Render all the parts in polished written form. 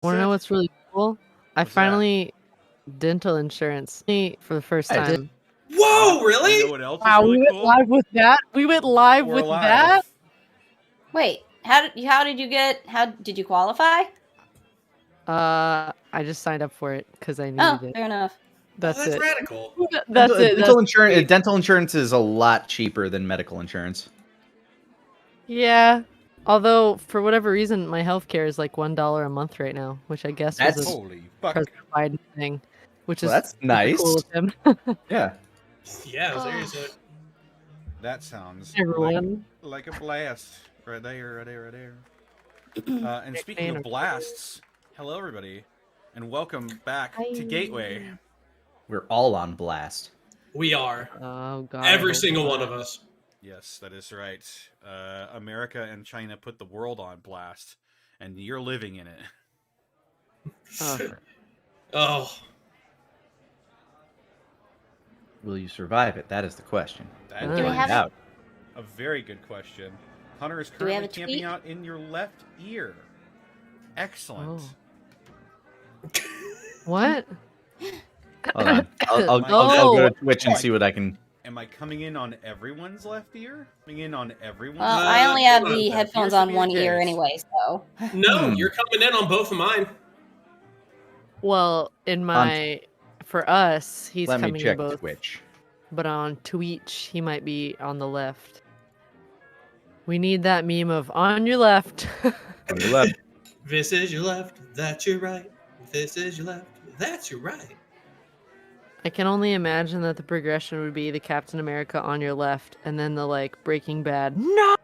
Want to know what's really cool? I finally dental insurance for the first time. Whoa, really? You know what else is Wow, really we went cool? live with that. We went live We're with live. that. Wait, how did you qualify? I just signed up for it because I needed it. Fair enough. That's it. Radical. That's it. Dental insurance is a lot cheaper than medical insurance. Yeah. Although, for whatever reason, my healthcare is like $1 a month right now, which I guess was a Holy fuck. President Biden thing, which is That's nice. cool of him. Yeah. Yeah, seriously. That sounds Everyone. like a blast. Right there. And speaking of blasts, hello everybody, and welcome back to Gateway. We're all on blast. We are. Oh god. Every single one of us. Yes, that is right. America and China put the world on blast, and you're living in it. Oh. Will you survive it? That is the question. That Do we is have a very good question. Hunter is Do we have currently a camping tweet? out in your left ear. Excellent. What? Hold on. I'll Oh. go to Twitch and see what I can. Am I coming in on everyone's left ear? Coming in on everyone's Well, left I only have hold on, the that headphones appears to on be one the ear case. anyway, so. No, you're coming in on both of mine. Well, for us, he's Let me coming in check both. Twitch. But on Twitch, he might be on the left. We need that meme of on your left. On the left. This is your left, that's your right. This is your left, that's your right. I can only imagine that the progression would be the Captain America on your left, and then the like Breaking Bad. No.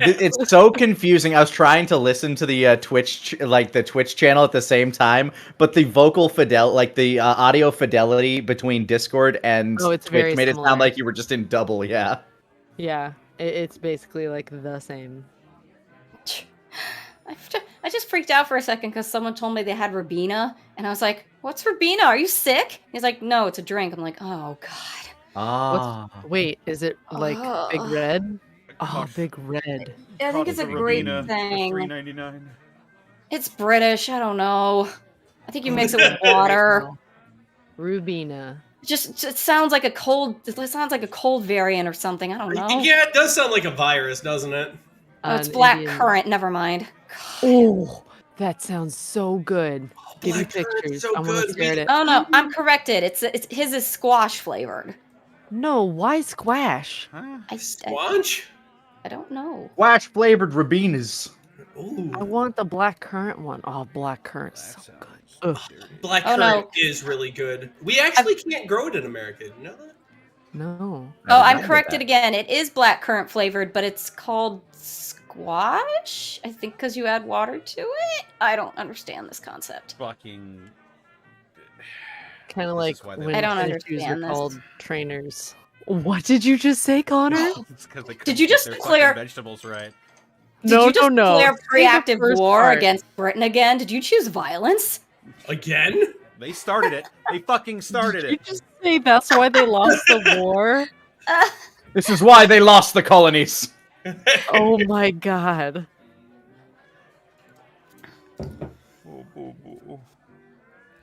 It's so confusing. I was trying to listen to the Twitch channel at the same time, but the the audio fidelity between Discord and Oh, it's Twitch very made it similar. sound like you were just in double. Yeah. Yeah, it's basically like the same. I just freaked out for a second because someone told me they had Ribena, and I was like, "What's Ribena? Are you sick?" He's like, "No, it's a drink." I'm like, "Oh God." Ah. Wait, is it like Big Ugh. Red? Oh, Cost- Big Red. I think it's a cost great Ribena for thing. $3.99. It's British. I don't know. I think you mix it with water. Rubina. It sounds like a cold. It sounds like a cold variant or something. I don't know. Yeah, it does sound like a virus, doesn't it? Oh, it's An black Indian- currant. Never mind. Oh, that sounds so good. Give me Black currant's pictures. so I want to good. stare at it. Oh no, I'm corrected. It's his is squash flavored. No, why squash? Huh? Squanch? I don't know. Squash flavored Ribenas. Ooh. I want the black currant one. Oh, black currant's That so sounds good. Ugh. dirty. Black Oh, currant no. is really good. We actually can't grow it in America. You know that? No. Oh, I'm corrected again. It is black currant flavored, but it's called squash. I think because you add water to it. I don't understand this concept. Fucking. Kind of This like is why they when I don't tennis shoes understand are this. called trainers. What did you just say, Connor? It's 'cause they Did couldn't you get just their declare- fucking vegetables right? Did No, you just no. declare Say the pre-active first war part. against Britain again? Did you choose violence? Again? They started it. They fucking started Did you it. just say that's why they lost the war? This is why they lost the colonies. Oh my god. Oh, boo, boo.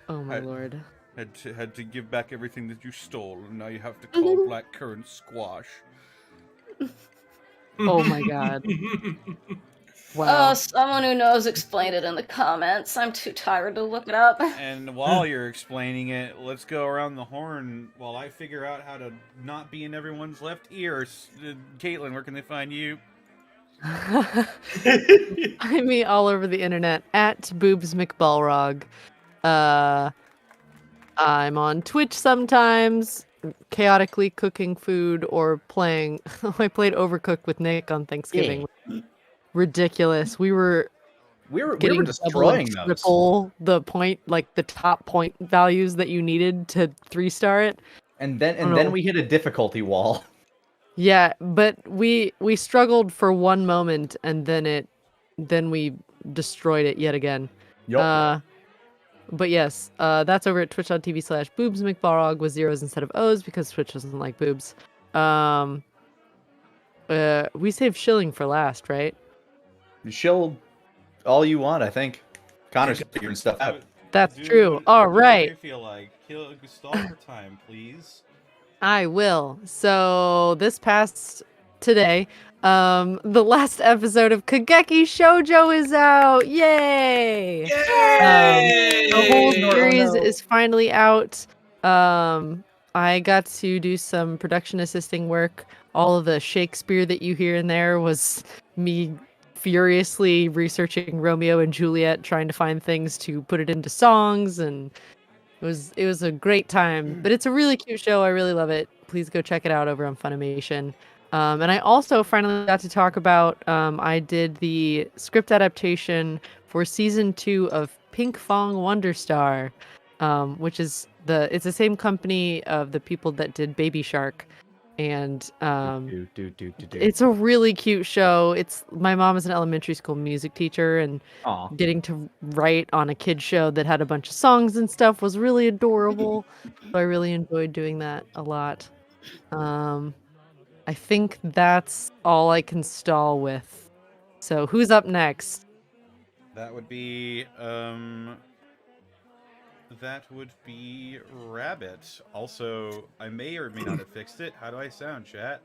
Oh my I- lord. Had to give back everything that you stole, and now you have to call black currant squash. Oh my god. Oh, Wow. someone who knows explain it in the comments. I'm too tired to look it up. And while you're explaining it, let's go around the horn while I figure out how to not be in everyone's left ear. Caitlin, where can they find you? Find me all over the internet at Boobs McBalrog. I'm on Twitch sometimes, chaotically cooking food or playing. I played Overcooked with Nick on Thanksgiving. Ridiculous. We were We were getting destroying double and those. triple the point, like the top point values that you needed to 3-star it. And then Oh, no. we hit a difficulty wall. Yeah, but we struggled for one moment and then we destroyed it yet again. Yup. But yes, that's over at twitch.tv/boobsmcbarog with zeros instead of O's because Twitch doesn't like boobs. We saved shilling for last, right? Shill all you want, I think. Connor's figuring stuff out. That's true. All right. What do you feel like? Stall for time, please. I will. So this past today, the last episode of Kageki Shoujo is out. Yay! Yay! The whole No, series no. is finally out. I got to do some production assisting work. All of the Shakespeare that you hear in there was me furiously researching Romeo and Juliet, trying to find things to put it into songs, and it was a great time. But it's a really cute show. I really love it. Please go check it out over on Funimation. And I also finally got to talk about I did the script adaptation for season 2 of Pink Fong Wonder Star, which is it's the same company of the people that did Baby Shark. And it's a really cute show. My mom is an elementary school music teacher, and Aw. getting to write on a kid show that had a bunch of songs and stuff was really adorable. So I really enjoyed doing that a lot. I think that's all I can stall with. So who's up next? That would be Rabbit. Also, I may or may not have fixed it. How do I sound, chat?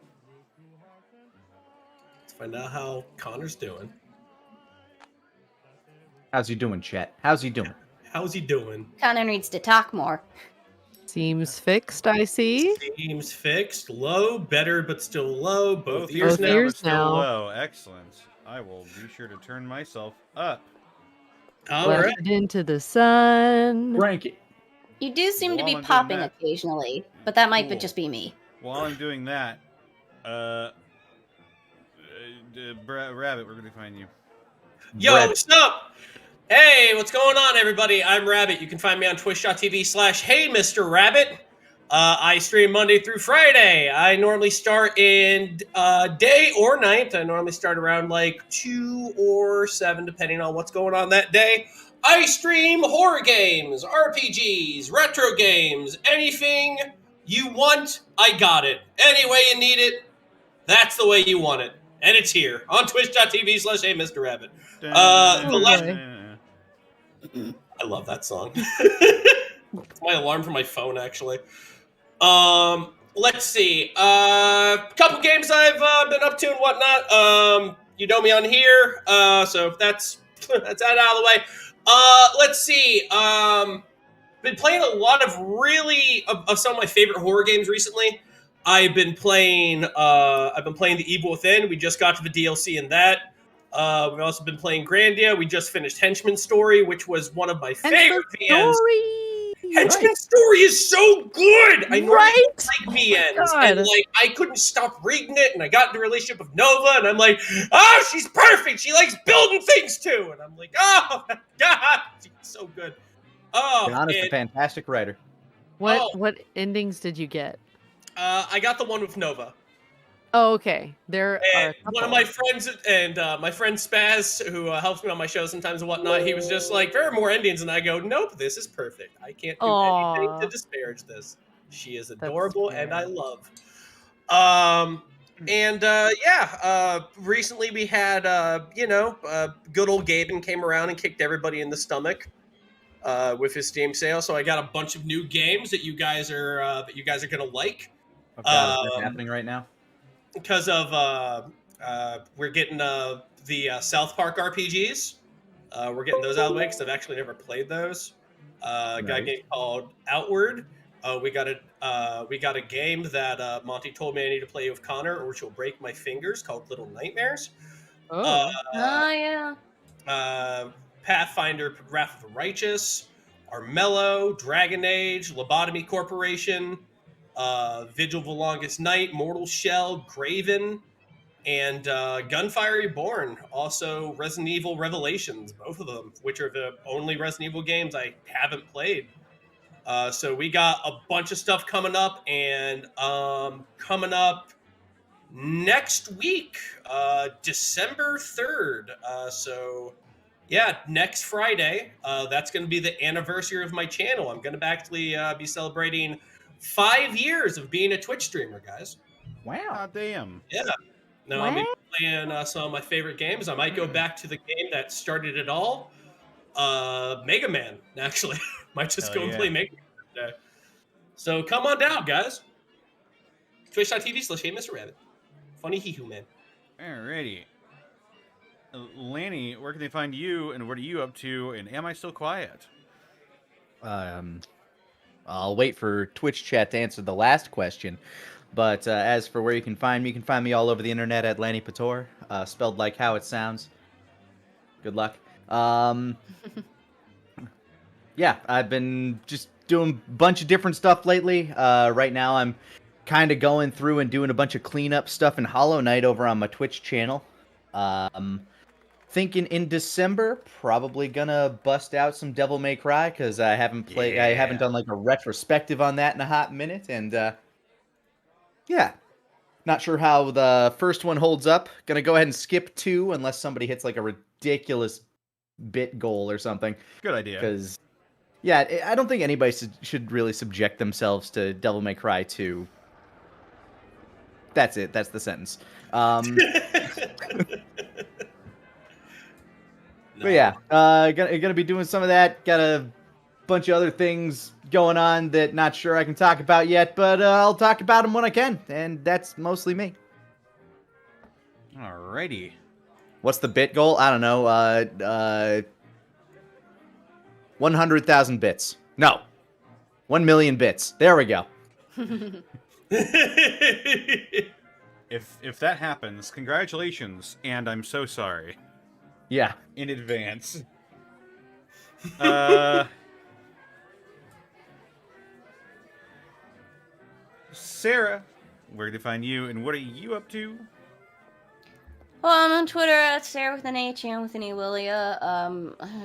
Let's find out how Connor's doing. How's he doing, chat? How's he doing? How's he doing? Connor needs to talk more. Seems fixed, I see. Seems fixed. Low, better, but still low. Both Both ears Both now. ears but still now. low. Excellent. I will be sure to turn myself up. All right. Left into the sun. Rank it. You do seem to While be I'm doing popping that- occasionally, but that might Cool. just be me. While I'm doing that, Rabbit, where can we find you? Yo, Red. what's up? Hey, what's going on, everybody? I'm Rabbit. You can find me on twitch.tv/Hey Mr. Rabbit. I stream Monday through Friday. I normally start in day or night. I normally start around like 2 or 7, depending on what's going on that day. I stream horror games, RPGs, retro games, anything you want, I got it. Any way you need it, that's the way you want it. And it's here on twitch.tv/Hey Mr. Rabbit. I love that song. It's my alarm for my phone, actually. Let's see. Couple games I've been up to and whatnot. You know me on here, so that's that out of the way. Let's see. Been playing a lot of of some of my favorite horror games recently. I've been playing The Evil Within. We just got to the DLC in that. We've also been playing Grandia. We just finished Henchman's Story, which was one of my favorite VNs. Henchman's Story is so good. I normally like VNs, and like I couldn't stop reading it, and I got into a relationship with Nova, and I'm like, oh, she's perfect. She likes building things too, and I'm like, oh my god, she's so good. Oh, John is a fantastic writer. What endings did you get? I got the one with Nova. Oh, okay. There are one of my friends and my friend Spaz, who helps me on my show sometimes and whatnot, he was just like, there are more endings, and I go, nope, this is perfect. I can't do anything to disparage this. She is adorable, and I love. Recently we had good old Gaben came around and kicked everybody in the stomach with his Steam sale. So I got a bunch of new games that you guys are gonna like. Oh, God, is that happening right now? Because of we're getting the South Park RPGs. We're getting those out of the way because I've actually never played those. Got a game called Outward. We got a game that Monty told me I need to play with Connor, or which will break my fingers, called Little Nightmares. Yeah. Pathfinder: Wrath of the Righteous, Armello, Dragon Age, Lobotomy Corporation, Vigil of the Longest Night, Mortal Shell, Graven, and Gunfire Reborn. Also, Resident Evil Revelations, both of them, which are the only Resident Evil games I haven't played. So we got a bunch of stuff coming up, and coming up next week, December 3rd. So yeah, next Friday, that's going to be the anniversary of my channel. I'm going to actually be celebrating 5 years of being a Twitch streamer, guys. Wow. God damn. Yeah. No, Wow. I mean, playing some of my favorite games. I might go back to the game that started it all, Mega Man. Actually, might just Hell go and yeah. play Mega Man today. So come on down, guys. Twitch.tv/HeyMrRabbit. Funny hee-hoo, man. Alrighty. Lanny, where can they find you, and what are you up to, and am I still quiet? I'll wait for Twitch chat to answer the last question. But as for where you can find me all over the internet at Lanny Pator, spelled like how it sounds. Good luck. Yeah, I've been just doing a bunch of different stuff lately. Right now, I'm kind of going through and doing a bunch of cleanup stuff in Hollow Knight over on my Twitch channel. Thinking in December, probably gonna bust out some Devil May Cry because I haven't played. I haven't done like a retrospective on that in a hot minute, and yeah, not sure how the first one holds up. Gonna go ahead and skip 2 unless somebody hits like a ridiculous bit goal or something. Good idea. Because yeah, I don't think anybody should really subject themselves to Devil May Cry 2. That's it. That's the sentence. But yeah, gonna be doing some of that. Got a bunch of other things going on that not sure I can talk about yet, but I'll talk about them when I can, and that's mostly me. Alrighty. What's the bit goal? I don't know. 100,000 bits. No, 1 million bits. There we go. If that happens, congratulations, and I'm so sorry. Yeah. In advance. Sarah, where can they find you, and what are you up to? Well, I'm on Twitter at Sarah with an H and with an E Willia. I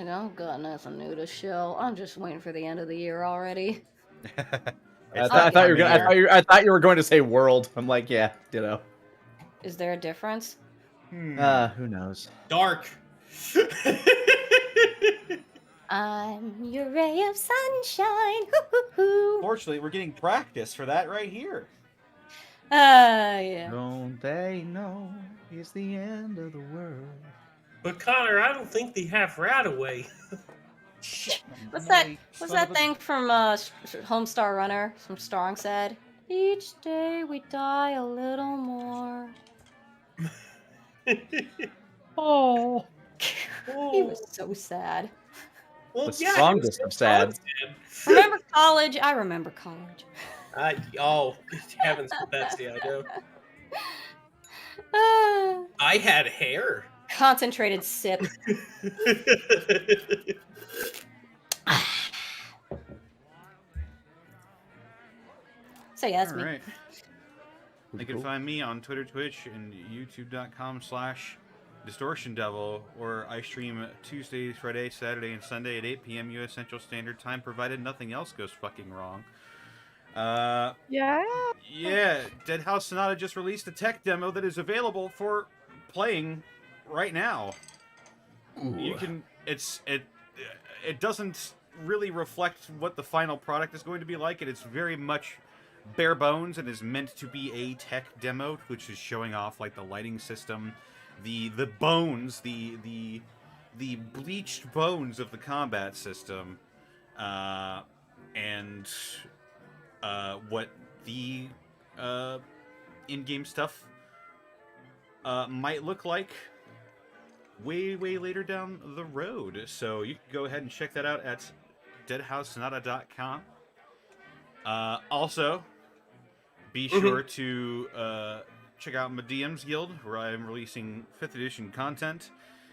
don't got nothing new to show. I'm just waiting for the end of the year already. I thought you were going to say world. I'm like, yeah, ditto. Is there a difference? Who knows? Dark. I'm your ray of sunshine. Hoo-hoo-hoo. Fortunately, we're getting practice for that right here. Yeah. Don't they know it's the end of the world? But Connor, I don't think they have Radaway. What's that thing from Homestar Runner? Some Strong said. Each day we die a little more. Oh. He was so sad. Well, The strongest of sad. Remember college? I remember college. Heavens to Betsy, I do. Ah. I had hair. Concentrated sip. So yeah, that's me. Alright. They can find me on Twitter, Twitch, and youtube.com/DistortionDevil, where I stream Tuesdays, Friday, Saturday, and Sunday at 8 p.m. U.S. Central Standard Time, provided nothing else goes fucking wrong. Yeah. Yeah, Dead House Sonata just released a tech demo that is available for playing right now. Ooh. You can. It doesn't really reflect what the final product is going to be like. It is very much bare bones and is meant to be a tech demo, which is showing off like the lighting system, the bones, the bleached bones of the combat system, and what the in-game stuff might look like way later down the road. So you can go ahead and check that out at deadhousesonata.com. Also, be sure to check out my DM's Guild, where I am releasing 5th edition content,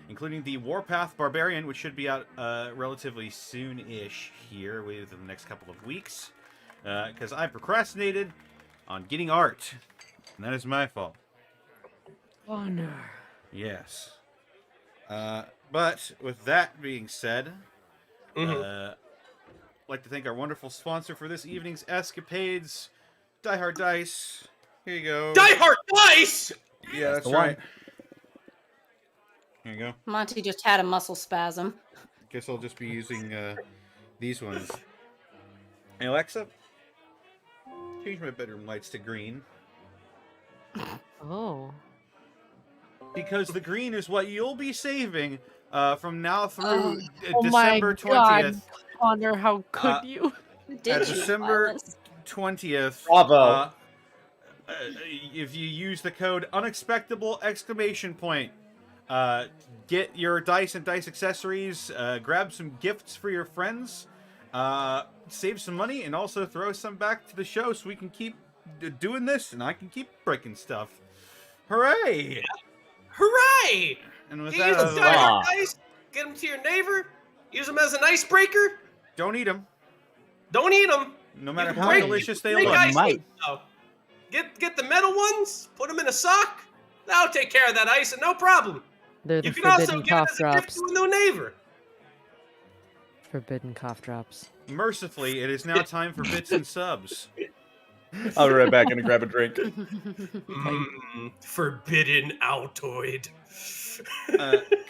including the Warpath Barbarian, which should be out relatively soon-ish here within the next couple of weeks, because I procrastinated on getting art, and that is my fault. Honor. Yes. But with that being said, I'd like to thank our wonderful sponsor for this evening's escapades, Die Hard Dice. Here you go. Die Hard Dice! Yeah, that's the right. Here you go. Monty just had a muscle spasm. Guess I'll just be using these ones. Hey, Alexa, change my bedroom lights to green. Oh. because the green is what you'll be saving from now through Oh my December God, 20th. Connor, how could Uh, you? Did you? December Violence? 20th. Bravo. If you use the code Unexpectable ! Get your dice and dice accessories, grab some gifts for your friends, save some money, and also throw some back to the show so we can keep doing this and I can keep breaking stuff. Hooray! Hooray! And with You use that, the diehard dice, get them to your neighbor, use them as an icebreaker. don't eat them. Don't eat them. No matter You how break- delicious they break look. ice might. though. Get the metal ones, put them in a sock. That'll take care of that ice, and no problem. They're the You can also forbidden give it cough as a gift drops. to a new neighbor. Forbidden cough drops. Mercifully, it is now time for bits and subs. I'll be right back and grab a drink. Forbidden Altoid.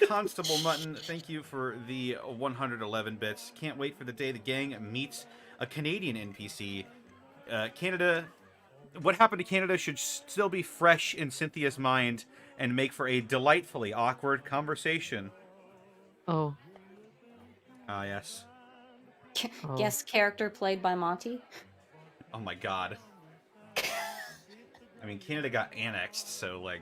Constable Mutton, thank you for the 111 bits. Can't wait for the day the gang meets a Canadian NPC. Canada, what happened to Canada should still be fresh in Cynthia's mind and make for a delightfully awkward conversation. Oh. Ah, yes. Oh. Guest character played by Monty. Oh my god. I mean, Canada got annexed, so, like...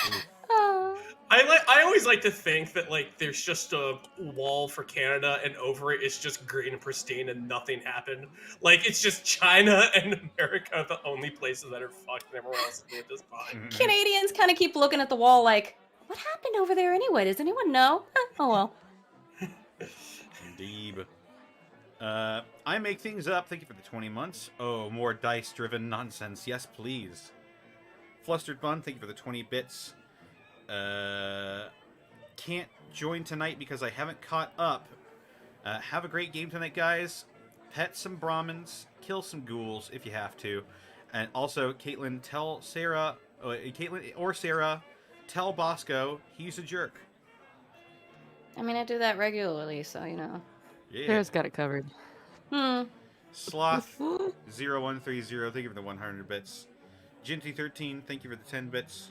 oof. Oh. I always like to think that like there's just a wall for Canada and over it it's just green and pristine and nothing happened. Like it's just China and America are the only places that are fucked and everyone else is just fine. Canadians kind of keep looking at the wall like, what happened over there anyway? Does anyone know? Oh well. Indeed. I make things up. Thank you for the 20 months. Oh, more dice-driven nonsense. Yes, please. Flustered Bun, thank you for the 20 bits. Can't join tonight because I haven't caught up. Have a great game tonight, guys. Pet some Brahmins. Kill some ghouls if you have to. And also, Caitlin, tell Sarah... Caitlin or Sarah, tell Bosco he's a jerk. I mean, I do that regularly, so you know. Yeah. Sarah's got it covered. Sloth 0130, thank you for the 100 bits. Ginty13, thank you for the 10 bits.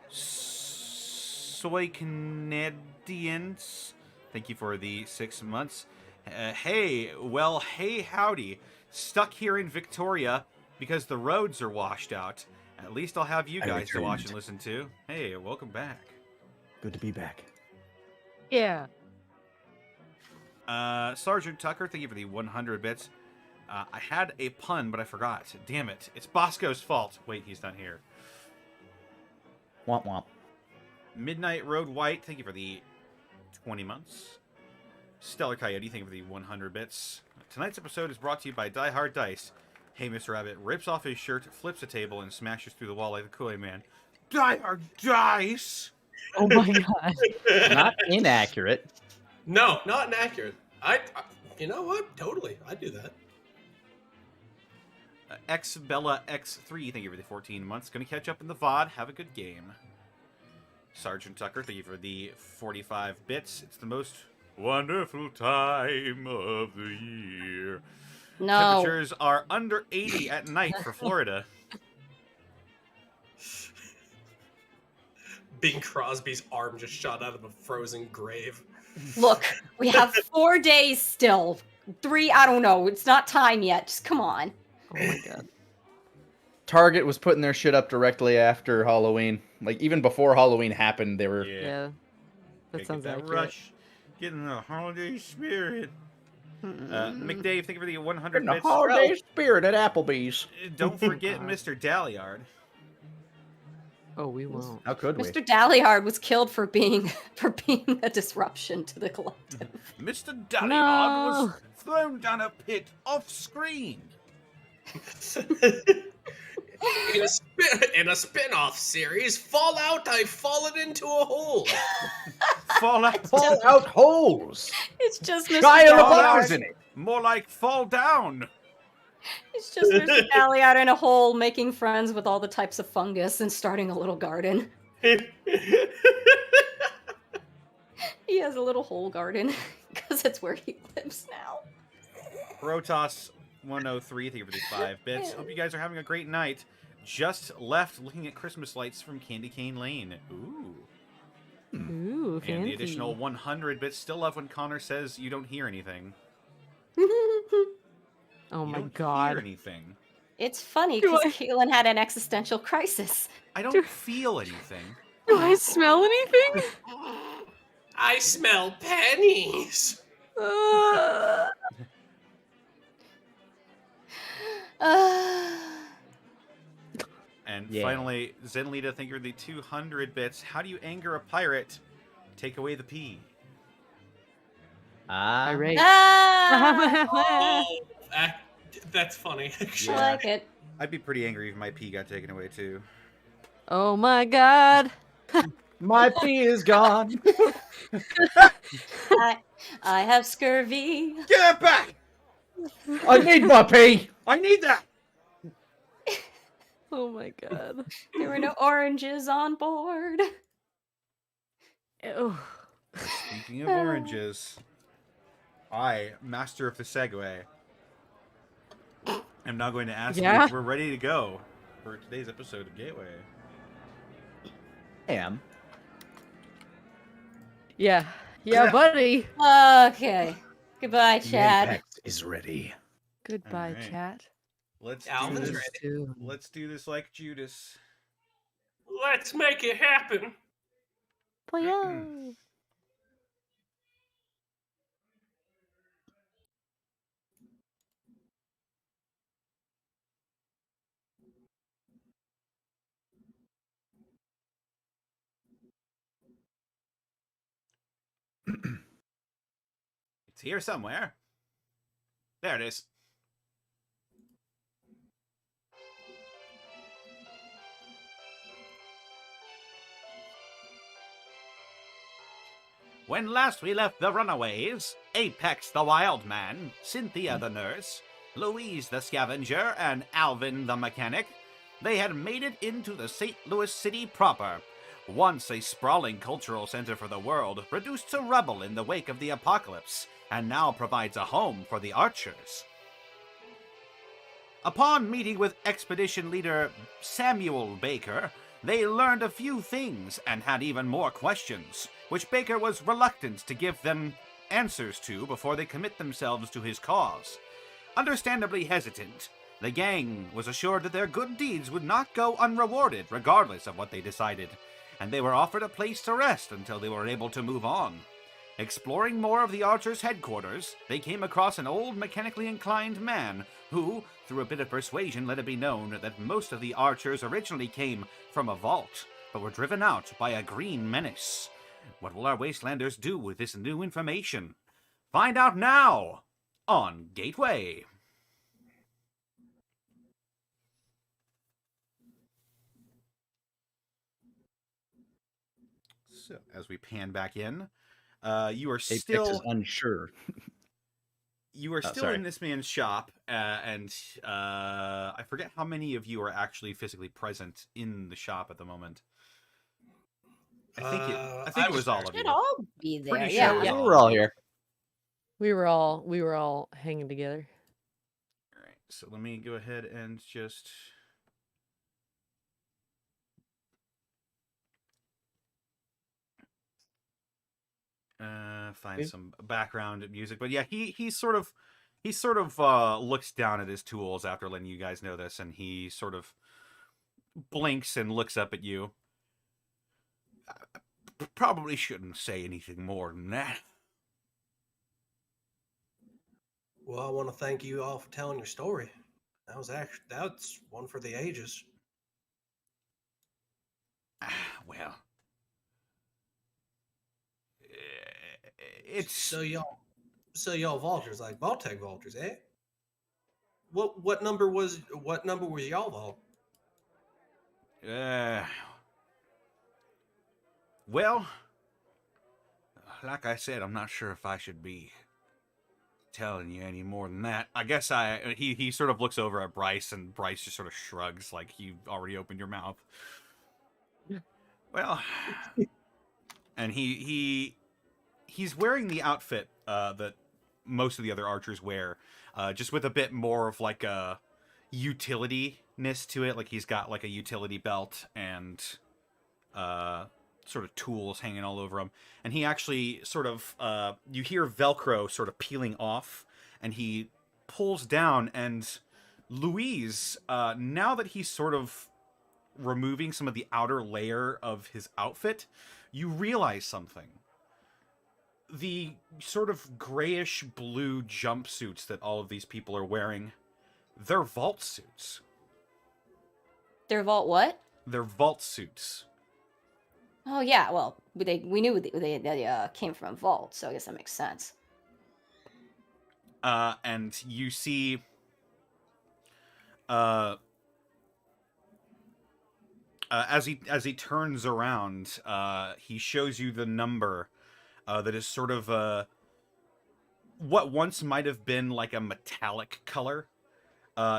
Soy Canadians, thank you for the 6 months. Hey howdy. Stuck here in Victoria because the roads are washed out. At least I'll have you guys to watch and listen to. Hey, welcome back. Good to be back. Yeah. Sergeant Tucker, thank you for the 100 bits. I had a pun, but I forgot. Damn it. It's Bosco's fault. Wait, he's not here. Womp womp. Midnight Road White, thank you for the 20 months. Stellar Coyote, thank you for the 100 bits. Tonight's episode is brought to you by Die Hard Dice. Hey, Mr. Rabbit rips off his shirt, flips a table, and smashes through the wall like the Kool-Aid Man. Die Hard Dice! Oh my God. Not inaccurate. No, not inaccurate. I you know what? Totally. I'd do that. X Bella X3, thank you for the 14 months. Gonna catch up in the VOD. Have a good game. Sergeant Tucker, thank you for the 45 bits. It's the most wonderful time of the year. No. Temperatures are under 80 at night for Florida. Bing Crosby's arm just shot out of a frozen grave. Look, we have 4 days still. 3, I don't know. It's not time yet. Just come on. Oh my God. Target was putting their shit up directly after Halloween. Like, even before Halloween happened, they were... Yeah. That sounds that accurate. rush. Getting the holiday spirit. McDave, thank you for the 100 In the bits. holiday spirit at Applebee's. Don't forget Mr. Dalliard. Oh, we won't. How could we? Mr. Dalliard was killed for being a disruption to the collective. Mr. Dalliard No. was thrown down a pit off screen. In a spin-off series, Fallout, I've fallen into a hole. Fallout. Fall out holes! It's just Mr. Shia Dalliard. LaBeouf's in it! More like fall down. It's just Mr. Dalliard in a hole making friends with all the types of fungus and starting a little garden. He has a little hole garden because it's where he lives now. Rotos 103, thank you for the 5 bits. Hope you guys are having a great night. just left looking at Christmas lights from Candy Cane Lane. Ooh. Ooh, fancy. And the additional 100 bits. Still love when Connor says you don't hear anything. Oh You my don't god. hear anything. It's funny Do because I- Caitlin had an existential crisis. I don't feel anything. Do I smell anything? I smell pennies. And Yeah. finally, Zenlita, thank you for the 200 bits. How do you anger a pirate? Take away the P. Irate. Ah! Oh, that's funny. I like it. I'd be pretty angry if my P got taken away too. Oh my god. My pee is gone. I have scurvy. Get it back! I need my pee. I need that! Oh my god. There were no oranges on board. Ew. Speaking of oranges, I, master of the segue, am now going to ask you Yeah? if we're ready to go for today's episode of Gateway. Am. Yeah. Yeah, buddy. Okay. Goodbye, The Chad. apex is ready. Goodbye, Alright. chat. Let's do Alvin's this. ready. Soon. Let's do this like Judas. Let's make it happen. Boyo. It's here somewhere. There it is. When last we left the runaways, Apex the Wildman, Cynthia the Nurse, Louise the Scavenger, and Alvin the Mechanic, they had made it into the St. Louis city proper, once a sprawling cultural center for the world, reduced to rubble in the wake of the apocalypse, and now provides a home for the Archers. Upon meeting with expedition leader Samuel Baker, they learned a few things and had even more questions, which Baker was reluctant to give them answers to before they commit themselves to his cause. Understandably hesitant, the gang was assured that their good deeds would not go unrewarded regardless of what they decided, and they were offered a place to rest until they were able to move on. Exploring more of the Archers' headquarters, they came across an old mechanically inclined man who, through a bit of persuasion, let it be known that most of the Archers originally came from a vault, but were driven out by a green menace. What will our Wastelanders do with this new information? Find out now on Gateway. So, as we pan back in, you are Apex still is unsure. you are Oh, still sorry. in this man's shop, and I forget how many of you are actually physically present in the shop at the moment. I think it was all of Should you. all be there. Pretty Yeah. sure it was Yeah, all we're of all you. here. We were all hanging together. All right, so let me go ahead and just find Okay. some background music. But yeah, he sort of looks down at his tools after letting you guys know this, and he sort of blinks and looks up at you. I probably shouldn't say anything more than that. Well, I want to thank you all for telling your story. That's one for the ages. Well, it's So y'all vultures, like Vault-Tec vultures, eh? What number was y'all vault? Well, like I said, I'm not sure if I should be telling you any more than that. I guess he sort of looks over at Bryce, and Bryce just sort of shrugs like you already opened your mouth. Well, and he's wearing the outfit that most of the other archers wear, just with a bit more of like a utility to it. Like he's got like a utility belt and sort of tools hanging all over him. And he actually sort of you hear Velcro sort of peeling off, and he pulls down. And Louise, now that he's sort of removing some of the outer layer of his outfit, you realize something. The sort of grayish blue jumpsuits that all of these people are wearing, they're vault suits. Their vault what? They're vault suits. Oh yeah, well, we knew they came from a vault, so I guess that makes sense. And you see as he turns around, he shows you the number that is sort of what once might have been like a metallic color,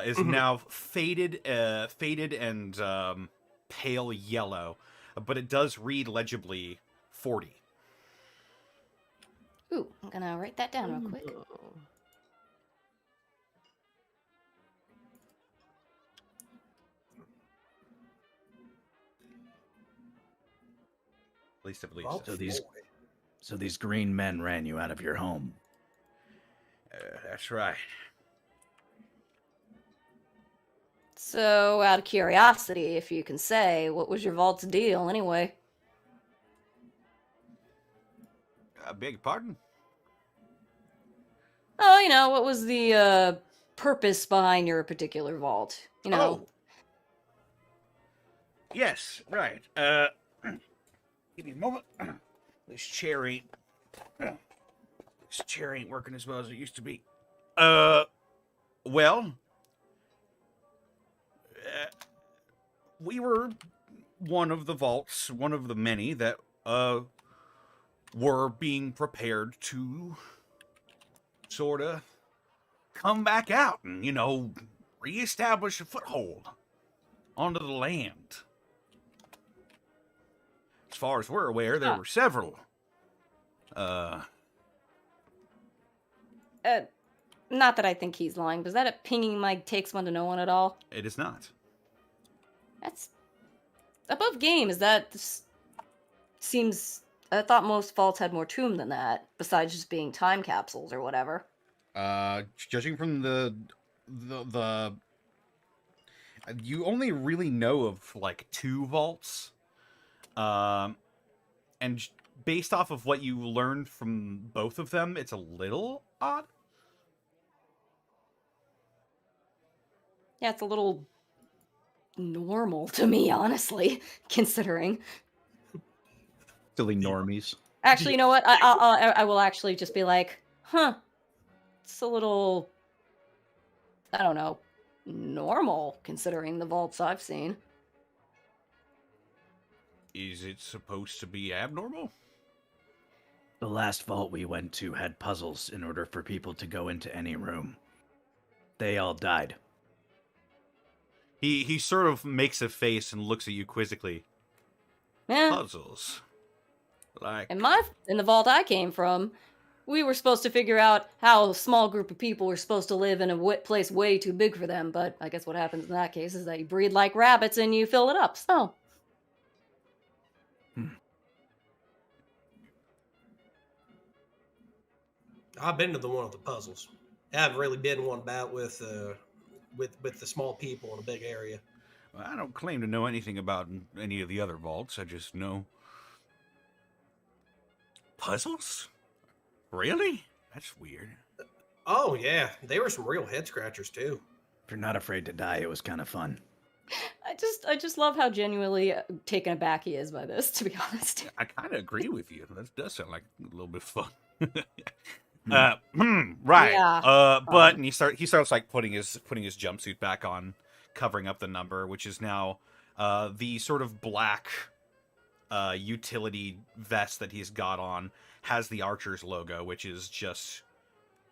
is now faded and pale yellow, but it does read legibly 40. Ooh, I'm gonna write that down real quick. At least I believe so. So these green men ran you out of your home. That's right. So, out of curiosity, if you can say, what was your vault's deal anyway? I beg your pardon? Oh, you know, what was the purpose behind your particular vault? You know. Oh. Yes, right. Give me a moment. This chair ain't working as well as it used to be. Well, we were one of the vaults, one of the many that were being prepared to sort of come back out and, you know, reestablish a foothold onto the land. As far as we're aware, there were several. Not that I think he's lying, but is that a pinging Mike takes one to know one at all? It is not. That's above game. Is that seems? I thought most vaults had more tomb than that, besides just being time capsules or whatever. Judging from the you only really know of like 2 vaults. And based off of what you learned from both of them, it's a little odd. Yeah, it's a little normal to me, honestly, considering. Silly normies. Actually, you know what? I will actually just be like, huh. It's a little, I don't know, normal considering the vaults I've seen. Is it supposed to be abnormal? The last vault we went to had puzzles in order for people to go into any room. They all died. He sort of makes a face and looks at you quizzically. Yeah. Puzzles. Like In the vault I came from, we were supposed to figure out how a small group of people were supposed to live in a place way too big for them, but I guess what happens in that case is that you breed like rabbits and you fill it up, so. I've been to the one of the puzzles. I haven't really been one about with the small people in a big area. I don't claim to know anything about any of the other vaults. I just know puzzles. Really? That's weird. Oh yeah, they were some real head scratchers too. If you're not afraid to die, it was kind of fun. I just love how genuinely taken aback he is by this, to be honest. I kind of agree with you. That does sound like a little bit fun. Right. Yeah. But and he starts like putting his jumpsuit back on, covering up the number, which is now the sort of black utility vest that he's got on has the Archer's logo, which is just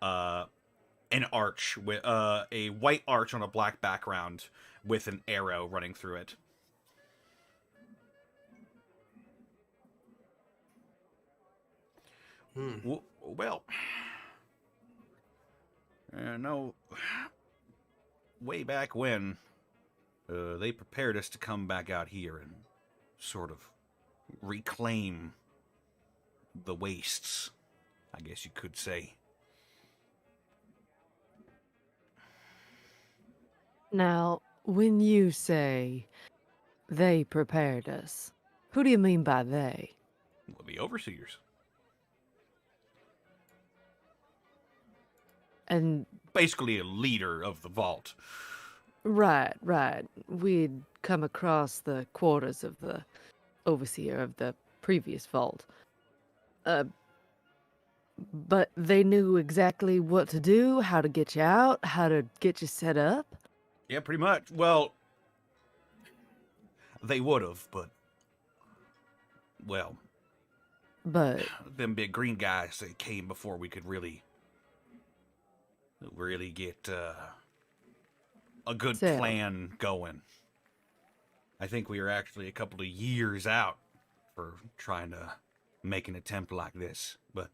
an arch with a white arch on a black background with an arrow running through it. Well, no, way back when, They prepared us to come back out here and sort of reclaim the wastes, I guess you could say. Now, when you say they prepared us, who do you mean by they? Well, the overseers. And Basically a leader of the vault. right. We'd come across the quarters of the overseer of the previous vault. But they knew exactly what to do, how to get you out, how to get you set up. Yeah, pretty much. Well, they would have, but, well, But them big green guys, they came before we could really get a good So- plan going. I think we were actually a couple of years out for trying to make an attempt like this, but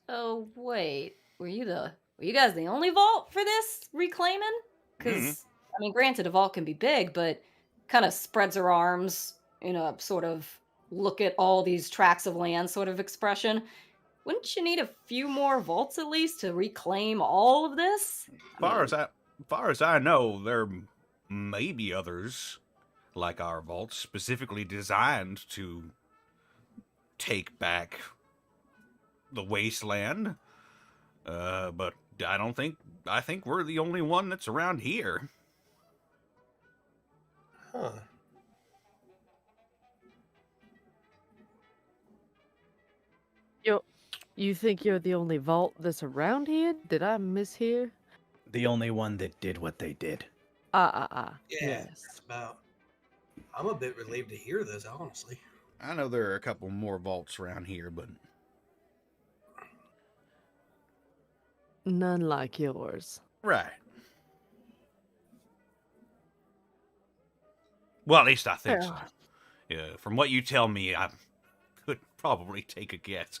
So wait, were you guys the only vault for this reclaiming? Because I mean, granted, a vault can be big, but kind of spreads her arms in a sort of look at all these tracts of land sort of expression. Wouldn't you need a few more vaults at least to reclaim all of this? far as I know, there may be others like our vaults specifically designed to take back the wasteland. But I think we're the only one that's around here. Huh. you think you're the only vault that's around here? Did I mishear? The only one that did what they did. Yeah, Yes. that's about. I'm a bit relieved to hear this, honestly. I know there are a couple more vaults around here, but None like yours. right. Well, at least I think so. Well. Yeah, from what you tell me, I could probably take a guess.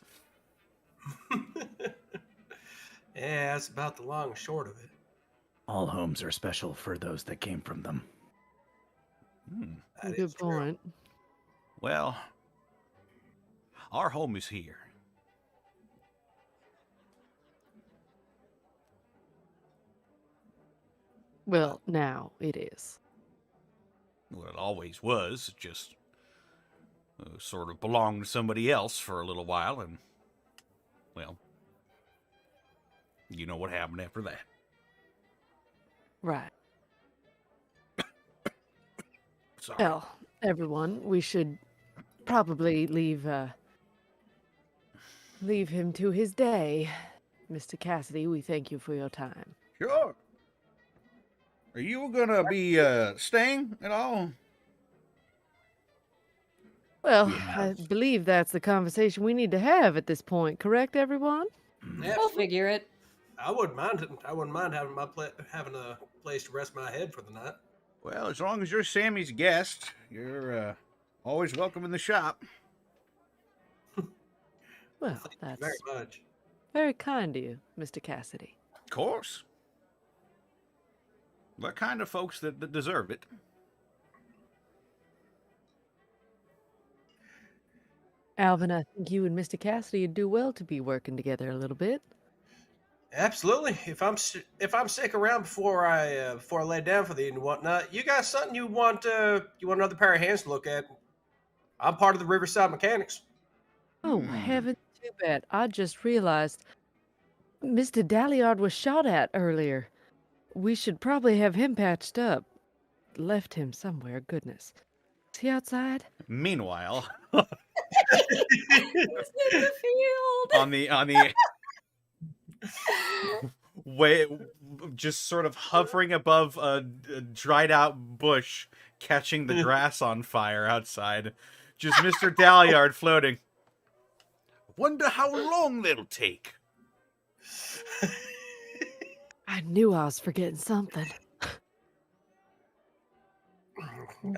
Yeah, that's about the long and short of it. All homes are special for those that came from them. That Good is true. point. Well, our home is here. Well, now it is. Well, it always was, just sort of belonged to somebody else for a little while, and, well, you know what happened after that. Right. Sorry. Well, everyone, we should probably leave him to his day. Mr. Cassidy, we thank you for your time. Sure. Are you gonna be staying at all? Well, We I have- believe that's the conversation we need to have at this point, correct, everyone? Yeah, We'll figure it. I wouldn't mind it. I wouldn't mind having having a place to rest my head for the night. Well, as long as you're Sammy's guest, you're always welcome in the shop. Well, Thank you that's very much. very kind of you, Mr. Cassidy. Of course. The kind of folks that deserve it. Alvin, I think you and Mr. Cassidy would do well to be working together a little bit. Absolutely. If I'm sick around before I lay down for the evening and whatnot, you got something you want another pair of hands to look at? I'm part of the Riverside Mechanics. Oh, heavens, too bad. I just realized Mr. Dalliard was shot at earlier. We should probably have him patched up. Left him somewhere, goodness. Is he outside? Meanwhile, In the field. on the way, just sort of hovering above a dried out bush, catching the grass on fire outside. Just Mr. Dalliard floating. Wonder how long that'll take. I knew I was forgetting something.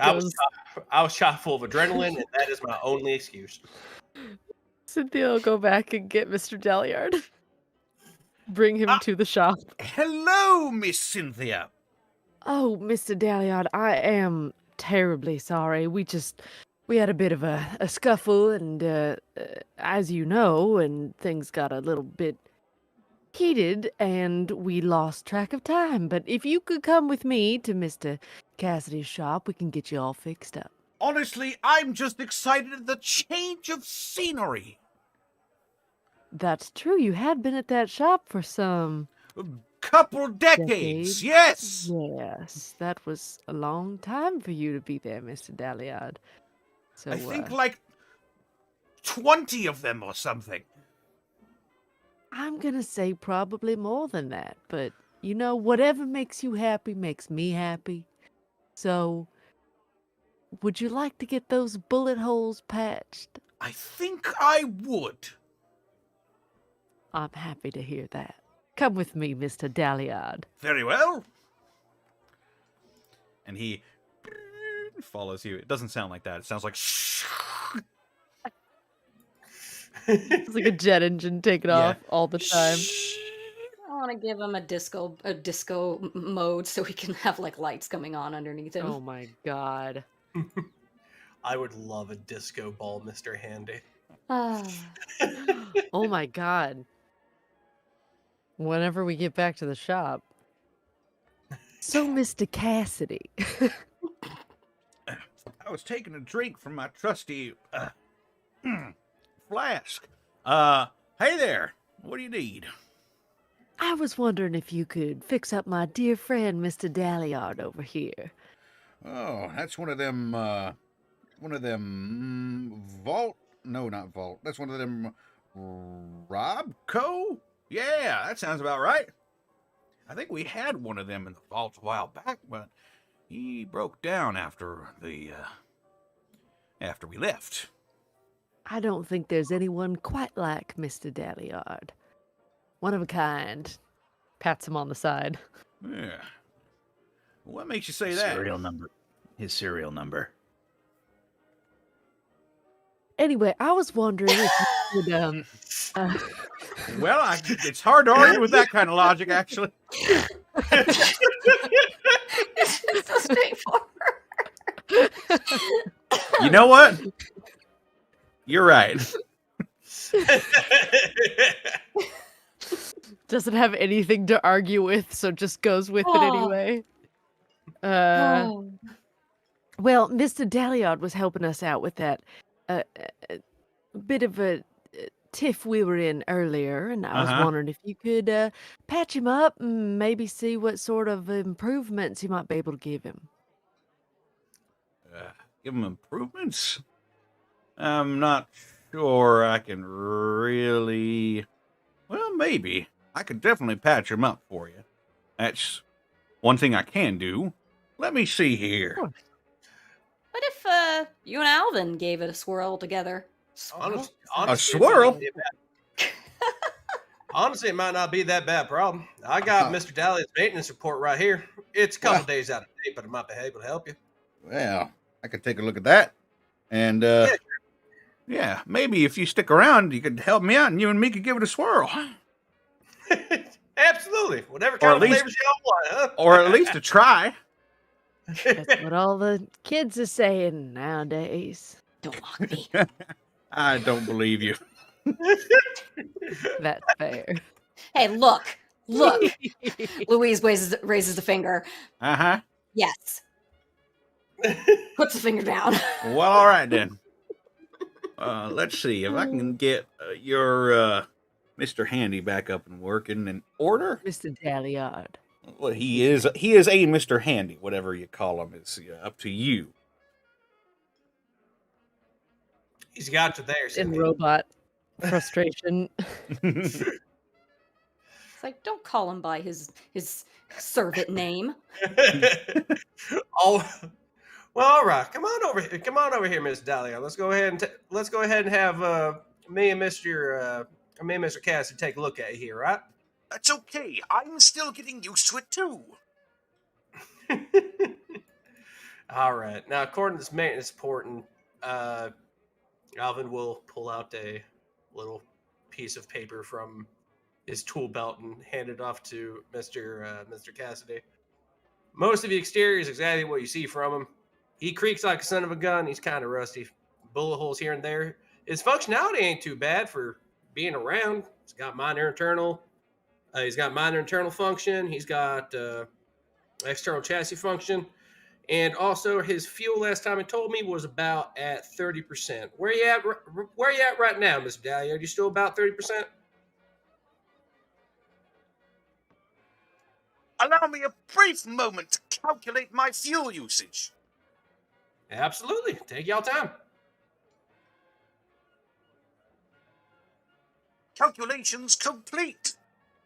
I was shot full of adrenaline, and that is my only excuse. Cynthia will go back and get Mr. Dalliard. Bring him to the shop. Hello, Miss Cynthia. Oh, Mr. Daliot, I am terribly sorry. We had a bit of a scuffle, and as you know, and things got a little bit heated, and we lost track of time. But if you could come with me to Mr. Cassidy's shop, we can get you all fixed up. Honestly, I'm just excited at the change of scenery. That's true. You had been at that shop for some A couple decades, yes. Yes, that was a long time for you to be there, Mr. Daliad. So I think like 20 of them or something. I'm gonna say probably more than that, but you know, whatever makes you happy makes me happy. So, would you like to get those bullet holes patched? I think I would. I'm happy to hear that. Come with me, Mr. Daliad. Very well. And he follows you. It doesn't sound like that. It sounds like It's like a jet engine taking off all the time. I want to give him a disco mode so he can have like lights coming on underneath him. Oh my god. I would love a disco ball, Mr. Handy. Oh my god. Whenever we get back to the shop. So, Mr. Cassidy. I was taking a drink from my trusty flask. Hey there. What do you need? I was wondering if you could fix up my dear friend, Mr. Daliard, over here. Oh, that's one of them vault. No, not vault. That's one of them Robco? Yeah, that sounds about right. I think we had one of them in the vault a while back, but he broke down after we left. I don't think there's anyone quite like Mr. Daliard. One of a kind. Pats him on the side. Yeah. What makes you say that? His serial number. Anyway, I was wondering if you could, Well, it's hard to argue with that kind of logic, actually. It's so straightforward. You know what? You're right. doesn't have anything to argue with, so just goes with it anyway. Well, Mr. Daliard was helping us out with that bit of a tiff we were in earlier, and I was wondering if you could patch him up and maybe see what sort of improvements you might be able to give him. Give him improvements? I'm not sure I can really... Well, maybe. I could definitely patch him up for you. That's one thing I can do. Let me see here. What if you and Alvin gave it a swirl together? Honestly, A swirl? Honestly, it might not be that bad problem. I got Mr. Dahlia's maintenance report right here. It's a couple days out of date, but it might be able to help you. Well, I could take a look at that. And, yeah, maybe if you stick around, you could help me out, and you and me could give it a swirl. Absolutely. Whatever kind of flavors y'all want, huh? Or at least a try. That's what all the kids are saying nowadays. Don't mock me. I don't believe you. That's fair. Hey, look. Louise raises the finger. Uh-huh. Yes. Puts the finger down. Well, all right, then. Let's see if I can get your Mr. Handy back up and working in order. Mr. Daliard. Well, he is a Mr. Handy, whatever you call him. It's up to you. He's got you there. In Cynthia. robot frustration. It's like, don't call him by his servant name. Oh, well, all right. Come on over here, Miss Dahlia. Let's go ahead and have me and Mr. Cassidy take a look at you here, right? That's okay. I'm still getting used to it, too. All right. Now, according to this maintenance report, Alvin will pull out a little piece of paper from his tool belt and hand it off to Mr. Cassidy. Most of the exterior is exactly what you see from him. He creaks like a son of a gun. He's kind of rusty. Bullet holes here and there. His functionality ain't too bad for being around. He's got minor internal. He's got minor internal function. He's got external chassis function. And also, his fuel last time he told me was about at 30%. Where you at? Where you at right now, Mr. Dahlia? Are you still about 30%? Allow me a brief moment to calculate my fuel usage. Absolutely. Take y'all time. Calculations complete.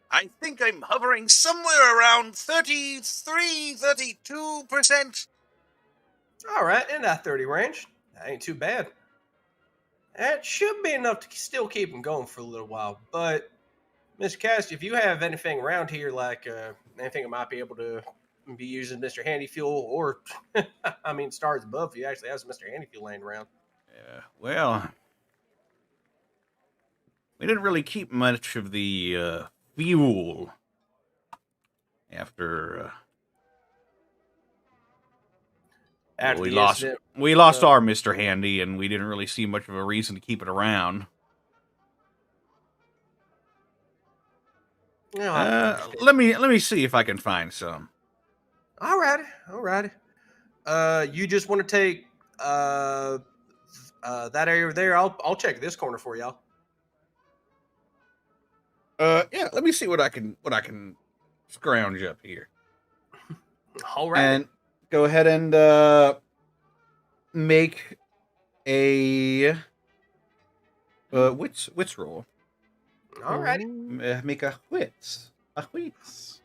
I think I'm hovering somewhere around 32%. All right, in that 30 range. That ain't too bad. That should be enough to still keep him going for a little while. But, Mr. Cash, if you have anything around here, like anything that might be able to be used as Mr. Handy Fuel, or, I mean, stars above, you actually have some Mr. Handy Fuel laying around. Yeah, well, we didn't really keep much of the fuel after we the lost incident, our Mr. Handy, and we didn't really see much of a reason to keep it around. Let me see if I can find some. Alrighty. You just want to take that area over there? I'll check this corner for y'all. Yeah, let me see what I can scrounge up here. All right. And go ahead and make a wits roll. All righty. Make a wits. Wheats.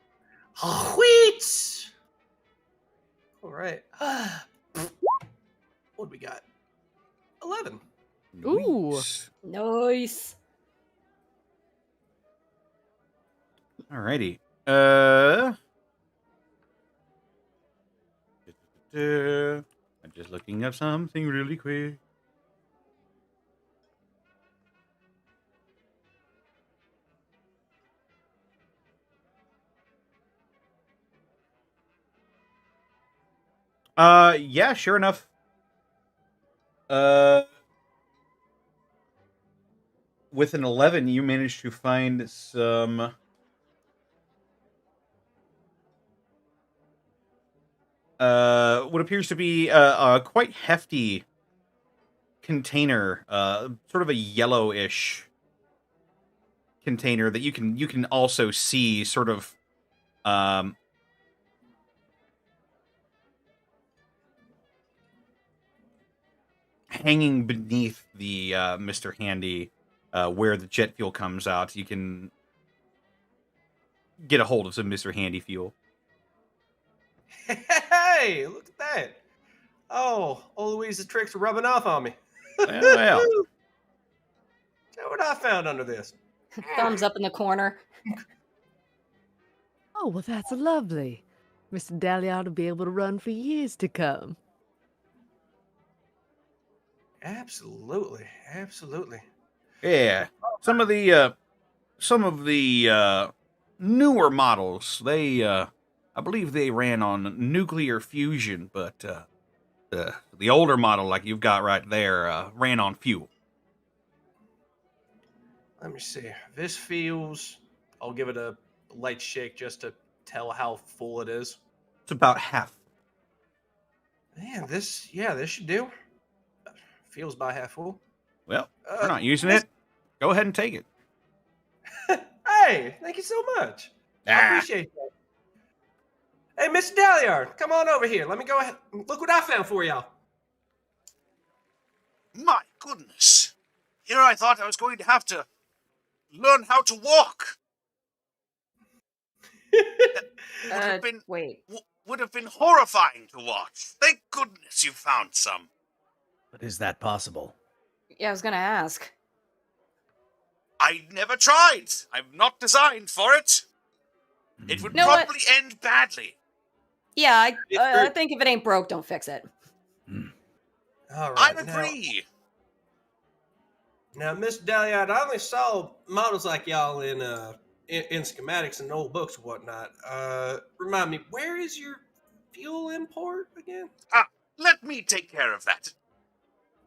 All right. What do we got? 11. Ooh. Nice. Alrighty. I'm just looking up something really quick. Yeah, sure enough. With an 11, you managed to find some what appears to be a quite hefty container, sort of a yellowish container that you can also see sort of hanging beneath the Mr. Handy, where the jet fuel comes out. You can get a hold of some Mr. Handy fuel. Hey, look at that. Oh, old Louise's tricks are rubbing off on me. Well. Check what I found under this. Thumbs up in the corner. Oh, well, that's lovely. Mr. Dahlia ought to be able to run for years to come. Absolutely. Yeah, some of the newer models, they I believe they ran on nuclear fusion, but the older model, like you've got right there, ran on fuel. Let me see. This feels. I'll give it a light shake just to tell how full it is. It's about half. Man, this should do. Feels about half full. Well, we're not using it. Go ahead and take it. Hey, thank you so much. I appreciate that. Hey, Mr. Dahlia, come on over here. Let me go ahead. Look what I found for y'all. My goodness. Here I thought I was going to have to learn how to walk. Wait. Would have been horrifying to watch. Thank goodness you found some. But is that possible? Yeah, I was gonna ask. I never tried. I'm not designed for it. It would probably end badly. Yeah, I think if it ain't broke, don't fix it. All right. I agree. Now, Miss Dahlia, I only saw models like y'all in schematics and old books and whatnot. Remind me, where is your fuel import again? Let me take care of that.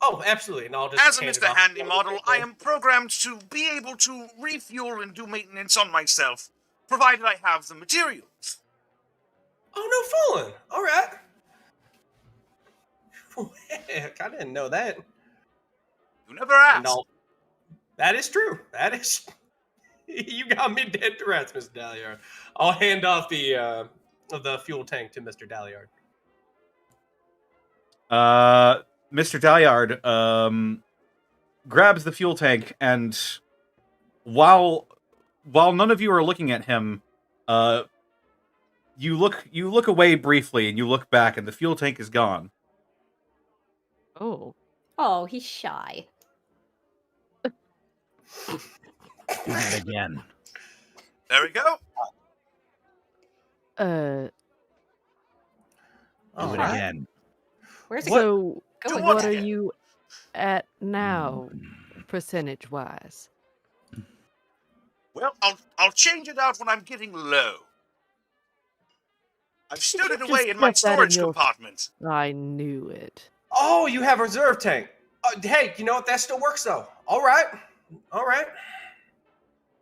Oh, absolutely. And I'll just As a hand it Mr. off Handy to the model, other I people. am programmed to be able to refuel and do maintenance on myself, provided I have the materials. Oh, no fooling. All right. Heck, I didn't know that. You never And asked. that is true. That is. You got me dead to rights, Mr. Dalliard. I'll hand off the fuel tank to Mr. Dalliard. Mr. Dalliard grabs the fuel tank, and while none of you are looking at him, you look away briefly, and you look back, and the fuel tank is gone. Oh. Oh, he's shy. Do that again. There we go. Do All it right. again. Where's he So, Do going? what what are again? you at now, percentage-wise? Well, I'll change it out when I'm getting low. I've stored it Just away in my stuff that in storage your- compartment. I knew it. Oh, you have a reserve tank. Hey, you know what? That still works though. All right.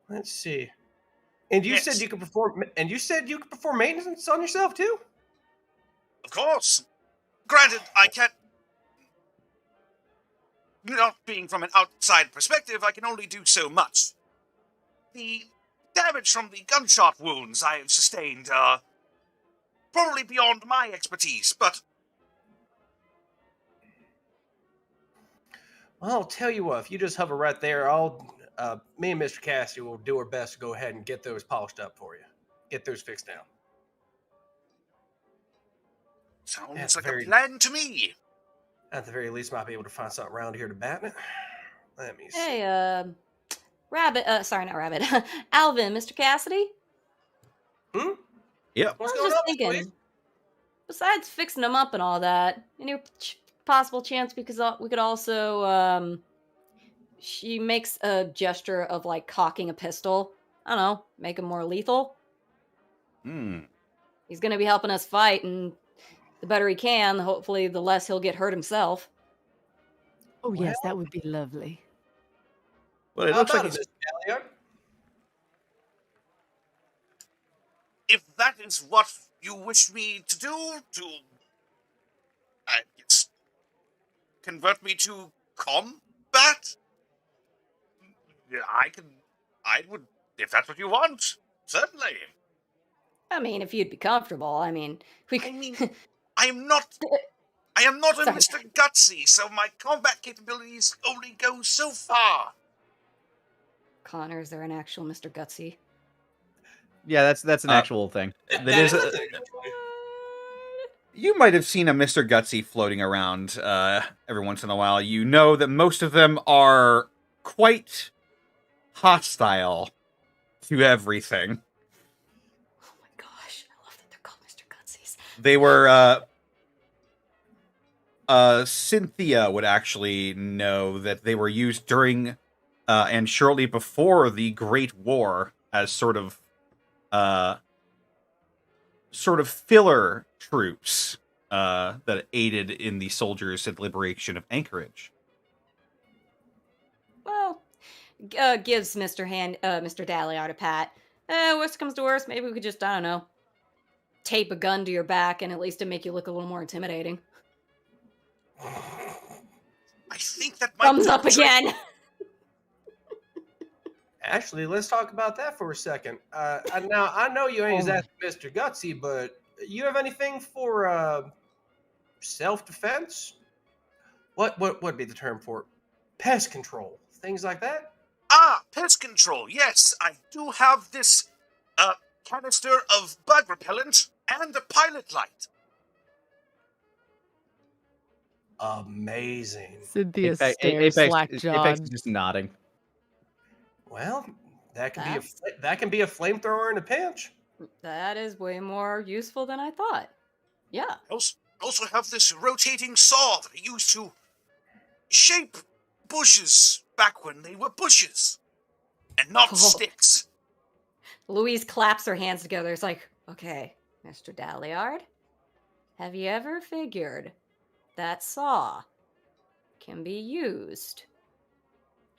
Let's see. And you Yes. said you could perform. And you said you could perform maintenance on yourself too. Of course. Granted, I can't... Not being from an outside perspective, I can only do so much. The damage from the gunshot wounds I have sustained are probably beyond my expertise, but Well, I'll tell you what. If you just hover right there, me and Mr. Cassidy will do our best to go ahead and get those polished up for you. Get those fixed now. sounds That's like very- a plan to me. At the very least, might be able to find something around here to batten it. Let me see. Hey, Rabbit. Sorry, not Rabbit. Alvin, Mr. Cassidy. Yep. What's I was going just on, Miss Louise? thinking. Besides fixing them up and all that, any possible chance we could also she makes a gesture of like cocking a pistol. I don't know, make him more lethal. He's gonna be helping us fight, and the better he can, hopefully, the less he'll get hurt himself. Oh, yes, that would be lovely. Well, it How looks like about he's it, Mr. Galliard? If that is what you wish me to do, I guess, convert me to combat? Yeah, I would, if that's what you want, certainly. I mean, if you'd be comfortable. I mean, I am not a Sorry. Mr. Gutsy, so my combat capabilities only go so far. Connor, is there an actual Mr. Gutsy? Yeah, that's an actual thing. that is a, you might have seen a Mr. Gutsy floating around every once in a while. You know that most of them are quite hostile to everything. Oh my gosh, I love that they're called Mr. Gutsies. They were Cynthia would actually know that they were used during and shortly before the Great War as sort of filler troops that aided in the soldiers at liberation of Anchorage. Well, gives Mr. Dalliard a pat. Worst comes to worst, maybe we could just, I don't know, tape a gun to your back and at least to make you look a little more intimidating. I think that might Thumbs be up a trick. again! Actually, let's talk about that for a second. Now, I know you ain't exactly Mr. Gutsy, but you have anything for self-defense? What would be the term for it? Pest control, things like that? Pest control. Yes, I do have this canister of bug repellent and a pilot light. Amazing. Cynthia Apex, stares Apex is slack-jawed. just nodding. Well, that can be a flamethrower in a pinch. That is way more useful than I thought. Yeah. I also have this rotating saw that I used to shape bushes back when they were bushes and not Oh. sticks. Louise claps her hands together. It's like, okay, Mr. Dalliard, Have you ever figured that saw can be used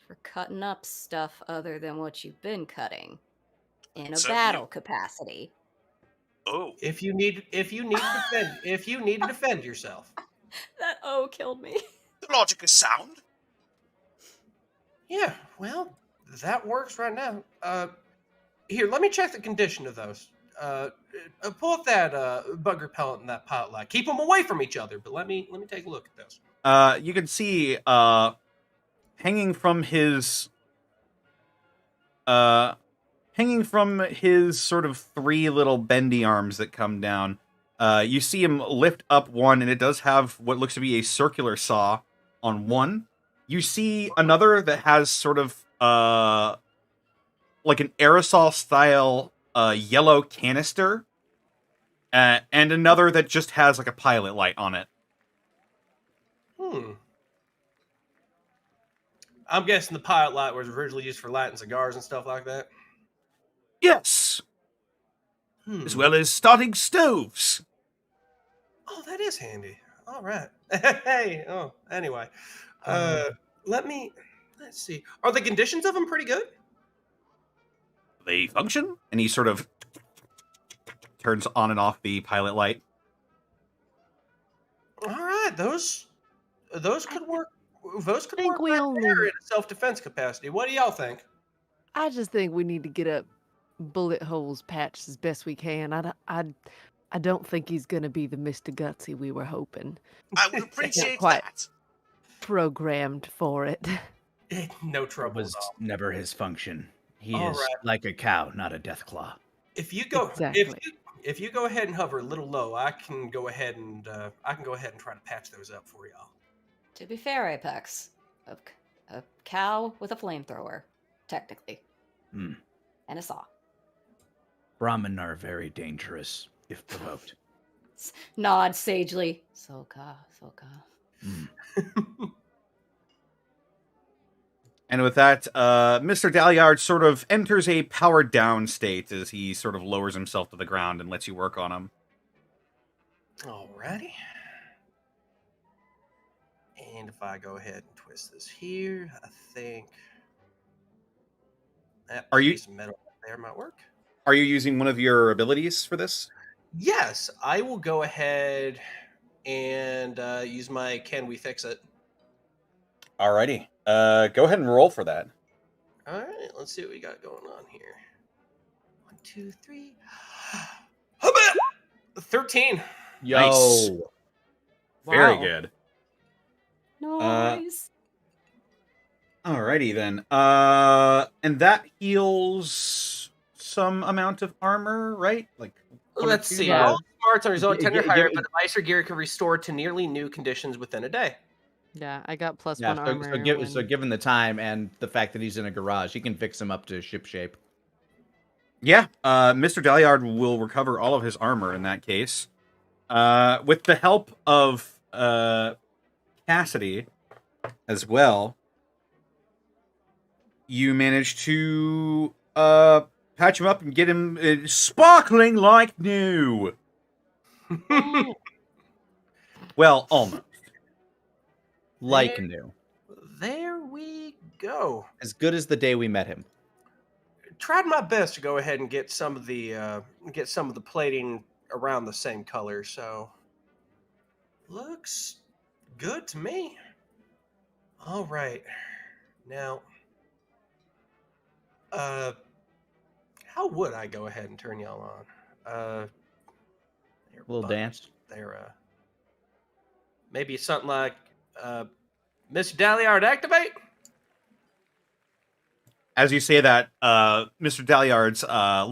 for cutting up stuff other than what you've been cutting in a Certainly. battle capacity? Oh, If you need to defend yourself. That O killed me. the logic is sound. Yeah, well, that works right now. Here, let me check the condition of those. Pull up that bug repellent in that pilot light. Keep them away from each other, but let me take a look at those. You can see hanging from his sort of three little bendy arms that come down. You see him lift up one, and it does have what looks to be a circular saw on one. You see another that has sort of like an aerosol style yellow canister, and another that just has like a pilot light on it. I'm guessing the pilot light was originally used for lighting cigars and stuff like that. Yes, as well as starting stoves. Oh, that is handy. All right. Hey. Oh, anyway. Let's see. Are the conditions of them pretty good? They function, and he sort of turns on and off the pilot light. All right. Those could work. Those could think work we right only- there in a self-defense capacity. What do y'all think? I just think we need to get up bullet holes patched as best we can. I don't think he's gonna be the Mr. Gutsy we were hoping. I would appreciate quite. that. Programmed for it. No It trouble was at all. never his function. He All is right. like a cow, not a deathclaw. If you go, Exactly. if you go ahead and hover a little low, I can go ahead and try to patch those up for y'all. To be fair, Apex, a cow with a flamethrower, technically, Hmm. and a saw. Brahmin are very dangerous if provoked. Nod sagely. Soka. Hmm. And with that, Mr. Dalliard sort of enters a powered down state as he sort of lowers himself to the ground and lets you work on him. Alrighty. And if I go ahead and twist this here, I think that Are you- piece of metal there might work. Are you using one of your abilities for this? Yes, I will go ahead and use my Can We Fix It? Alrighty. Go ahead and roll for that. All right, let's see what we got going on here. 1, 2, 3. 13. Yo. Nice. Very Wow. good. Nice. Alrighty then. And that heals some amount of armor, right? Like one or Let's two? see. Yeah. All parts on his own Gi- tender gi- higher, give- but device or gear can restore to nearly new conditions within a day. Yeah, I got plus Yeah, one so, armor. so given the time and the fact that he's in a garage, he can fix him up to ship shape. Yeah, Mr. Dalliard will recover all of his armor in that case. With the help of Cassidy as well, you manage to patch him up and get him sparkling like new. Well, almost. Like There- new. There we go. As good as the day we met him. Tried my best to go ahead and get some of the plating around the same color, so looks good to me. All right, now, how would I go ahead and turn y'all on? There, Little button. dance. There, maybe something like, Mr. Dalliard, activate. As you say that, Mr. Dalliard's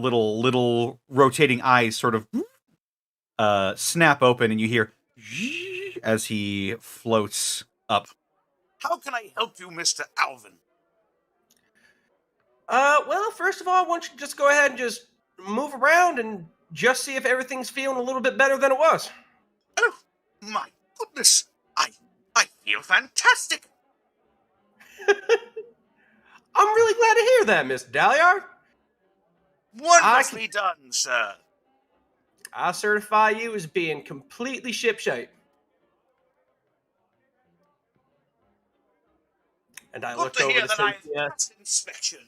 little rotating eyes sort of snap open, and you hear as he floats up. How can I help you, Mr. Alvin? Well, first of all, I want you to just go ahead and just move around and just see if everything's feeling a little bit better than it was. Oh, my goodness. I feel fantastic. I'm really glad to hear that, Miss Dalliard. Wonderfully done, sir. I certify you as being completely shipshape. And I Good look to over hear to that I have Cynthia. passed inspection.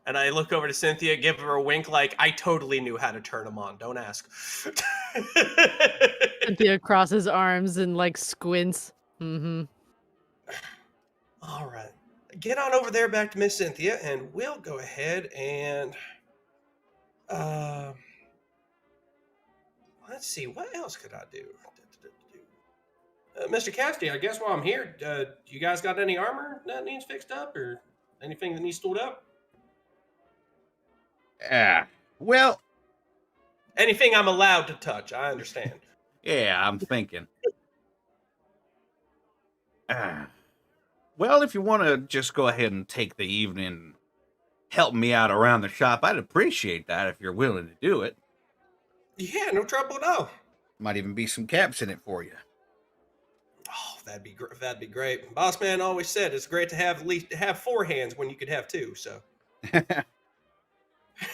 And I look over to Cynthia, give her a wink like, I totally knew how to turn them on. Don't ask. Cynthia crosses arms and like squints. Mm-hmm. All right. Get on over there back to Miss Cynthia, and we'll go ahead and... let's see, what else could I do? Mr. Cassidy, I guess while I'm here, you guys got any armor that needs fixed up, or anything that needs stored up? Well, Anything I'm allowed to touch, I understand. yeah, I'm thinking. Well, if you want to just go ahead and take the evening helping me out around the shop, I'd appreciate that if you're willing to do it. Yeah, no trouble at all. Might even be some caps in it for you. Oh, that'd be great. Boss man always said it's great to have at least have 4 hands when you could have 2. So.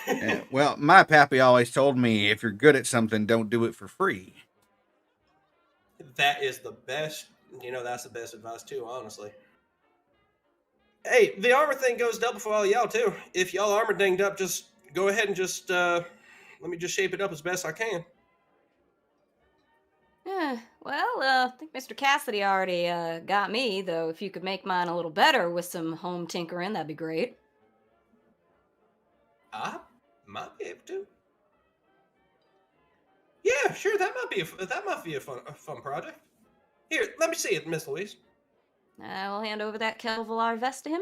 Yeah, well, my pappy always told me if you're good at something, don't do it for free. That is the best. That's the best advice too, honestly. Hey, the armor thing goes double for all y'all too. If y'all armor dinged up, just go ahead and just let me just shape it up as best I can. Well, I think Mr. Cassidy already got me, though if you could make mine a little better with some home tinkering, that'd be great. I might be able to. Yeah, sure. That might be a fun project. Here, let me see it, Miss Louise. I will hand over that Kelvalar vest to him.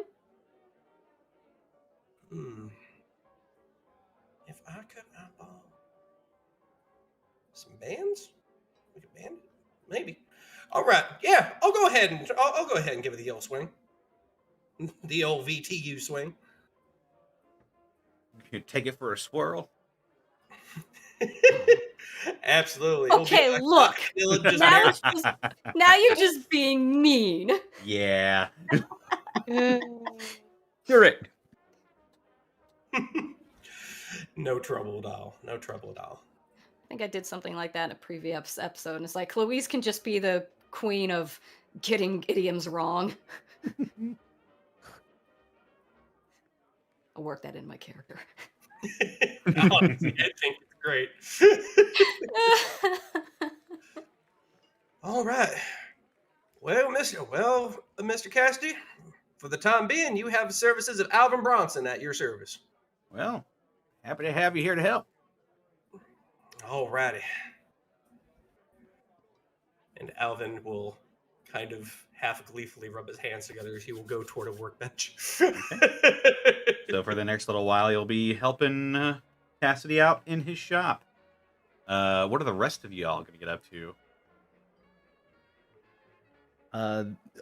If I could eyeball some bands, we could band it, maybe. All right, yeah, I'll go ahead and give it the old swing, the old VTU swing. You take it for a swirl. Absolutely. Okay, look. Now you're just being mean. Yeah. Correct. No trouble at all. No trouble at all. I think I did something like that in a previous episode, and it's like Louise can just be the queen of getting idioms wrong. I'll work that in my character. Honestly, I think it's great. All right. Well, Mr. Cassidy, for the time being, you have the services of Alvin Bronson at your service. Well, happy to have you here to help. All righty. And Alvin will kind of half gleefully rub his hands together as he will go toward a workbench. So for the next little while, you'll be helping Cassidy out in his shop. What are the rest of y'all going to get up to?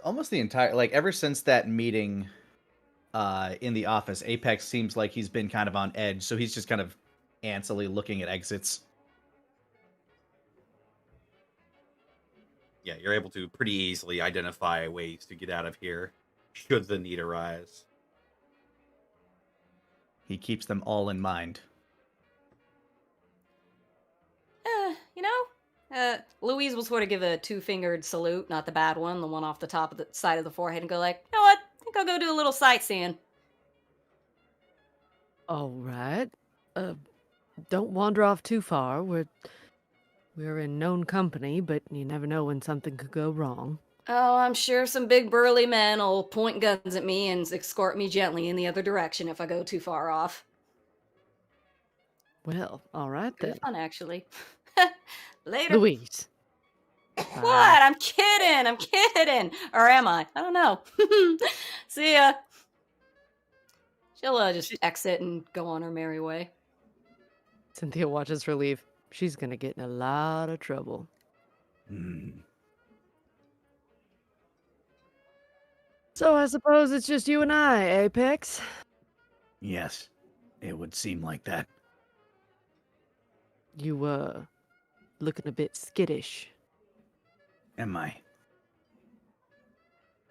Almost the entire, ever since that meeting in the office, Apex seems like he's been kind of on edge, so he's just kind of antsily looking at exits. Yeah, you're able to pretty easily identify ways to get out of here, should the need arise. He keeps them all in mind. Louise will sort of give a 2-fingered salute, not the bad one, the one off the top of the side of the forehead, and go like, you know what? I think I'll go do a little sightseeing. All right. Don't wander off too far. We're in known company, but you never know when something could go wrong. Oh, I'm sure some big burly men will point guns at me and escort me gently in the other direction if I go too far off. Well, all right Pretty then. fun, actually. Later. Louise. What? I'm kidding. Or am I? I don't know. See ya. She'll just exit and go on her merry way. Cynthia watches her leave. She's gonna get in a lot of trouble. So I suppose it's just you and I, Apex? Yes, it would seem like that. You, looking a bit skittish. Am I?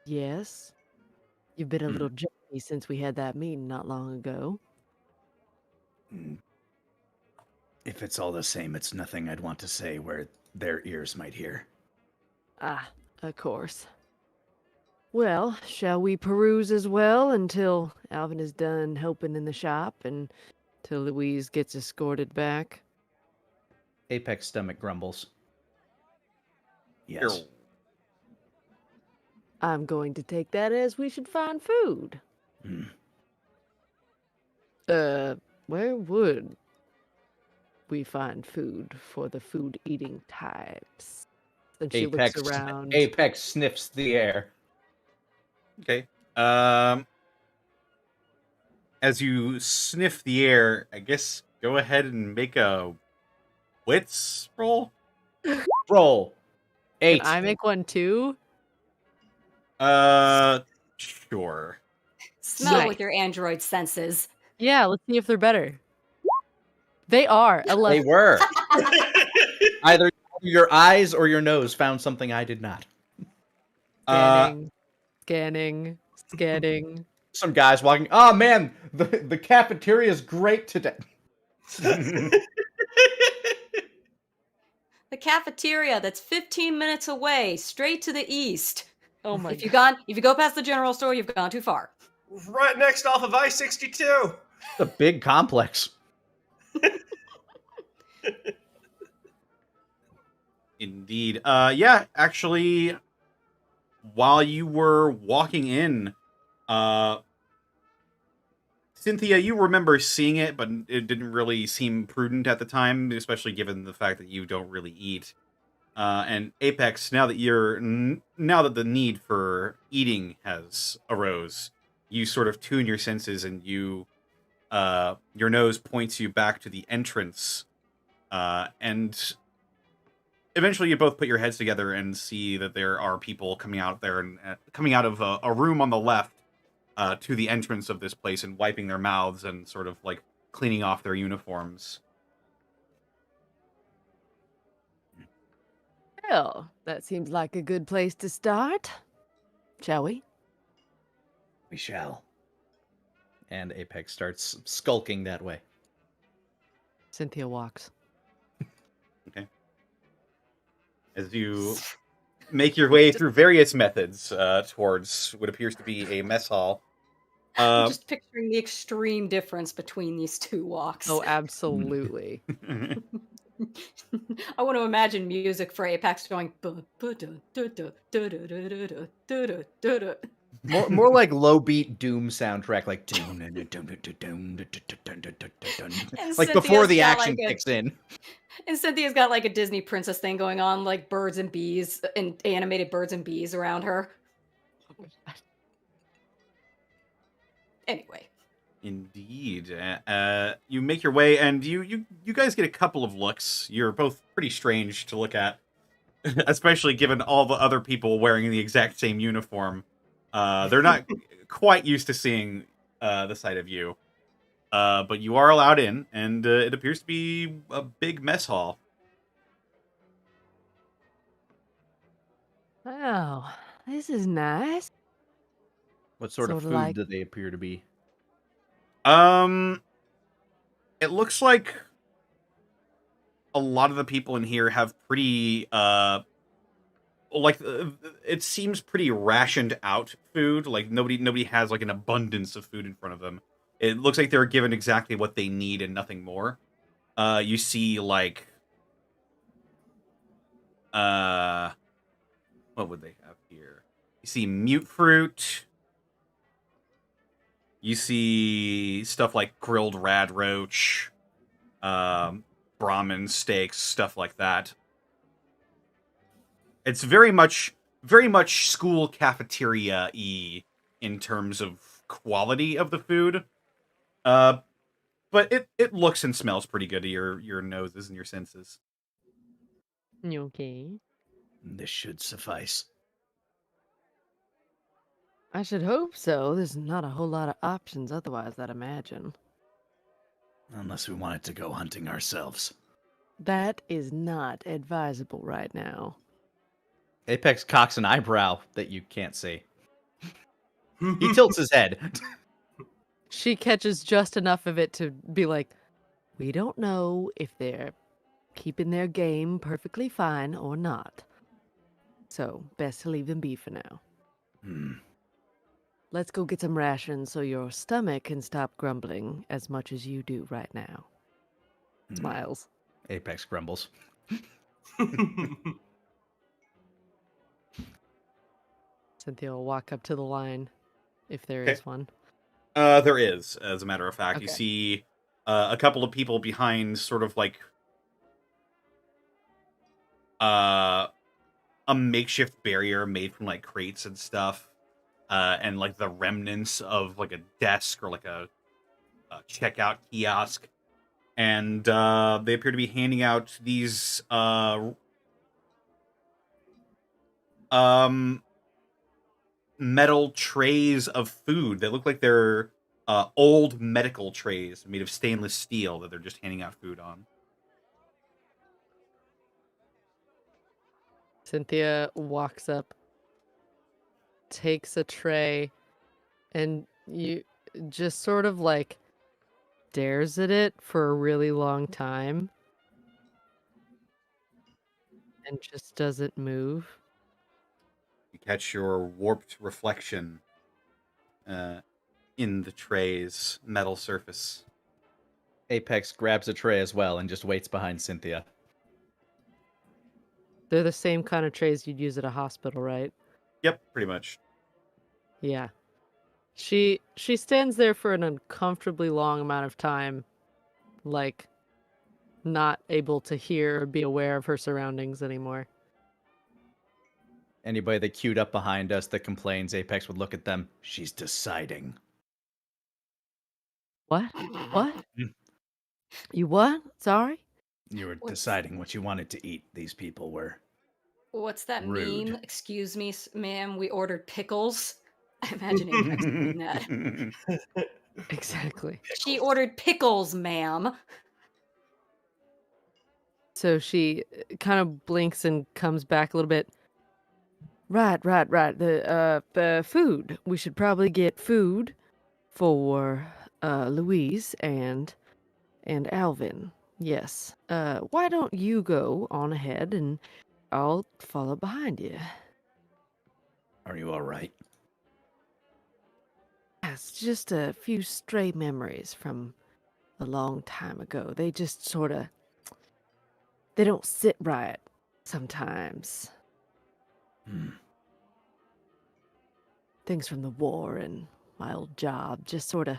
Yes. You've been a little jumpy since we had that meeting not long ago. If it's all the same, it's nothing I'd want to say where their ears might hear. Ah, of course. Well, shall we peruse as well until Alvin is done helping in the shop and till Louise gets escorted back? Apex stomach grumbles. Yes. I'm going to take that as we should find food. Hmm. Where would we find food for the food-eating types? And she looks around. Apex sniffs the air. Okay. As you sniff the air, I guess go ahead and make a wits roll. Roll. 8. Can I make one too? Sure. Smell Nice. with your android senses. Yeah, let's see if they're better. They are. 11. They were. Either your eyes or your nose found something I did not. Scanning. Some guys walking. Oh man, the cafeteria is great today. The cafeteria that's 15 minutes away, straight to the east. Oh my If you go past the general store, you've gone too far. Right next off of I-62. It's a big complex. Indeed. Yeah, actually, while you were walking in, Cynthia, you remember seeing it, but it didn't really seem prudent at the time, especially given the fact that you don't really eat. And Apex, now that the need for eating has arose, you sort of tune your senses, and your nose points you back to the entrance, and eventually you both put your heads together and see that there are people coming out there and coming out of a room on the left to the entrance of this place and wiping their mouths and sort of like cleaning off their uniforms. Well, that seems like a good place to start. Shall we? We shall. And Apex starts skulking that way. Cynthia walks. Okay. As you make your way through various methods towards what appears to be a mess hall. I'm just picturing the extreme difference between these two walks. Oh, absolutely. I want to imagine music for Apex going. More like low beat Doom soundtrack, like like before the action kicks in. And Cynthia's got like a Disney princess thing going on, like birds and bees and animated birds and bees around her. Anyway. Indeed. You make your way, and you guys get a couple of looks. You're both pretty strange to look at, especially given all the other people wearing the exact same uniform. They're not quite used to seeing the sight of you. But you are allowed in, and it appears to be a big mess hall. Wow, this is nice. What sort of Sorta food like- do they appear to be? It looks like a lot of the people in here have pretty, it seems pretty rationed out food. Like nobody has like an abundance of food in front of them. It looks like they're given exactly what they need and nothing more. You see like, what would they have here? You see mute fruit. You see stuff like grilled rad roach, Brahmin steaks, stuff like that. It's very much school cafeteria-y in terms of quality of the food. But it looks and smells pretty good to your noses and your senses. You okay? This should suffice. I should hope so. There's not a whole lot of options otherwise, I'd imagine. Unless we wanted to go hunting ourselves. That is not advisable right now. Apex cocks an eyebrow that you can't see. He tilts his head. She catches just enough of it to be like, We don't know if they're keeping their game perfectly fine or not. So, best to leave them be for now. Let's go get some rations so your stomach can stop grumbling as much as you do right now. Smiles. Apex grumbles. Cynthia will walk up to the line, if there Okay. is one. There is, as a matter of fact. Okay. You see a couple of people behind sort of like a makeshift barrier made from like crates and stuff, and like the remnants of like a desk or like a checkout kiosk. And they appear to be handing out these metal trays of food that look like they're old medical trays made of stainless steel that they're just handing out food on. Cynthia walks up, takes a tray, and you just sort of like stares at it for a really long time and just doesn't move. You catch your warped reflection in the tray's metal surface. Apex grabs a tray as well and just waits behind Cynthia. They're the same kind of trays you'd use at a hospital, right? Yep, pretty much. Yeah. She stands there for an uncomfortably long amount of time, like not able to hear or be aware of her surroundings anymore. Anybody that queued up behind us that complains, Apex would look at them. She's deciding. What? What? You what? Sorry? You were What's- deciding what you wanted to eat. These people were. What's that Rude. meme? Excuse me, ma'am, we ordered pickles. I imagine Apex doing that. Exactly. She ordered pickles, ma'am. So she kind of blinks and comes back a little bit. Right. The food. We should probably get food for Louise and Alvin. Yes. Why don't you go on ahead and I'll follow behind you. Are you all right? It's just a few stray memories from a long time ago. They just sort of they don't sit right sometimes. Things from the war and my old job just sort of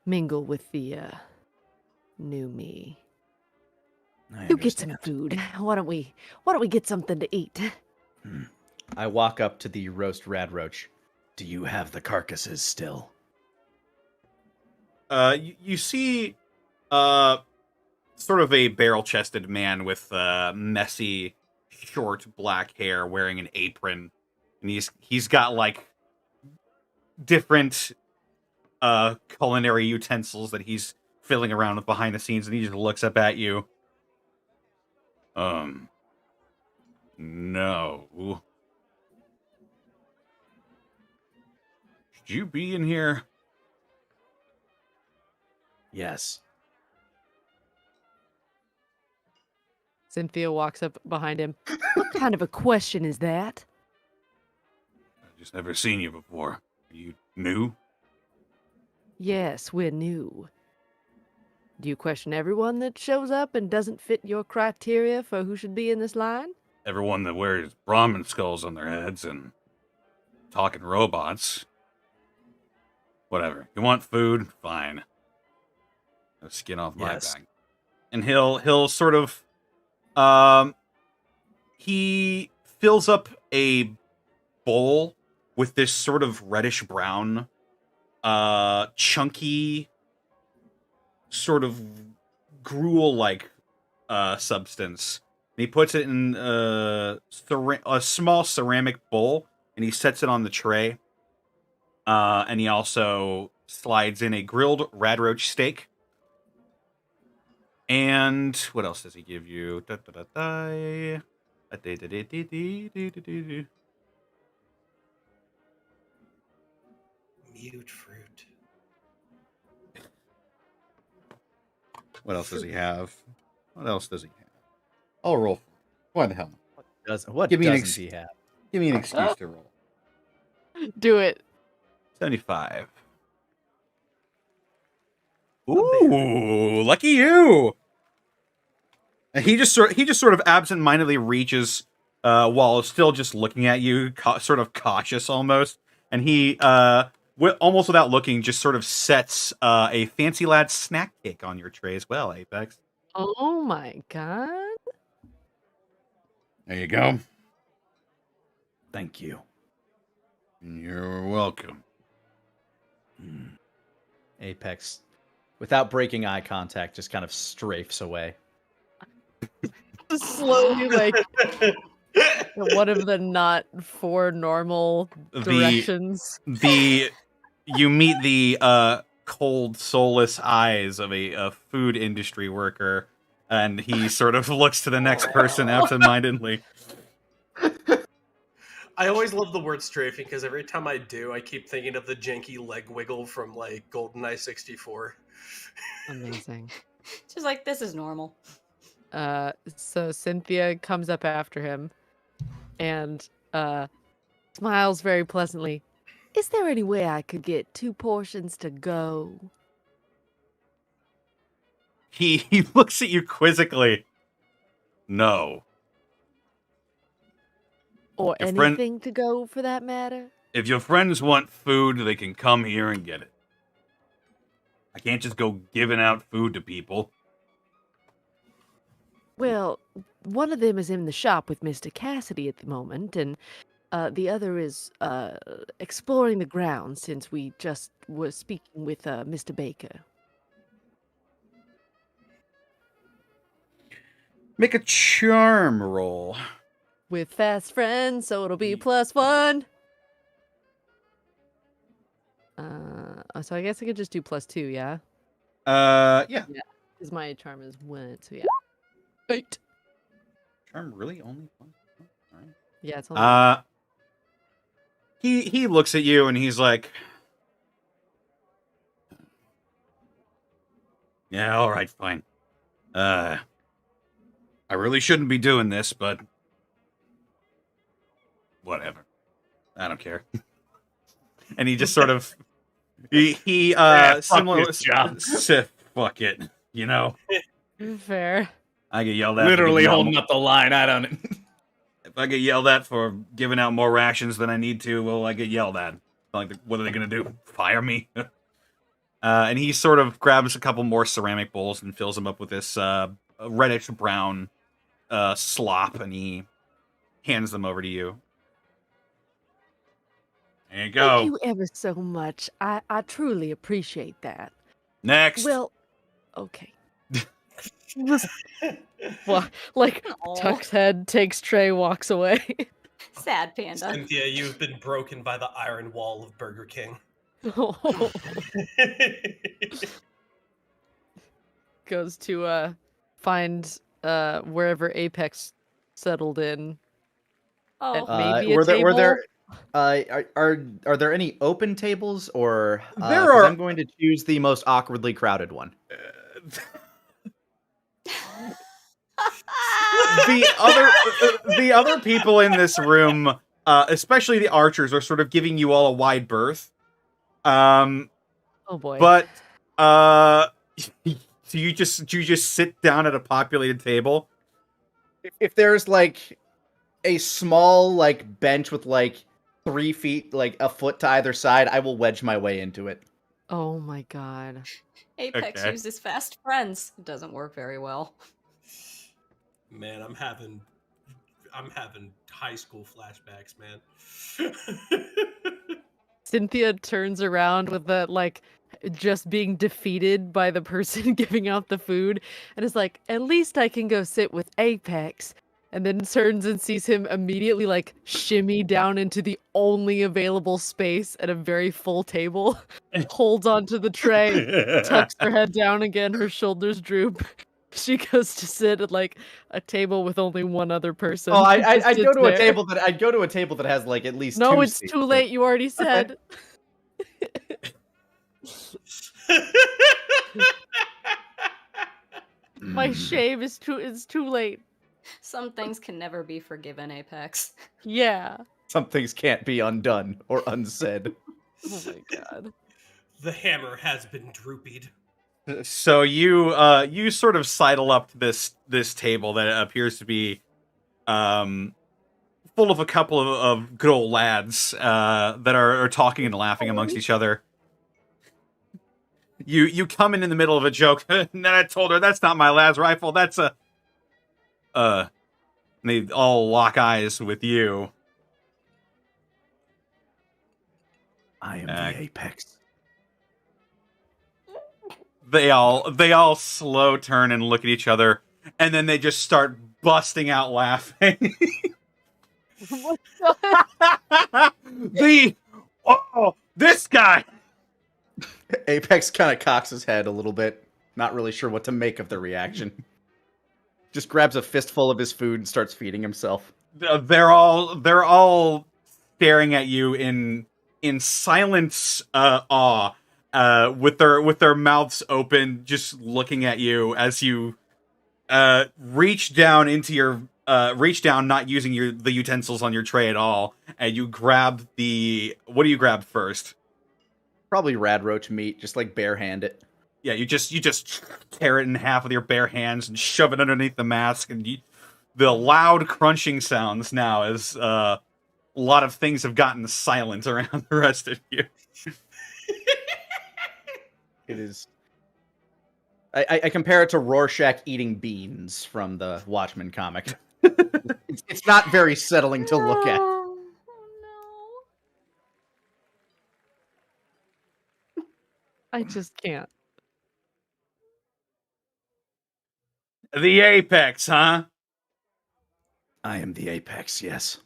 mingle with the new me. I You get some understand. food. Why don't we get something to eat? I walk up to the roast rad roach. Do you have the carcasses still? You see sort of a barrel-chested man with messy, short black hair wearing an apron. And he's got like different culinary utensils that he's fiddling around with behind the scenes, and he just looks up at you. No. Should you be in here? Yes. Cynthia walks up behind him. What kind of a question is that? I've just never seen you before. Are you new? Yes, we're new. Do you question everyone that shows up and doesn't fit your criteria for who should be in this line? Everyone that wears Brahmin skulls on their heads and talking robots. Whatever. You want food? Fine. No skin off my Yes. back. And he'll sort of he fills up a bowl with this sort of reddish brown chunky sort of gruel like substance. And he puts it in a small ceramic bowl and he sets it on the tray. And he also slides in a grilled radroach steak. And what else does he give you? Mute fruit. What else does he have? What else does he have? I'll roll. Why the hell? What Give me an doesn't he have? Give me an excuse to roll. Do it. 75. Ooh, lucky you! And he just sort of absentmindedly reaches, while still just looking at you, sort of cautious almost, and he, almost without looking, just sort of sets a fancy lad snack cake on your tray as well, Apex. Oh my god. There you go. Thank you. You're welcome. Apex, without breaking eye contact, just kind of strafes away. Slowly, like one of the not four normal directions. You meet the cold, soulless eyes of a food industry worker, and he sort of looks to the next person absentmindedly. I always love the word strafing because every time I do, I keep thinking of the janky leg wiggle from like GoldenEye 64. Amazing. She's like, this is normal. So Cynthia comes up after him and smiles very pleasantly. Is there any way I could get 2 portions to go? He looks at you quizzically. No. Or Your anything friend- to go for that matter? If your friends want food, they can come here and get it. I can't just go giving out food to people. Well, one of them is in the shop with Mr. Cassidy at the moment, and the other is exploring the grounds since we just were speaking with Mr. Baker. Make a charm roll. With fast friends, so it'll be +1. So I guess I could just do +2, yeah? Yeah. Because my charm is 1, so yeah. 8. Charm really only one? All right. Yeah, it's only He looks at you and he's like, yeah, all right, fine. I really shouldn't be doing this, but whatever. I don't care. And he just sort of similar fuck it, you know. fair. I get yelled at. Literally holding up the line. I don't. If I get yelled at for giving out more rations than I need to, well, I get yelled at. Like, what are they gonna do? Fire me? And he sort of grabs a couple more ceramic bowls and fills them up with this reddish brown slop, and he hands them over to you. There you go. Thank you ever so much. I truly appreciate that. Next. Well, okay. Well, like, Aw. tucks head, takes tray, walks away. Sad panda. Cynthia, you've been broken by the iron wall of Burger King. Goes to find wherever Apex settled in. Oh, Maybe a were table? there are there any open tables, or There 'cause are- I'm going to choose the most awkwardly crowded one. The other people in this room, especially the archers, are sort of giving you all a wide berth. Oh boy. But so you just sit down at a populated table. If there's like a small like bench with like 3 feet, like a foot to either side, I will wedge my way into it. Oh my god. Apex Okay. uses fast friends. It doesn't work very well. Man, I'm having high school flashbacks, man. Cynthia turns around with the like just being defeated by the person giving out the food and is like, at least I can go sit with Apex. And then turns and sees him immediately like shimmy down into the only available space at a very full table, holds onto the tray, tucks her head down again, her shoulders droop. She goes to sit at like a table with only one other person. Oh, Just I'd go sits to a there. table that I'd go to a table that has like at least No, two it's seats, too but- late. You already said. My shame is too late. Some things can never be forgiven, Apex. Yeah. Some things can't be undone or unsaid. Oh my god. The hammer has been droopied. So you sort of sidle up to this table that appears to be full of a couple of good old lads that are talking and laughing amongst each other. You come in the middle of a joke, and then I told her that's not my lad's rifle. That's a and they all lock eyes with you. I am the Apex. They all slow turn and look at each other, and then they just start busting out laughing. This guy. Apex kind of cocks his head a little bit, not really sure what to make of the reaction. Just grabs a fistful of his food and starts feeding himself. They're all staring at you in silent awe, with their mouths open, just looking at you as you reach down, not using the utensils on your tray at all, and you grab what do you grab first? Probably radroach meat, just like barehand it. Yeah, you just tear it in half with your bare hands and shove it underneath the mask, and the loud crunching sounds now as a lot of things have gotten silent around the rest of you. It is. I compare it to Rorschach eating beans from the Watchmen comic. It's not very settling to look at. Oh, no. I just can't. The Apex, huh? I am the Apex, yes.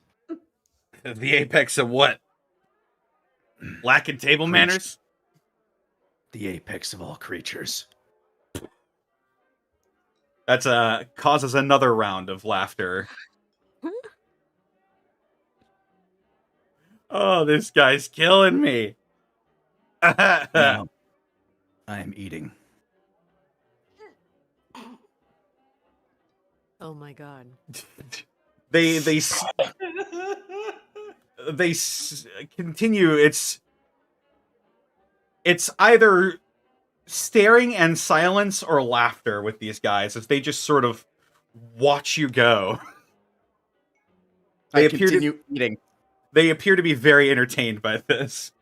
The Apex of what? Lacking table manners? The Apex of all creatures. That's causes another round of laughter. Oh, this guy's killing me. No, I am eating. Oh my god. They continue. It's either staring and silence or laughter with these guys as they just sort of watch you go. I continue eating. They appear to be very entertained by this.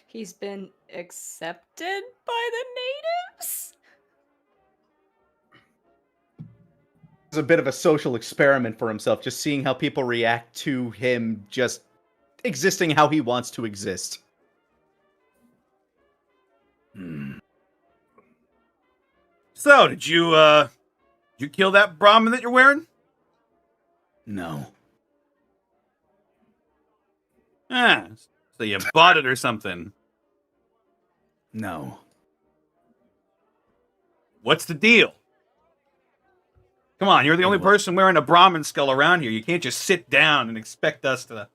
He's been accepted by the natives? It's a bit of a social experiment for himself, just seeing how people react to him just existing how he wants to exist. So, did you kill that Brahmin that you're wearing? No. Ah, so you bought it or something. No. What's the deal? Come on, you're the only person wearing a Brahmin skull around here. You can't just sit down and expect us to...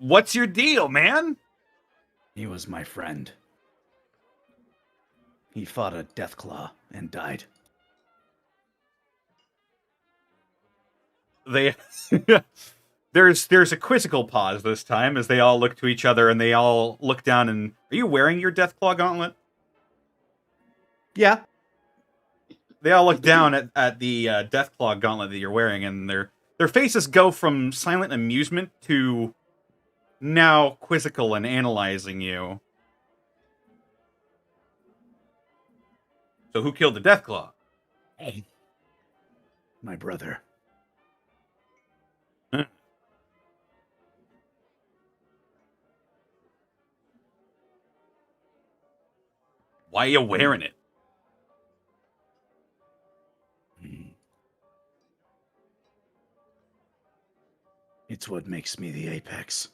What's your deal, man? He was my friend. He fought a Deathclaw and died. There's a quizzical pause this time as they all look to each other and they all look down and... Are you wearing your Deathclaw gauntlet? Yeah. They all look down at the Deathclaw gauntlet that you're wearing, and their faces go from silent amusement to now quizzical and analyzing you. So who killed the Deathclaw? My brother. Huh. Why are you wearing it? It's what makes me the Apex.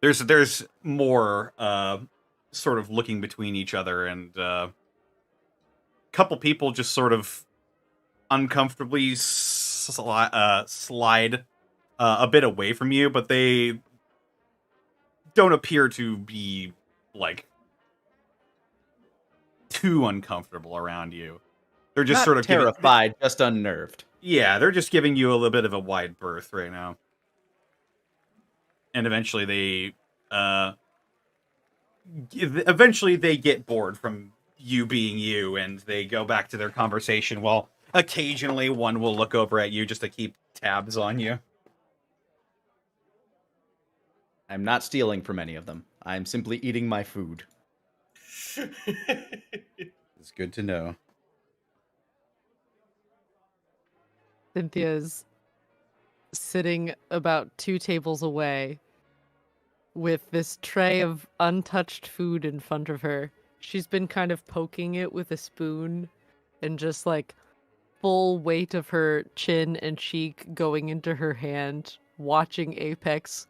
There's more sort of looking between each other, and a couple people just sort of uncomfortably slide a bit away from you, but they don't appear to be, like, too uncomfortable around you. They're just Not sort of terrified, just unnerved. Yeah, they're just giving you a little bit of a wide berth right now. And eventually they get bored from you being you, and they go back to their conversation, while occasionally one will look over at you just to keep tabs on you. I'm not stealing from any of them. I'm simply eating my food. It's good to know. Cynthia's sitting about 2 tables away with this tray of untouched food in front of her. She's been kind of poking it with a spoon and just like full weight of her chin and cheek going into her hand, watching Apex.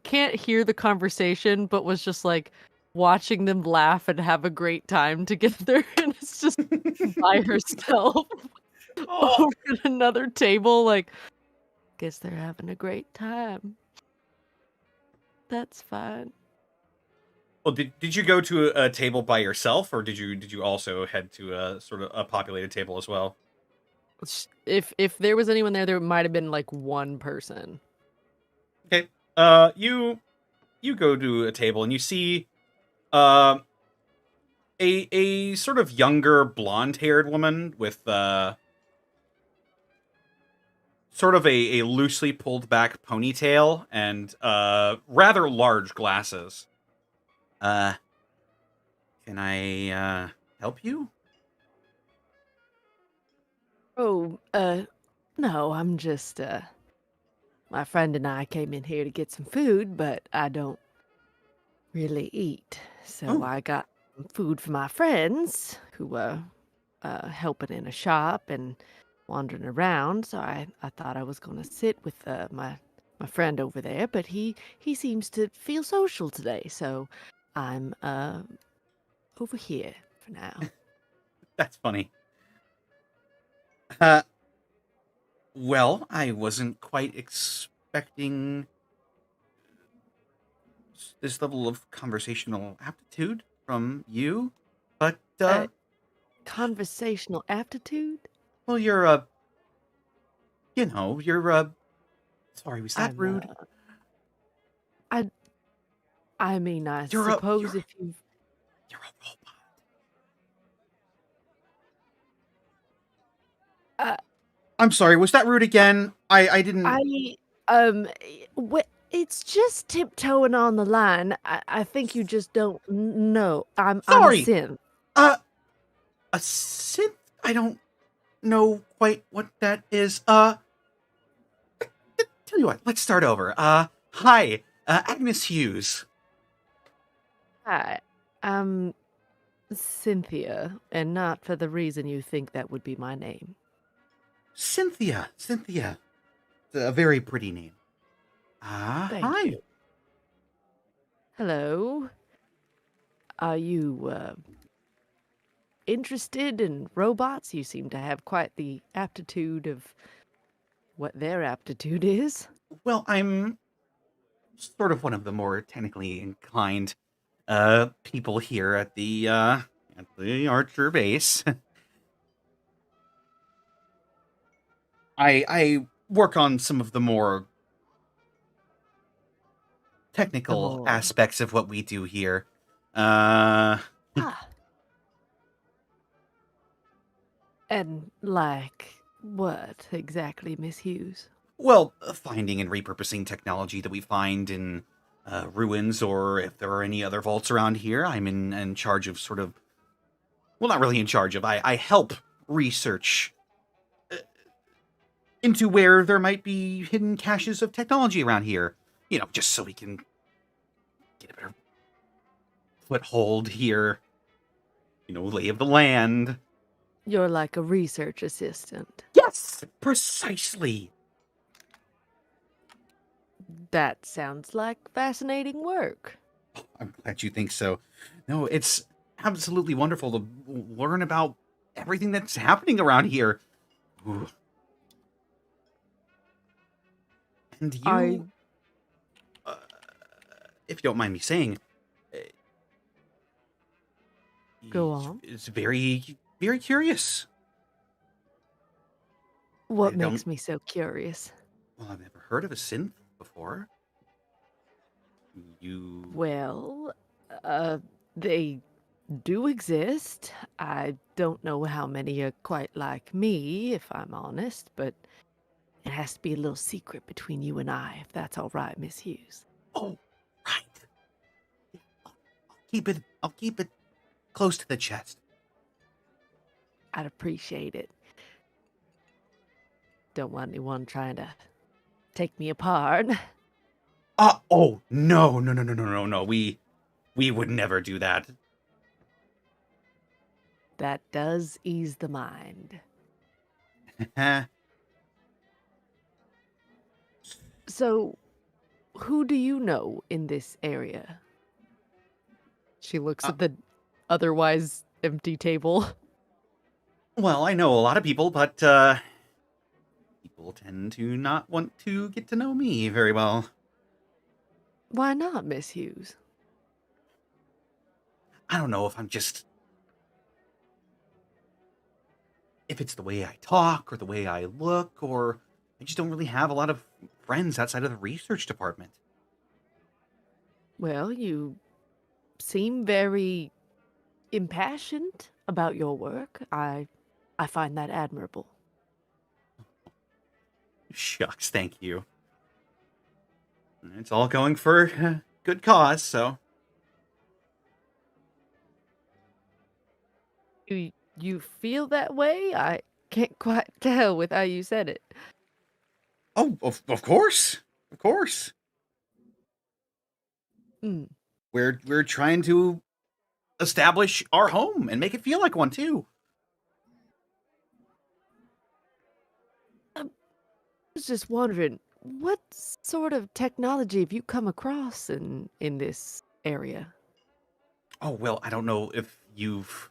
Can't hear the conversation, but was just like watching them laugh and have a great time together. And it's just by herself over at another table, like, guess they're having a great time. That's fine. Well, did you go to a table by yourself, or did you also head to a sort of a populated table as well? If there was anyone there might have been like one person. Okay. You go to a table and you see a sort of younger blonde-haired woman with sort of a loosely pulled back ponytail and rather large glasses. Can I help you? Oh, no, I'm just my friend and I came in here to get some food, but I don't really eat. So I got some food for my friends who were helping in a shop and wandering around. So I thought I was going to sit with my friend over there, but he seems to feel social today. So I'm over here for now. That's funny. Well, I wasn't quite expecting this level of conversational aptitude from you, but Conversational aptitude? well, you're sorry, was that rude? I mean, I You're suppose if you've You're a robot. I'm sorry, was that rude again? I didn't. it's just tiptoeing on the line. I think you just don't know. I'm a Sorry. synth. A synth? I don't know quite what that is. Tell you what, let's start over. Hi, Agnes Hughes. Hi, I'm Cynthia, and not for the reason you think that would be my name. Cynthia. It's a very pretty name. Thank Hi. you. Hello. Are you interested in robots? You seem to have quite the aptitude of what their aptitude is. Well, I'm sort of one of the more technically inclined people here at the Archer base. I work on some of the more technical aspects of what we do here. And like what exactly, Miss Hughes? Well, finding and repurposing technology that we find in ruins, or if there are any other vaults around here. I'm in charge of sort of, well, not really in charge of, I help research into where there might be hidden caches of technology around here. You know, just so we can get a better foothold here. You know, lay of the land. You're like a research assistant. Yes, precisely. That sounds like fascinating work. Oh, I'm glad you think so. No, it's absolutely wonderful to learn about everything that's happening around here. Ooh. And you... if you don't mind me saying, uh, Go on. it's very, very curious. What I don't. makes me so curious? Well, I've never heard of a synth before. You. Well, they do exist. I don't know how many are quite like me, if I'm honest, but it has to be a little secret between you and I, if that's all right, Miss Hughes. Oh, right. I'll keep it close to the chest. I'd appreciate it. Don't want anyone trying to take me apart. Oh, no. We would never do that. That does ease the mind. So, who do you know in this area? She looks at the otherwise empty table. Well, I know a lot of people, but people tend to not want to get to know me very well. Why not, Miss Hughes? I don't know if if it's the way I talk or the way I look, or I just don't really have a lot of friends outside of the research department. Well, you seem very impassioned about your work. I find that admirable. Shucks, thank you. It's all going for a good cause, so. You feel that way? I can't quite tell with how you said it. Oh, of course. Of course. Mm. We're trying to establish our home and make it feel like one too. I was just wondering, what sort of technology have you come across in this area? Oh, well, I don't know if you've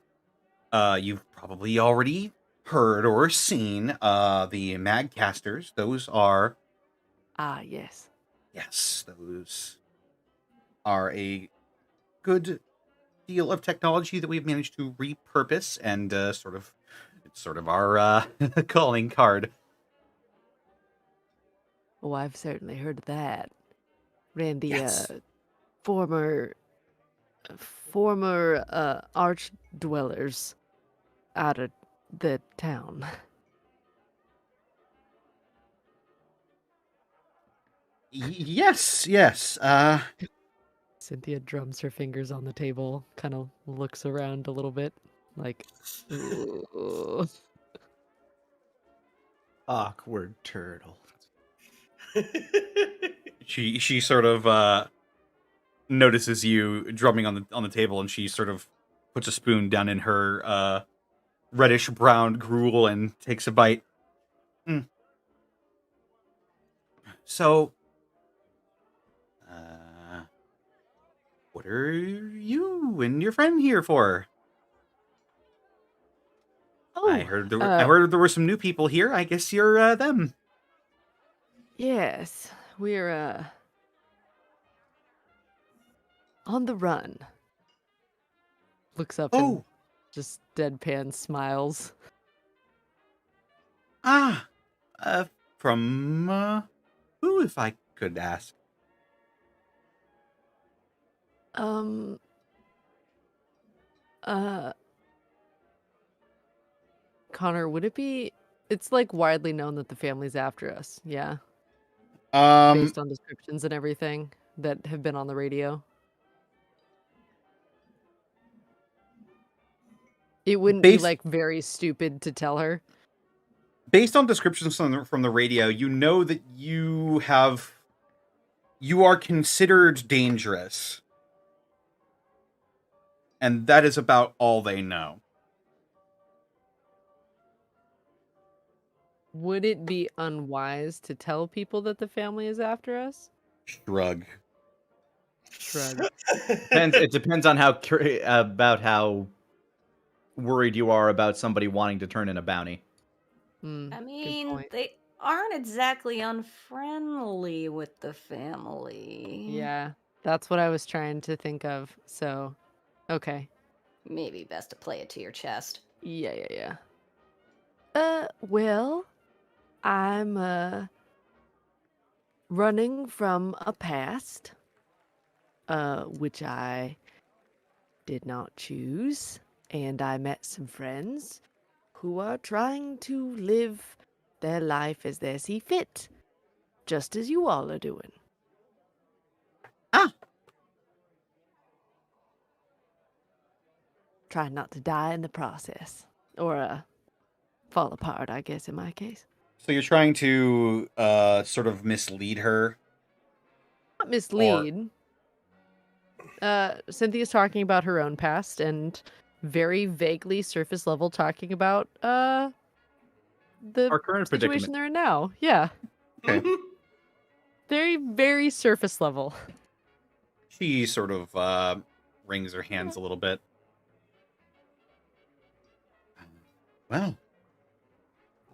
probably already heard or seen the Magcasters. Those are Yes. yes, those are a good deal of technology that we've managed to repurpose and it's sort of our calling card. Oh, I've certainly heard of that. Ran the Yes. former arch dwellers out of the town. Yes. Cynthia drums her fingers on the table, kind of looks around a little bit, like, ooh. Awkward turtle. She sort of notices you drumming on the table, and she sort of puts a spoon down in her reddish brown gruel and takes a bite. Mm. So, what are you and your friend here for? Oh, I heard there were some new people here. I guess you're them. yes, we're on the run. Looks up and Oh, just deadpan smiles. ah, from who, if I could ask? Um, uh, Connor, would it be? It's like widely known that the family's after us. Yeah, based on descriptions and everything that have been on the radio. It wouldn't be based like very stupid to tell her. based on descriptions from the radio, you know that you are considered dangerous. And that is about all they know. Would it be unwise to tell people that the family is after us? Shrug. Shrug. It depends on about how worried you are about somebody wanting to turn in a bounty. I Good mean, point. they aren't exactly unfriendly with the family. Yeah. That's what I was trying to think of. So, okay. Maybe best to play it to your chest. Yeah. Well, I'm running from a past, which I did not choose, and I met some friends who are trying to live their life as they see fit, just as you all are doing. Ah. Trying not to die in the process, or fall apart, I guess, in my case. So you're trying to sort of mislead her? Not mislead. Cynthia's talking about her own past and very vaguely surface level talking about the Our current situation predicament. they're in now. Yeah. Okay. Very, very surface level. She sort of wrings her hands a little bit. Well,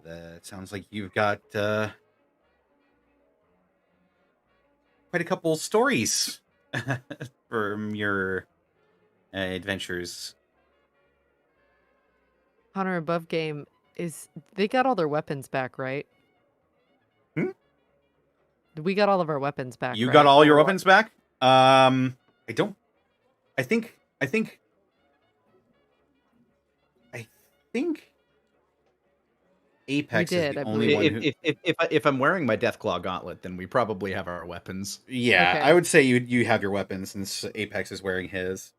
that sounds like you've got quite a couple stories from your adventures. Honor above game they got all their weapons back, right? We got all of our weapons back. You right? got all your weapons back? I think Apex is the only one who... If I'm wearing my Deathclaw gauntlet, then we probably have our weapons. Yeah, Okay. I would say you have your weapons since Apex is wearing his.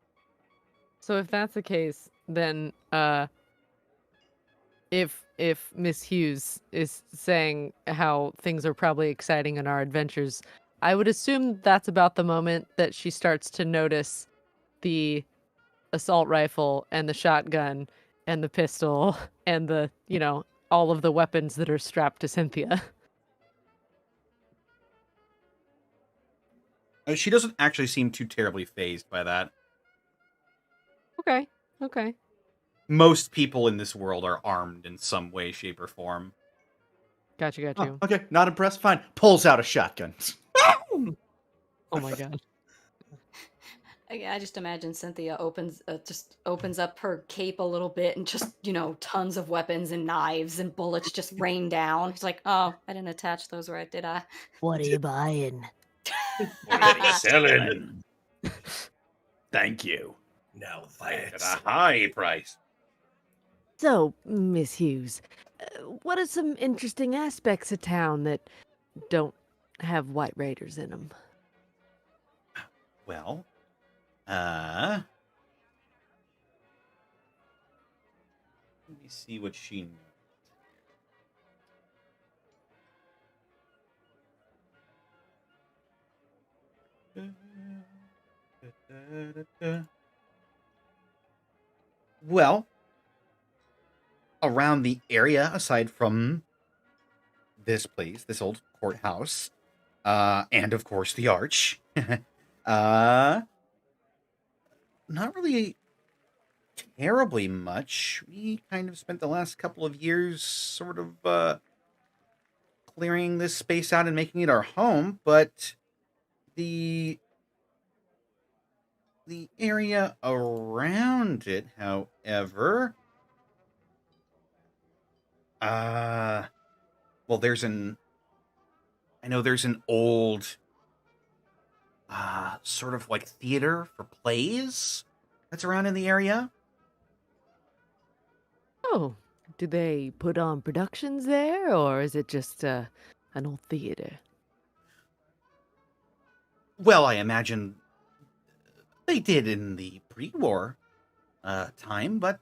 So if that's the case, then if Miss Hughes is saying how things are probably exciting in our adventures, I would assume that's about the moment that she starts to notice the assault rifle and the shotgun and the pistol and the, all of the weapons that are strapped to Cynthia. She doesn't actually seem too terribly phased by that. Okay. Most people in this world are armed in some way, shape, or form. Got you. Oh, okay, not impressed? Fine. Pulls out a shotgun. Oh my god. I just imagine Cynthia opens up her cape a little bit and just, tons of weapons and knives and bullets just rain down. He's like, oh, I didn't attach those right, did I? What are you buying? What are you selling? Thank you. Now At that's... a high price. So, Miss Hughes, what are some interesting aspects of town that don't have white raiders in them? Well, let me see what she knows. Well, around the area, aside from this place, this old courthouse, and of course the arch, not really terribly much. We kind of spent the last couple of years sort of clearing this space out and making it our home, but the area around it, however, well, there's an old sort of like theater for plays that's around in the area. Oh, do they put on productions there, or is it just an old theater? Well, I imagine they did in the pre-war time, but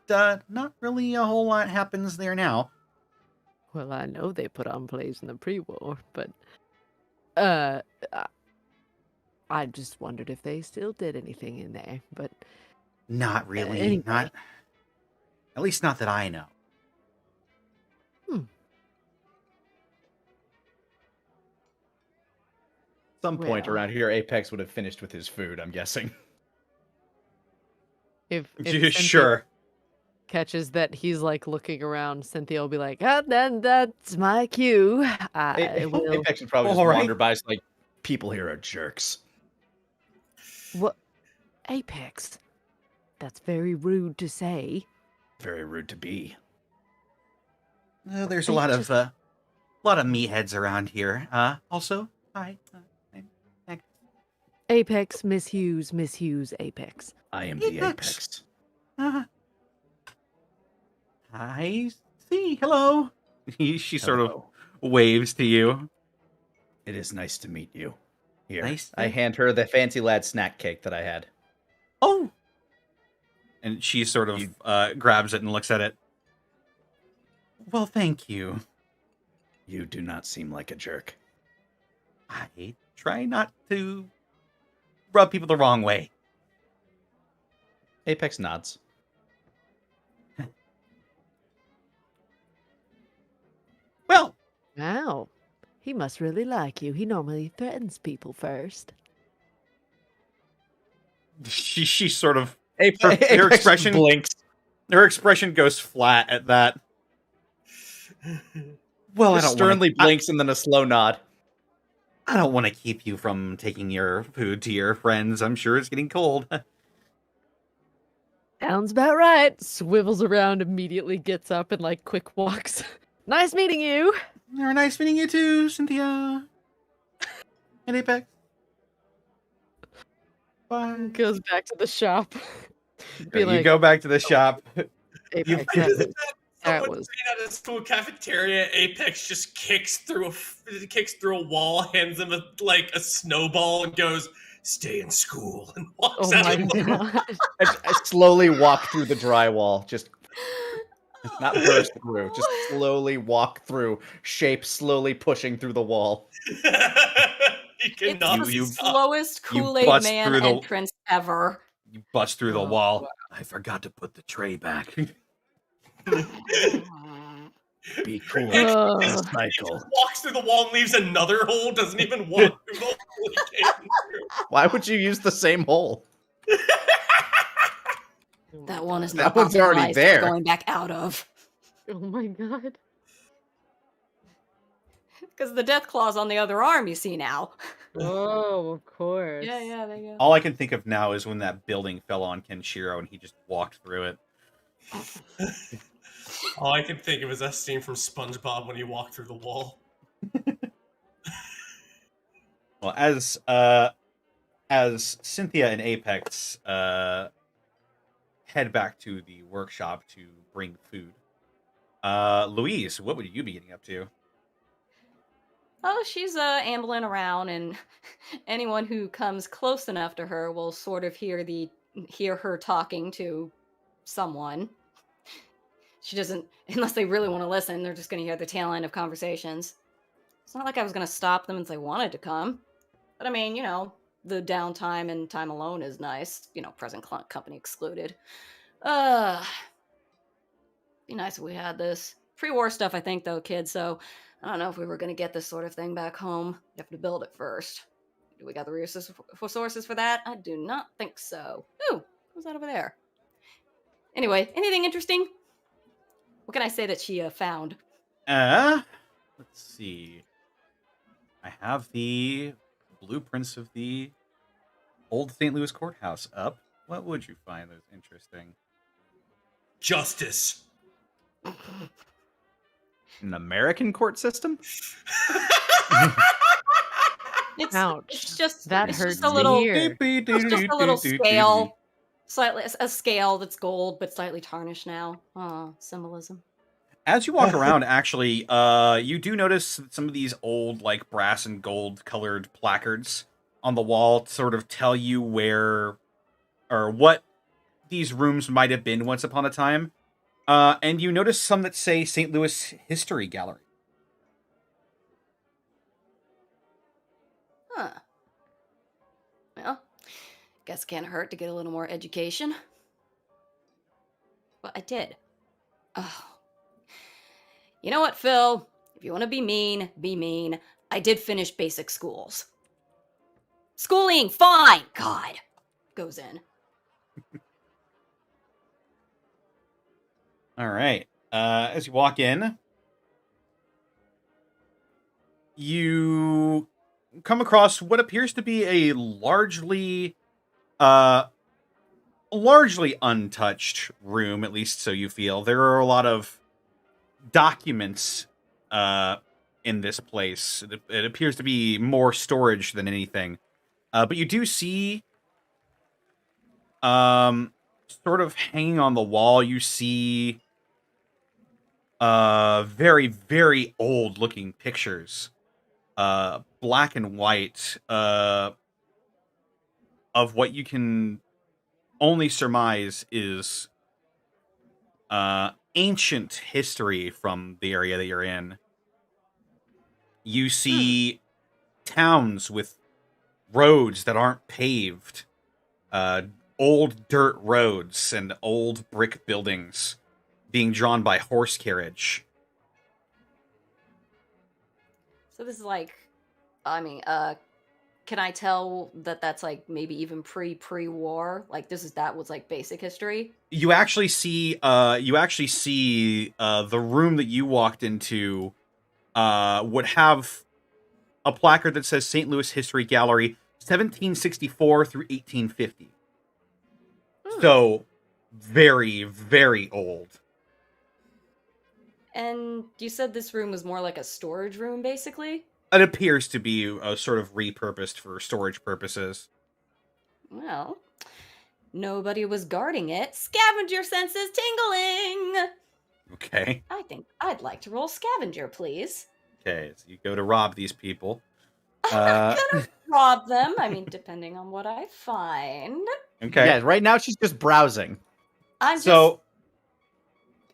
not really a whole lot happens there now. Well, I know they put on plays in the pre-war, but I just wondered if they still did anything in there, but Not really. anyway. Not, at least not that I know. Some point Well. around here, Apex would have finished with his food, I'm guessing. If Yeah, Cynthia sure. catches that he's like looking around, Cynthia will be like, then that's my cue. I will. Apex would probably just All right. wander by, like, people here are jerks. What? Apex? That's very rude to say. Very rude to be. There's a They lot just- of meatheads around here. Also, hi. I'm Apex, Miss Hughes, Apex. I am the Apex. Apex. I see. Hello. She sort of Hello. waves to you. It is nice to meet you. Here. Nice. I hand her the fancy lad snack cake that I had. Oh. And she sort of grabs it and looks at it. Well, thank you. You do not seem like a jerk. I try not to rub people the wrong way. Apex nods. Well, Wow. He must really like you. He normally threatens people first. she sort of Apex, her expression blinks. Her expression goes flat at that. Well, Just sternly blinks and then a slow nod. I don't want to keep you from taking your food to your friends. I'm sure it's getting cold. Sounds about right. Swivels around, immediately gets up and like quick walks. Nice meeting you. Nice meeting you too, Cynthia. And Apex. Bye. Goes back to the shop. Be You like, go back to the shop. Apex, Someone that was sitting at a school cafeteria. Apex just kicks through a wall, hands him a snowball, and goes, "Stay in school," and walks oh out. my of the room. god. I slowly walk through the drywall, just not burst through, just slowly walk through, shape slowly pushing through the wall. You It's cannot the you- slowest you Kool-Aid bust Man through the- entrance ever. You bust through the Oh, wall. wow. I forgot to put the tray back. Be cool. Ugh. He Cycle. just walks through the wall and leaves another hole. Doesn't even walk through the hole he came through. Why would you use the same hole? That one is That not one's already optimized for there. going back out of. Oh my god. Because the death claw's on the other arm, you see now. Oh, of course. Yeah, there you go. All I can think of now is when that building fell on Kenshiro and he just walked through it. All I can think of is that scene from SpongeBob when he walked through the wall. Well, as Cynthia and Apex head back to the workshop to bring food, Louise, what would you be getting up to? Oh, she's ambling around, and anyone who comes close enough to her will sort of hear her talking to someone. She doesn't, unless they really want to listen, they're just going to hear the tail end of conversations. It's not like I was going to stop them if they wanted to come. But I mean, the downtime and time alone is nice. Present company excluded. Be nice if we had this. Pre-war stuff, I think, though, kids, so I don't know if we were going to get this sort of thing back home. You have to build it first. Do we got the resources for that? I do not think so. Ooh, who's that over there? Anyway, anything interesting? What can I say that she found? Let's see. I have the blueprints of the old St. Louis courthouse up. What would you find that's interesting? Justice. An American court system? It's, Ouch. It's just That it's hurts just a to little. hear. It's just a little scale, slightly a scale that's gold but slightly tarnished now. Symbolism. As you walk around, actually, you do notice that some of these old, like, brass and gold colored placards on the wall sort of tell you where or what these rooms might have been once upon a time. And you notice some that say St. Louis History Gallery. Huh. Well, guess it can't hurt to get a little more education. But I did. Oh. You know what, Phil? If you want to be mean, be mean. I did finish basic schools. Schooling, fine! God. Goes in. All right. As you walk in, you come across what appears to be a largely largely untouched room, at least so you feel. There are a lot of documents in this place. It appears to be more storage than anything. But you do see, sort of hanging on the wall, you see very, very old looking pictures. Black and white, of what you can only surmise is ancient history from the area that you're in. You see towns with roads that aren't paved, old dirt roads and old brick buildings being drawn by horse carriage. So this is like, I mean, can I tell that that's like maybe even pre-war? Like that was like basic history? You actually see the room that you walked into would have a placard that says St. Louis History Gallery 1764 through 1850. So very, very old. And you said this room was more like a storage room, basically? It appears to be sort of repurposed for storage purposes. Well, nobody was guarding it. Scavenger senses tingling! Okay. I think I'd like to roll scavenger, please. Okay, so you go to rob these people. I'm not gonna rob them. I mean, depending on what I find. Okay. Yeah, right now she's just browsing. I'm So,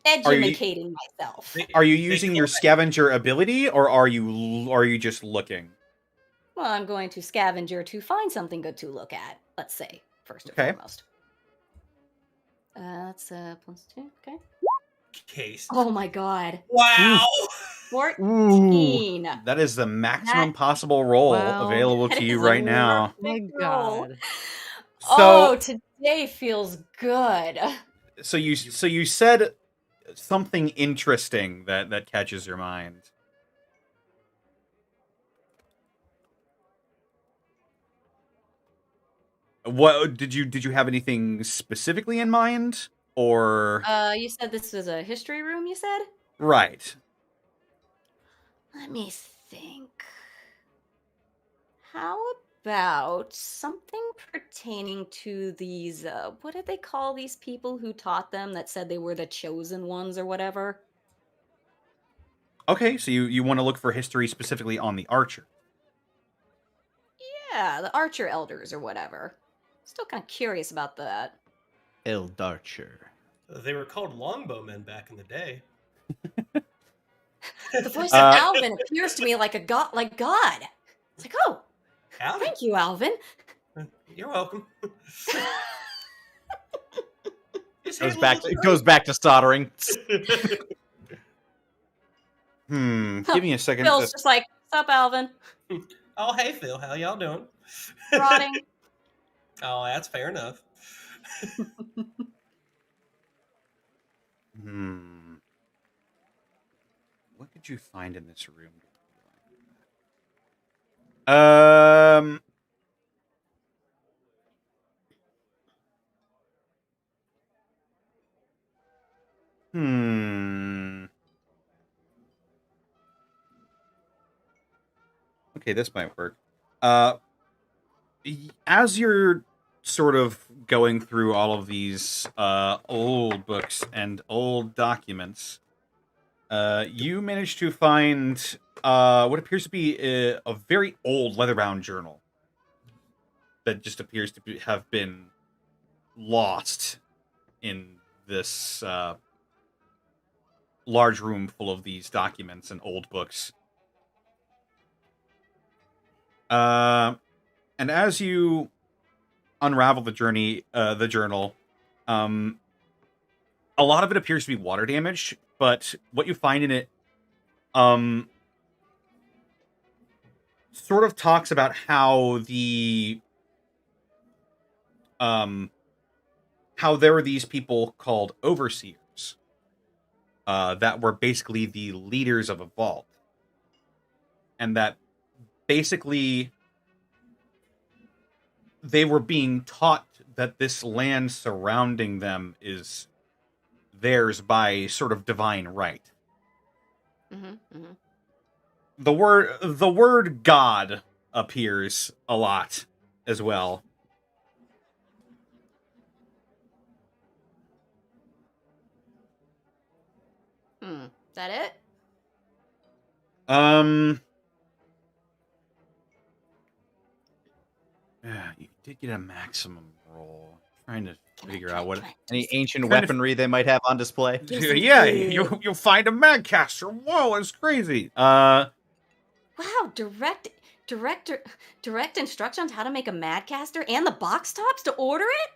just educating myself. are you using your scavenger ability, or are you just looking? Well, I'm going to scavenger to find something good to look at, let's say, first and foremost. That's +2, okay. Case. Oh my god. Wow! 14. That is the maximum possible roll available to you right now. Oh my god. So, today feels good. So you said something interesting that catches your mind. What did you have anything specifically in mind, or You said this was a history room, you said? right? Let me think. How about something pertaining to these, what did they call these people who taught them that said they were the chosen ones or whatever? Okay, so you want to look for history specifically on the Archer. Yeah, the Archer Elders or whatever. Still kind of curious about that. Eldarcher. They were called longbowmen back in the day. The voice of Alvin appears to me like a god, It's like, oh, Alvin? thank you, Alvin. You're welcome. It goes back to soldering. Give me a second. Phil's just like, what's up, Alvin? Oh, hey, Phil. How y'all doing? Rotting. Oh, that's fair enough. What could you find in this room? Okay, this might work. As you're sort of going through all of these old books and old documents, you manage to find what appears to be a very old leather-bound journal that just appears to have been lost in this large room full of these documents and old books. And as you unravel the journal, a lot of it appears to be water damage, but what you find in it sort of talks about how how there were these people called overseers that were basically the leaders of a vault, and that basically they were being taught that this land surrounding them is theirs by sort of divine right. The word God appears a lot as well. Is that it? Yeah, you did get a maximum roll. Trying to figure out what any ancient weaponry they might have on display. Yeah, you'll find a magcaster. Whoa, it's crazy. Wow, direct instructions how to make a madcaster and the box tops to order it.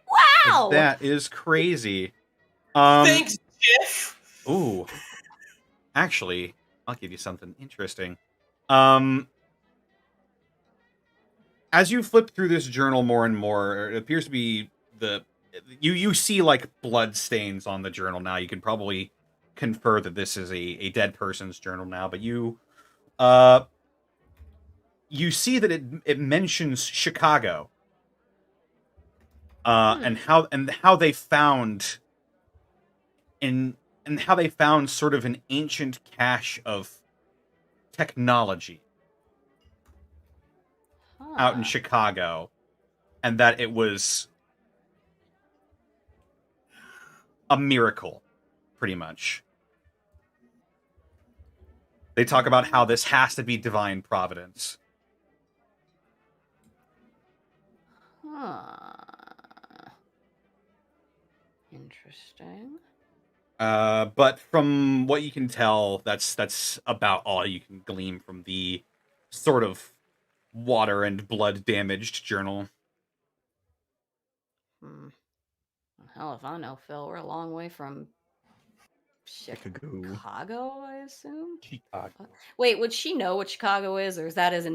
Wow, that is crazy. Thanks, Jeff. Ooh, actually, I'll give you something interesting. As you flip through this journal more and more, it appears to be you see like blood stains on the journal now. You can probably confer that this is a dead person's journal now, but you see that it mentions Chicago. And how they found sort of an ancient cache of technology out in Chicago, and that it was a miracle, pretty much. They talk about how this has to be divine providence. Interesting. But from what you can tell, that's about all you can glean from the sort of water and blood damaged journal. Hell if I know, Phil. We're a long way from Chicago, I assume? Chicago. Wait, would she know what Chicago is, or is that as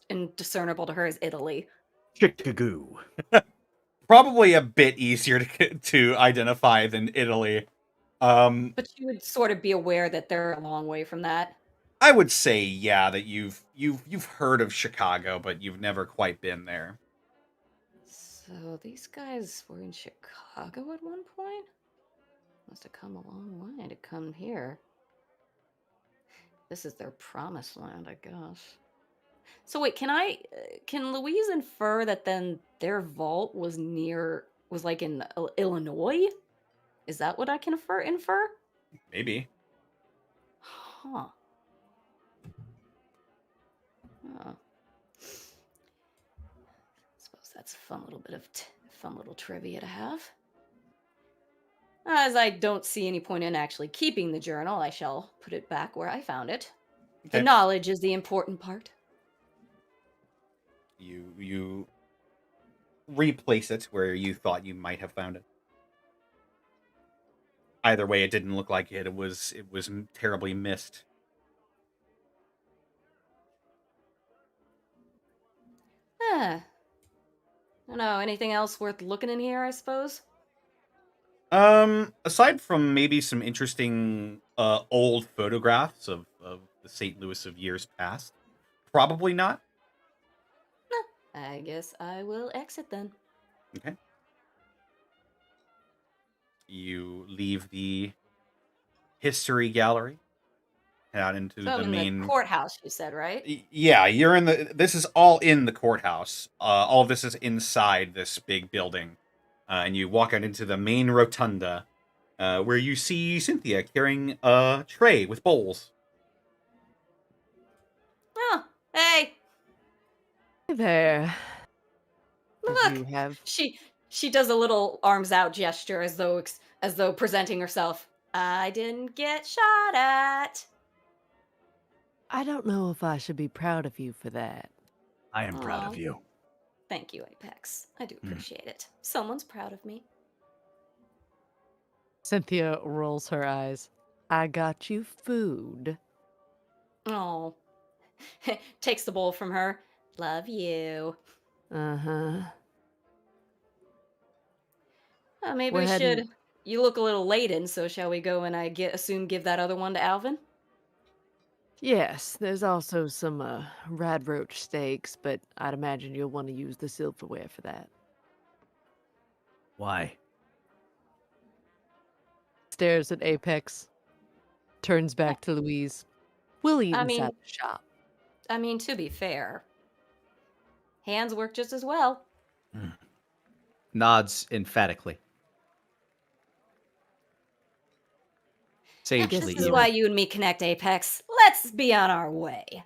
indiscernible to her as Italy? Chicago. Probably a bit easier to identify than Italy. But you would sort of be aware that they're a long way from that. I would say, yeah, that you've heard of Chicago, but you've never quite been there. So these guys were in Chicago at one point? Must have come a long way to come here. This is their promised land, I guess. So wait, can Louise infer that then their vault was like in Illinois? Is that what I can infer? Maybe. Huh. Oh. Suppose that's a fun little trivia to have. As I don't see any point in actually keeping the journal, I shall put it back where I found it. Okay. The knowledge is the important part. You replace it where you thought you might have found it. Either way, it didn't look like it. It was terribly missed. I don't know. Anything else worth looking in here, I suppose? Aside from maybe some interesting old photographs of the St. Louis of years past, probably not. I guess I will exit then. Okay. You leave the history gallery, head out into the main the courthouse. You said, right? Yeah, you're in this is all in the courthouse. All of this is inside this big building, and you walk out into the main rotunda, where you see Cynthia carrying a tray with bowls. Oh, hey! Hey there. Look, You have... she does a little arms out gesture as though presenting herself. I didn't get shot at. I don't know if I should be proud of you for that. I am proud of you. Thank you, Apex. I do appreciate it. Someone's proud of me. Cynthia rolls her eyes. I got you food. Oh. Takes the bowl from her. Love you. Uh-huh. Maybe We're we heading- should. You look a little laden, so shall we go and I give that other one to Alvin? Yes, there's also some rad roach steaks, but I'd imagine you'll want to use the silverware for that. Why? Stares at Apex. Turns back to Louise. We'll eat I inside mean- the shop. I mean, to be fair, hands work just as well. Nods emphatically. This Sagely. is even. why you and me connect, Apex. Let's be on our way.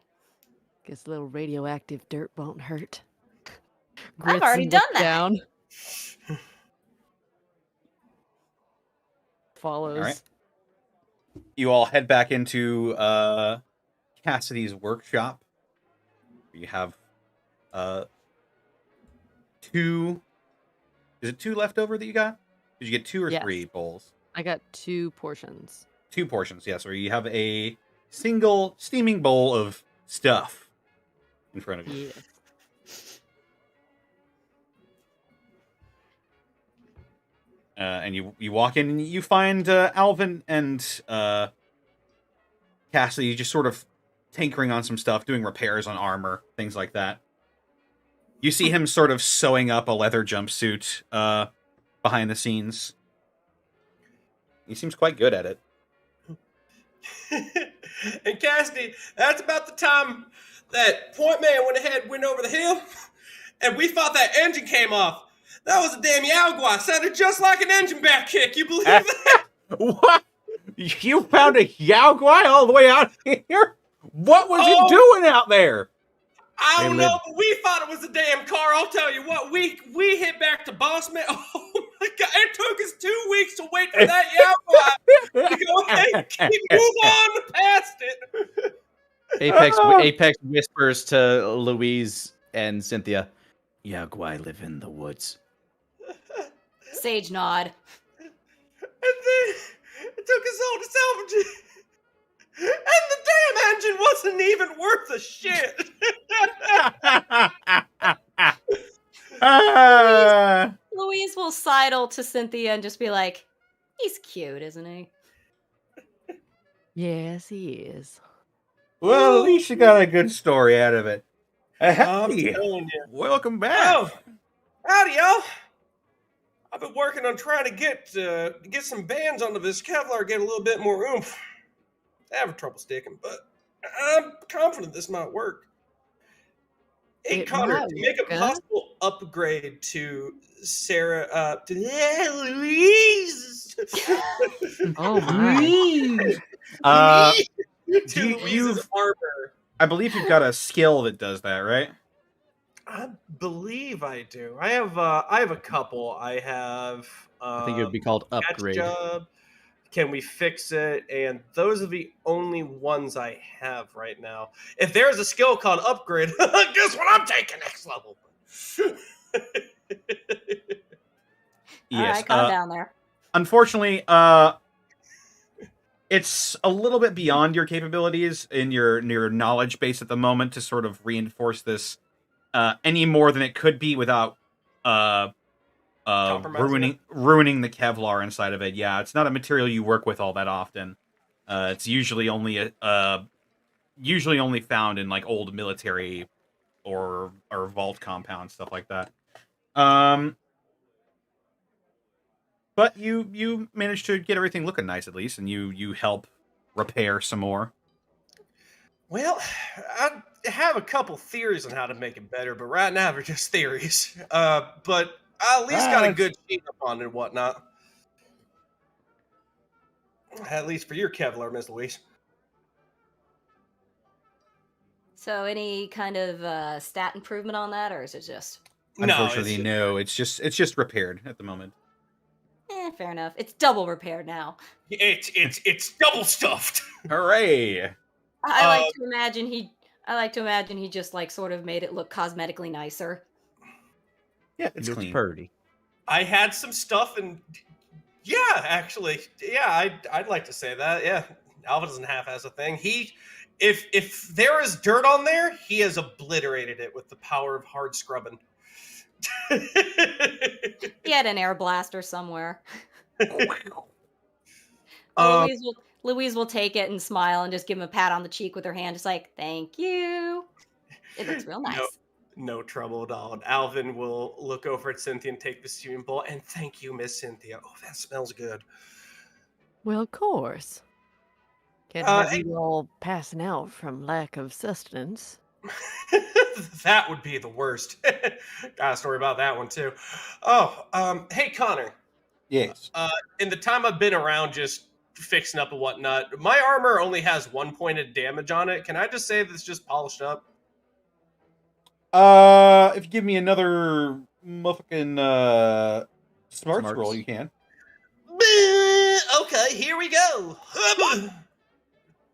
Guess a little radioactive dirt won't hurt. I've Grits already and done look that. Down. Follows. All right. You all head back into Cassidy's workshop. You have two. Is it two left over that you got? Did you get two or Yes. three bowls? I got 2 portions. 2 portions, yes. Or you have a single steaming bowl of stuff in front of you. Yes. And you walk in and you find Alvin and Cassidy just sort of tinkering on some stuff, doing repairs on armor, things like that. You see him sort of sewing up a leather jumpsuit behind the scenes. He seems quite good at it. And Cassidy, that's about the time that Point Man went over the hill, and we thought that engine came off. That was a damn Yaogua. Sounded just like an engine back kick. You believe that? What? You found a Yaogwai all the way out here? What was it doing out there? I don't know, but we thought it was a damn car. I'll tell you what, we hit back to Bossman. Oh my God, it took us 2 weeks to wait for that Yaogwai to go ahead and keep move on past it. Apex whispers to Louise and Cynthia, Yaogwai live in the woods. Sage nod. And then it took us all to salvage it. And the damn engine wasn't even worth a shit. Louise will sidle to Cynthia and just be like, he's cute, isn't he? Yes, he is. Well, at least you got a good story out of it. I'm Hey, telling you. welcome back. Oh, howdy, y'all. I've been working on trying to get some bands onto this Kevlar, get a little bit more oomph. I have trouble sticking, but I'm confident this might work. Hey, It Connor, might to make a work, huh? possible upgrade to Sarah, Louise. Oh my. To Louise's armor. I believe you've got a skill that does that, right? I believe I do. I have a couple. I have. I think it would be called upgrade. Job. Can we fix it? And those are the only ones I have right now. If there's a skill called upgrade, guess what I'm taking next level? Yes. All right, calm down there. Unfortunately, it's a little bit beyond your capabilities in your knowledge base at the moment to sort of reinforce this any more than it could be without ruining the Kevlar inside of it. Yeah, it's not a material you work with all that often. It's usually only found in like old military or vault compounds, stuff like that. But you managed to get everything looking nice at least, and you help repair some more. Well, I have a couple theories on how to make it better, but right now they're just theories. But I at least got a good sheet up on it and whatnot. At least for your Kevlar, Miss Louise. So any kind of stat improvement on that, or is it just... Unfortunately, no. It's just repaired at the moment. fair enough. It's double repaired now. It's double stuffed. Hooray! I like to imagine he just like sort of made it look cosmetically nicer. Yeah, it's Looks clean. purty. I had some stuff, and yeah, actually, yeah, I'd like to say that. Yeah, Alvin doesn't half-ass a thing. If there is dirt on there, he has obliterated it with the power of hard scrubbing. He had an air blaster somewhere. Louise will take it and smile and just give him a pat on the cheek with her hand, just like, thank you. It looks real nice. No trouble at all. And Alvin will look over at Cynthia and take the steaming bowl. And thank you, Miss Cynthia. Oh, that smells good. Well, of course. Can't Uh, have you all passing out from lack of sustenance. that would be the worst. Got a story about that one too. Oh, hey Connor. Yes. In the time I've been around just fixing up and whatnot, my armor only has 1 point of damage on it. Can I just say that it's just polished up? If you give me another motherfucking smarts roll, you can. Okay, here we go.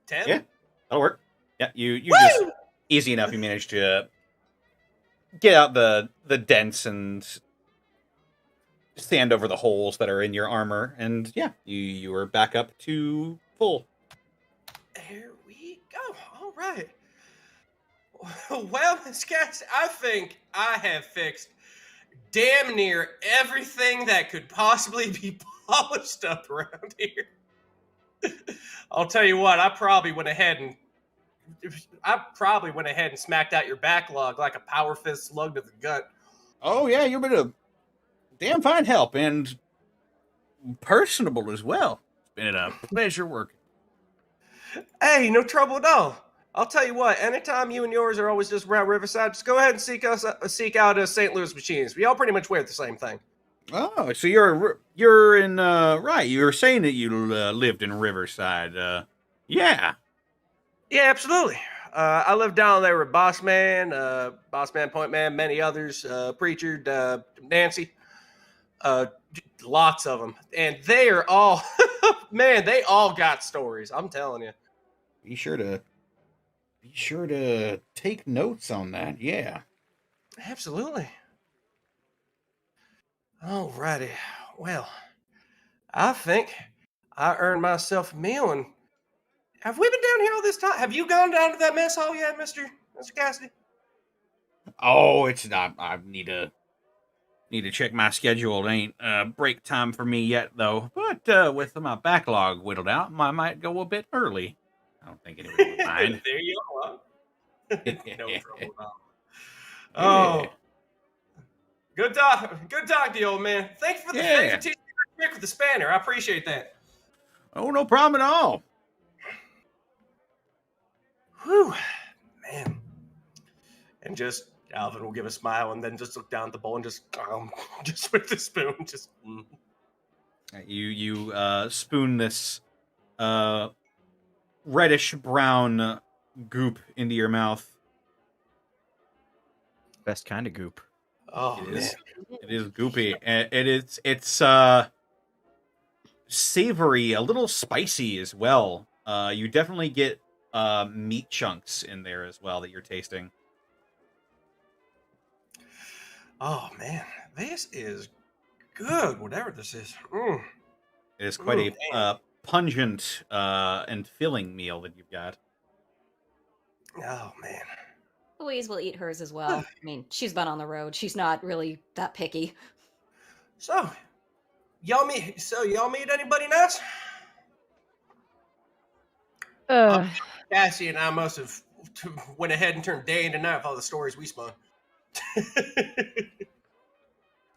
10? Yeah, that'll work. Yeah, you just easy enough. You managed to get out the dents and sand over the holes that are in your armor, and yeah, you are back up to full. There we go. All right. Well, Miss Cass, I think I have fixed damn near everything that could possibly be polished up around here. I'll tell you what, I probably went ahead and smacked out your backlog like a power fist slug to the gut. Oh yeah, you've been a damn fine help and personable as well. It's been a pleasure working. Hey, no trouble at all. I'll tell you what, anytime you and yours are always just around Riverside, just go ahead and seek out St. Louis machines. We all pretty much wear the same thing. Oh, so you're in right. You were saying that you lived in Riverside. Yeah. Yeah, absolutely. I live down there with Bossman, Point Man, many others, Preacher, Nancy, lots of them, and they are all, man, they all got stories. I'm telling you. Be sure to take notes on that. Yeah. Absolutely. Alrighty. Well, I think I earned myself a meal. And have we been down here all this time? Have you gone down to that mess hall yet, Mr. Cassidy? Oh, it's not. I need to check my schedule. It ain't break time for me yet, though. But with my backlog whittled out, I might go a bit early. I don't think anybody would mind. There you are. No trouble at all. Yeah. Oh, good talk to you, old man. Thanks for teaching me that trick with the spanner. I appreciate that. Oh, no problem at all. Whew, man. And just Alvin will give a smile and then just look down at the bowl and just with the spoon, just. You spoon this reddish brown goop into your mouth. Best kind of goop. Oh, man. It is goopy. It's savory, a little spicy as well. You definitely get meat chunks in there as well that you're tasting. Oh, man. This is good, whatever this is. Mm. It is quite a pungent and filling meal that you've got. Oh, man. Louise will eat hers as well. I mean, she's been on the road. She's not really that picky. So, y'all meet anybody nice? Cassie and I must have went ahead and turned day into night with all the stories we spun.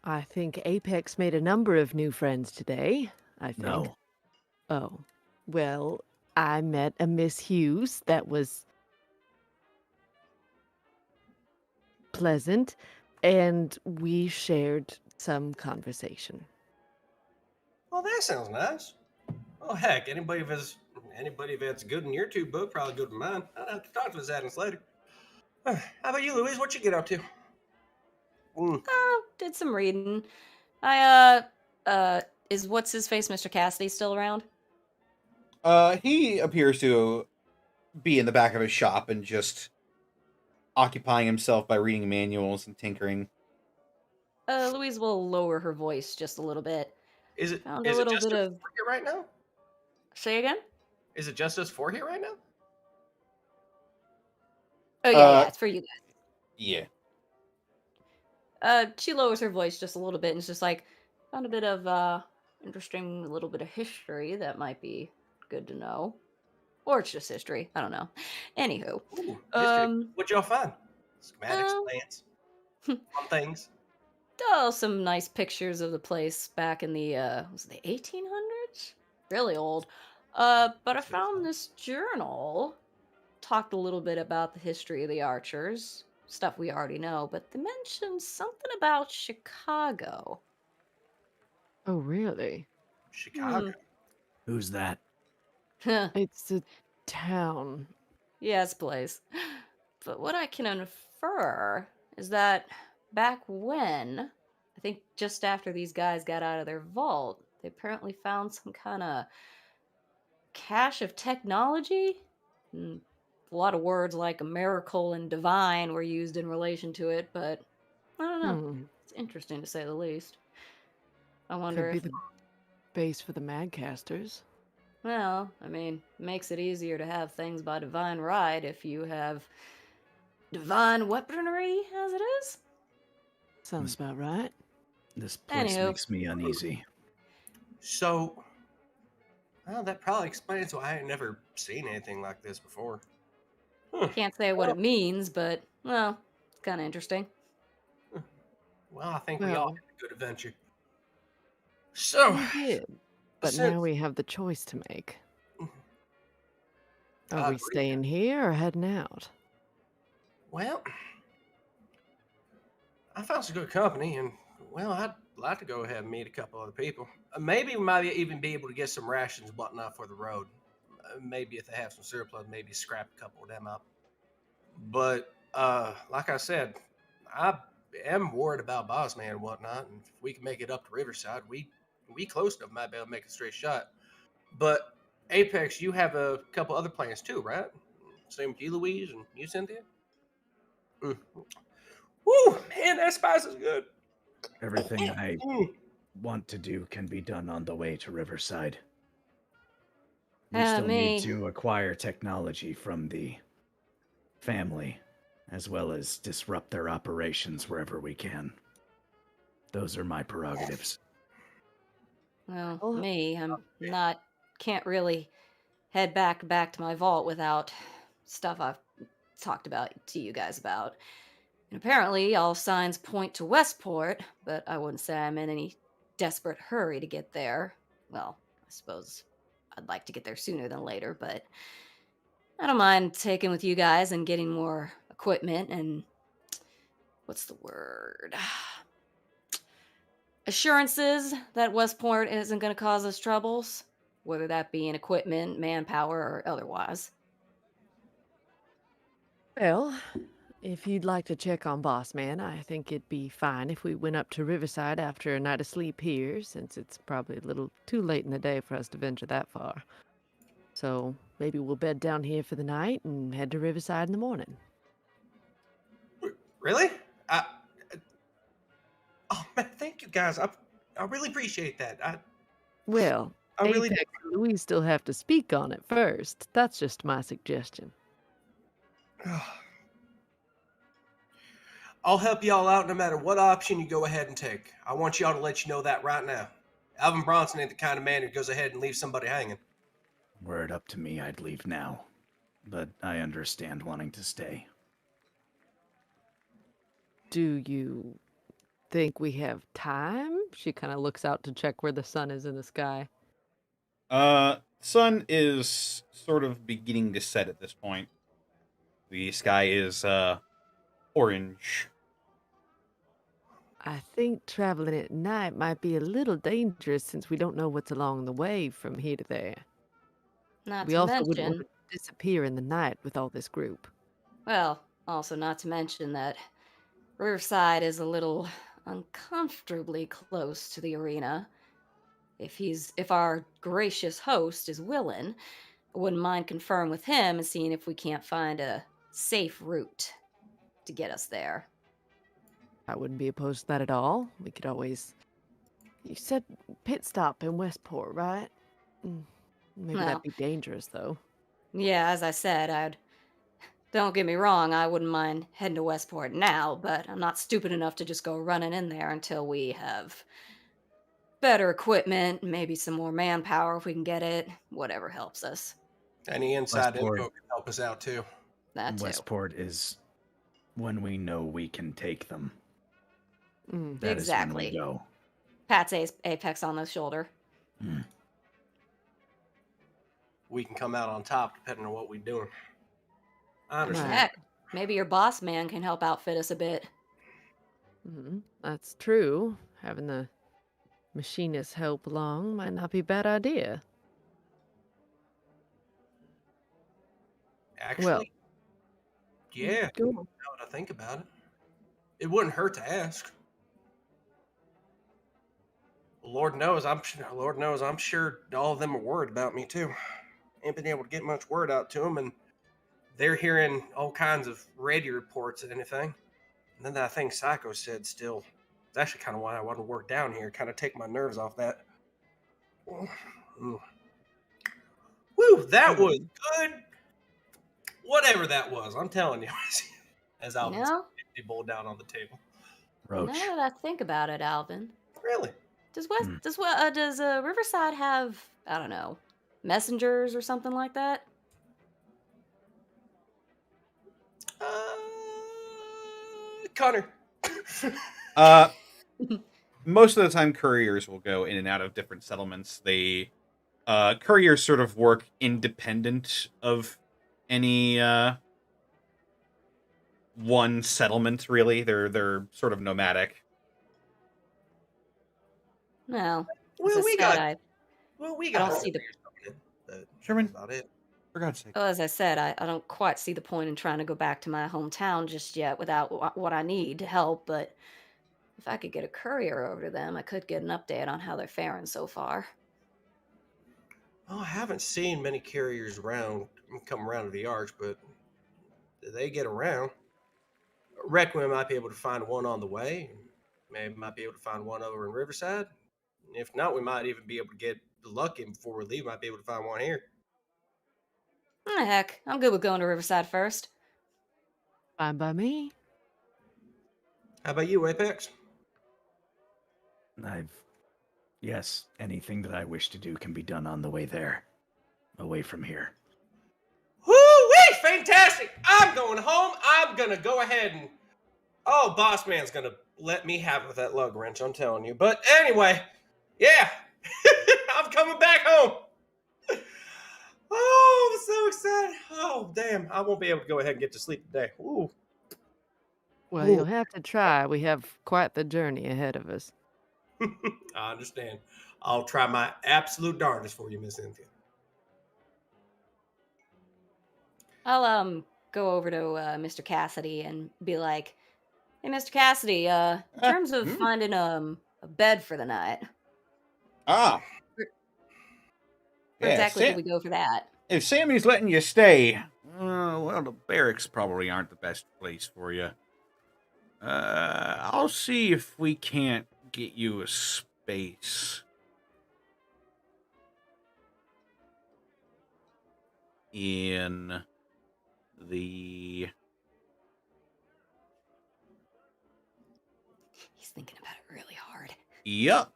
I think Apex made a number of new friends today. I think. No. Oh, well, I met a Miss Hughes that was pleasant, and we shared some conversation. Well, that sounds nice. Oh, heck, anybody that's good in your two book, probably good in mine. I'd have to talk to his Agnes later. How about you, Louise? What you get up to? Oh, did some reading. Is what's his face, Mr. Cassidy, still around? He appears to be in the back of his shop and just occupying himself by reading manuals and tinkering. Louise will lower her voice just a little bit. Is it Found just a little us bit of. four here right now? Say again? Is it just us four here right now? Oh yeah, it's for you guys. Yeah. She lowers her voice just a little bit and it's just like, found a bit of interesting little bit of history that might be good to know. Or it's just history. I don't know. Anywho. Ooh, history. What'd y'all find? Schematics, plans? on things. Oh, some nice pictures of the place back in the was it the 1800s? Really old. But I found this journal. Talked a little bit about the history of the Archers, stuff we already know, but they mentioned something about Chicago. Oh, really? Chicago. Who's that? It's a town. Yes, place. But what I can infer is that back when, I think just after these guys got out of their vault, they apparently found some kind of cache of technology. Mm, a lot of words like a miracle and divine were used in relation to it, but I don't know. Hmm. It's interesting to say the least. I wonder Could be if, the base for the Madcasters. well, I mean, makes it easier to have things by divine right if you have divine weaponry as it is. Sounds about right. This place Anywho. makes me uneasy. So, well, that probably explains why I had never seen anything like this before. Can't say what it means, but, well, it's kind of interesting. Well, I think we all Well, had a good adventure. So, we did. But since- now we have the choice to make. Are I we agree. staying here or heading out? Well, I found some good company, and well, I'd like to go ahead and meet a couple other people. Maybe we might even be able to get some rations and whatnot for the road. Maybe if they have some surplus, maybe scrap a couple of them up. But like I said, I am worried about Bossman and whatnot, and if we can make it up to Riverside, we close enough might be able to make a straight shot. But Apex, you have a couple other plans too, right? Same with you, Louise, and you, Cynthia. Mm. Woo, man, that spice is good. Everything I Mm. want to do can be done on the way to Riverside. We Ah, still me. need to acquire technology from the family, as well as disrupt their operations wherever we can. Those are my prerogatives. Well, Oh, me, can't really head back to my vault without stuff I've talked about to you guys about. And apparently, all signs point to Westport, but I wouldn't say I'm in any desperate hurry to get there. Well, I suppose I'd like to get there sooner than later, but I don't mind taking with you guys and getting more equipment and what's the word? Assurances that Westport isn't going to cause us troubles, whether that be in equipment, manpower, or otherwise. well, if you'd like to check on Boss Man, I think it'd be fine if we went up to Riverside after a night of sleep here, since it's probably a little too late in the day for us to venture that far. So maybe we'll bed down here for the night and head to Riverside in the morning. Really? Oh man, thank you guys. I really appreciate that. Well, I really Apex and Louise still have to speak on it first. That's just my suggestion. I'll help y'all out no matter what option you go ahead and take. I want y'all to let you know that right now. Alvin Bronson ain't the kind of man who goes ahead and leaves somebody hanging. Were it up to me, I'd leave now. But I understand wanting to stay. Do you think we have time? She kind of looks out to check where the sun is in the sky. Sun is sort of beginning to set at this point. The sky is orange. I think traveling at night might be a little dangerous since we don't know what's along the way from here to there. Not We to also wouldn't want mention, to disappear in the night with all this group. well, also not to mention that Riverside is a little uncomfortably close to the arena. If our gracious host is willing, I wouldn't mind conferring with him and seeing if we can't find a safe route to get us there. I wouldn't be opposed to that at all. We could always... You said pit stop in Westport, right? Maybe Well. that'd be dangerous, though. Yeah, as I said, don't get me wrong, I wouldn't mind heading to Westport now, but I'm not stupid enough to just go running in there until we have better equipment, maybe some more manpower if we can get it, whatever helps us. Any inside Westport. info can help us out too. That too. Westport is when we know we can take them. Mm. That is when we Exactly. go. Pats Apex on the shoulder. We can come out on top depending on what we're doing. I understand. Right. Heck, maybe your boss man can help outfit us a bit. That's true. Having the machinist help along might not be a bad idea. Actually, yeah. Go on. Now that I think about it, it wouldn't hurt to ask. Lord knows, I'm sure all of them are worried about me too. Ain't been able to get much word out to them, and they're hearing all kinds of radio reports and anything. And then that thing Psycho said still, it's actually kind of why I want to work down here, kind of take my nerves off that. Woo, that was good. Whatever that was, I'm telling you. As You Alvin know? bowl down on the table. Roach. Now that I think about it, Alvin, Really? does Riverside have, I don't know, messengers or something like that? Connor. Most of the time, couriers will go in and out of different settlements. They couriers sort of work independent of any one settlement. Really, they're sort of nomadic. No. Well, As I we said, got. I Well, we I got. don't see the- Sherman, About it. for God's sake. Well, as I said, I don't quite see the point in trying to go back to my hometown just yet without what I need to help, but if I could get a courier over to them, I could get an update on how they're faring so far. Oh, I haven't seen many carriers come around to the arch, but they get around. I reckon we might be able to find one on the way. Maybe might be able to find one over in Riverside. If not, we might even be able to get lucky before we leave. Might be able to find one here. Heck, I'm good with going to Riverside first. Fine by me. How about you, Apex? Yes, anything that I wish to do can be done on the way there. Away from here. Woo-wee! Fantastic! I'm going home. I'm going to go ahead and... Oh, boss man's going to let me have it with that lug wrench, I'm telling you. But anyway, yeah. I'm coming back home. Oh, I'm so excited. Oh, damn. I won't be able to go ahead and get to sleep today. Ooh. Well, you'll have to try. We have quite the journey ahead of us. I understand. I'll try my absolute darndest for you, Miss Cynthia. I'll go over to Mr. Cassidy and be like, "Hey, Mr. Cassidy, in terms of finding a bed for the night, Ah, where Yeah, exactly Sam- do we go for that?" if Sammy's letting you stay, well, the barracks probably aren't the best place for you. I'll see if we can't get you a space in the... He's thinking about it really hard. Yup.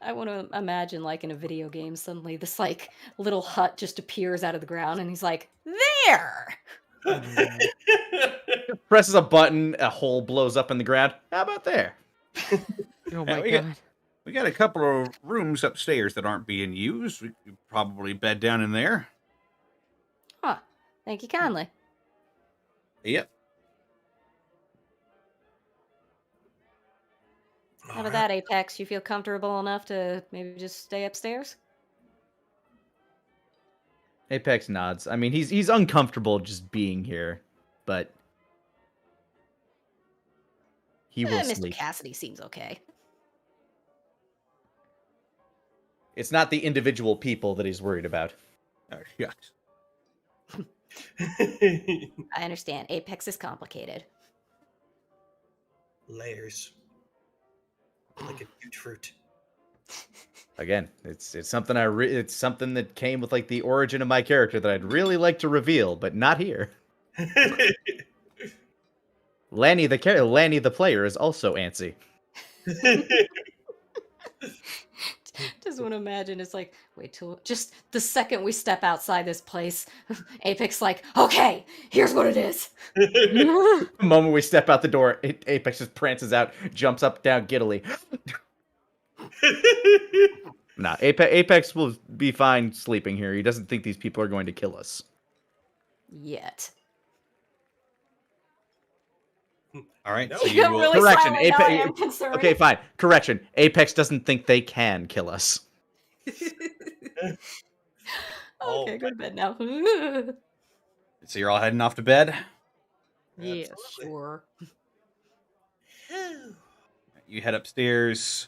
I want to imagine, like in a video game, suddenly this like little hut just appears out of the ground, and he's like, "There." Presses a button, a hole blows up in the ground. How about there? Oh Yeah, my we god. We got a couple of rooms upstairs that aren't being used. We could probably bed down in there. Huh. Thank you kindly. Yep. How about that, Apex? You feel comfortable enough to maybe just stay upstairs? Apex nods. I mean, he's uncomfortable just being here, but he will Mr. sleep. Cassidy seems okay. It's not the individual people that he's worried about. Oh, shucks. I understand. Apex is complicated. Layers. Like a huge fruit. Again, it's something it's something that came with like the origin of my character that I'd really like to reveal, but not here. Lanny the player is also antsy. just want to imagine it's like, wait till just the second we step outside this place, Apex like, okay, here's what it is. The moment we step out the door, Apex just prances out, jumps up, down, giddily. Nah, Apex will be fine sleeping here. He doesn't think these people are going to kill us. Yet. All right, No. so You you got will. really Correction, silent, now I am Apex. concerned. Okay, fine. Correction. Apex doesn't think they can kill us. Okay, go to bed now. So you're all heading off to bed. Yes. Sure. You head upstairs.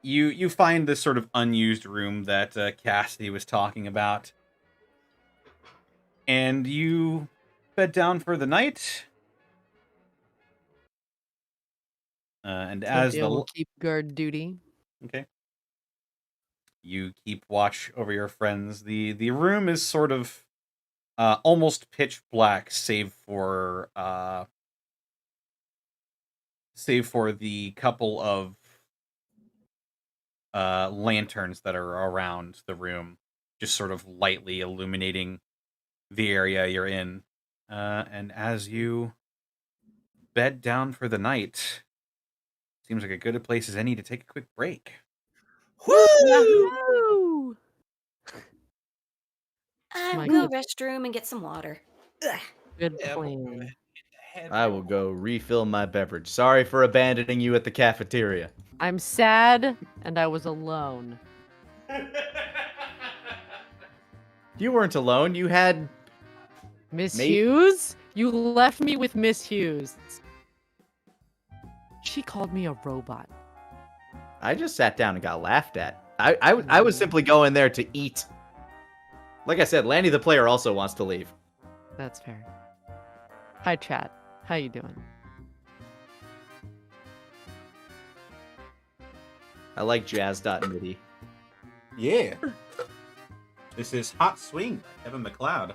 You find this sort of unused room that Cassidy was talking about, and you bed down for the night. And as Cynthia the will keep guard duty. okay, you keep watch over your friends. The room is sort of almost pitch black, save for the couple of lanterns that are around the room, just sort of lightly illuminating the area you're in. And as you bed down for the night, seems like a good a place as any to take a quick break. Woo! Woo! I'll My go good- restroom and get some water. Good Yeah, plan. I will go refill my beverage. Sorry for abandoning you at the cafeteria. I'm sad, and I was alone. You weren't alone. You had... Miss Mate? Hughes? You left me with Miss Hughes. She called me a robot. I just sat down and got laughed at. I was simply going there to eat. Like I said, Lanny the player also wants to leave. That's fair. Hi, chat. How you doing? I like jazz.midi. Yeah. This is Hot Swing by Kevin McLeod.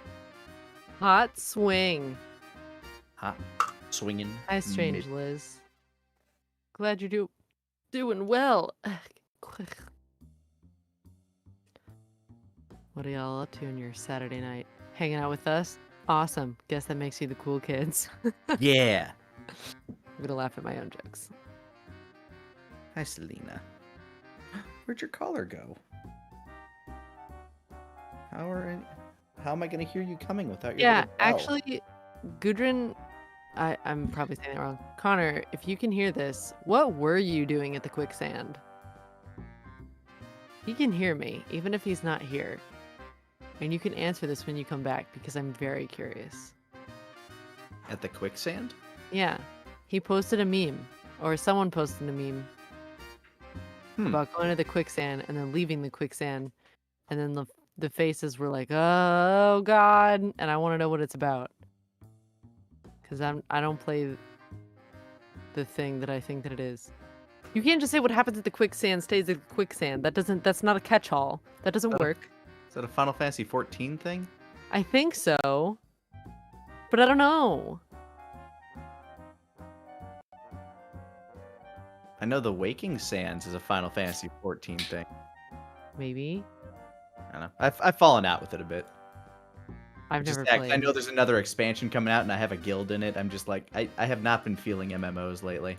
Hot swing. Hot swinging. Hi, Strange Liz. Glad you're doing well. What are y'all up to on your Saturday night? Hanging out with us? Awesome. Guess that makes you the cool kids. Yeah. I'm gonna laugh at my own jokes. Hi, Selena. Where'd your caller go? How am I going to hear you coming without your Yeah, little bell? actually, Gudrun, I'm probably saying it wrong. Connor, if you can hear this, what were you doing at the quicksand? He can hear me, even if he's not here. And you can answer this when you come back, because I'm very curious. At the quicksand? Yeah, he posted a meme, or someone posted a meme about going to the quicksand and then leaving the quicksand, and then the faces were like, "Oh God," and I want to know what it's about, because I don't play the thing that I think that it is. You can't just say what happens at the quicksand stays at the quicksand. That's not a catch-all. That doesn't work. Is that a Final Fantasy 14 thing? I think so, but I don't know. I know the Waking Sands is a Final Fantasy 14 thing. Maybe. I don't know. I've fallen out with it a bit. I've never I played. know there's another expansion coming out and I have a guild in it. I'm just like, I have not been feeling MMOs lately.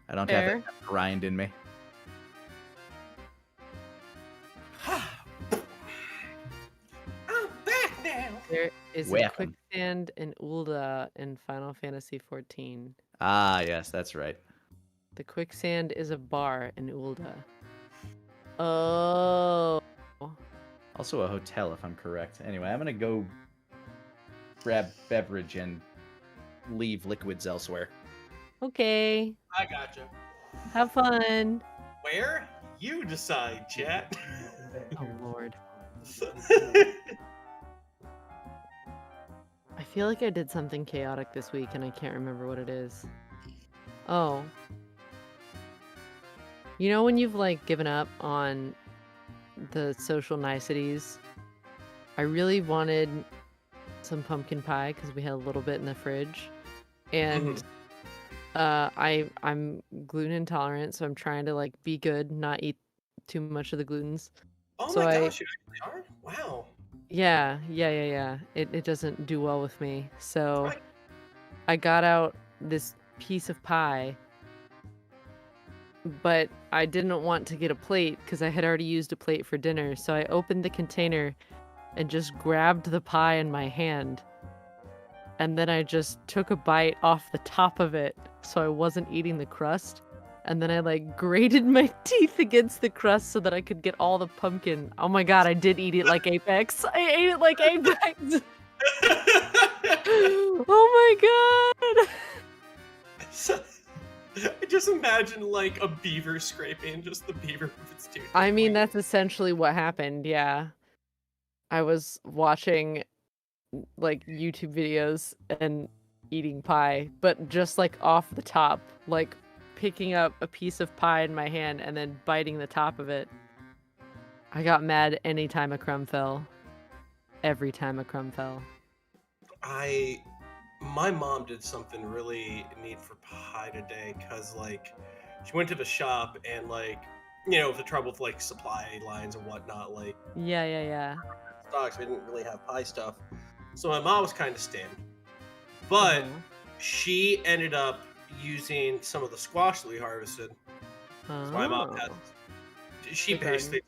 I don't have Fair. that grind in me. I'm back now. There is a Welcome. quicksand in Ulda in Final Fantasy XIV. Ah, yes, that's right. The quicksand is a bar in Ulda. Oh. Also a hotel, if I'm correct. Anyway, I'm gonna go grab beverage and leave liquids elsewhere. Okay. I gotcha. Have fun. Where? You decide, chat. Oh Lord. I feel like I did something chaotic this week and I can't remember what it is. Oh. You know when you've like given up on the social niceties? I really wanted some pumpkin pie because we had a little bit in the fridge. And I'm gluten intolerant, so I'm trying to like be good, not eat too much of the glutens. Oh So my gosh, you actually are? Wow. Yeah. It doesn't do well with me. So Right. I got out this piece of pie, but I didn't want to get a plate because I had already used a plate for dinner. So I opened the container and just grabbed the pie in my hand. And then I just took a bite off the top of it so I wasn't eating the crust. And then I like grated my teeth against the crust so that I could get all the pumpkin. Oh my god, I did eat it like Apex. I ate it like Apex. Oh my god. So, I just imagine like a beaver scraping just the beaver with its tooth. I mean, that's essentially what happened, yeah. I was watching like YouTube videos and eating pie, but just like off the top, like picking up a piece of pie in my hand and then biting the top of it. I got mad anytime a crumb fell. Every time a crumb fell. My mom did something really neat for pie today, because like she went to the shop and like, you know, the trouble with like supply lines and whatnot, like Yeah. stocks, we didn't really have pie stuff. So my mom was kind of stemmed. But Uh-huh. she ended up using some of the squash that we harvested. So my mom has she Big basically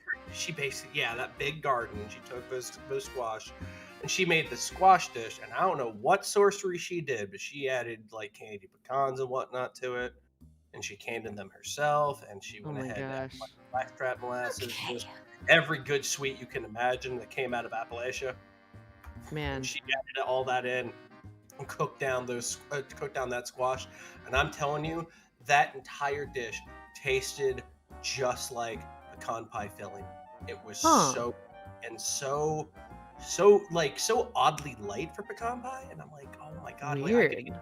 yeah, that big garden. She took those squash and she made the squash dish, and I don't know what sorcery she did, but she added like candied pecans and whatnot to it, and she candied them herself, and she Oh went my ahead and added gosh. like blackstrap molasses, Okay. just every good sweet you can imagine that came out of Appalachia. Man. And she added all that in and cooked down that squash, and I'm telling you, that entire dish tasted just like pecan pie filling. It was Huh. so oddly light for pecan pie, and I'm like, oh my god, like, I could Weird. eat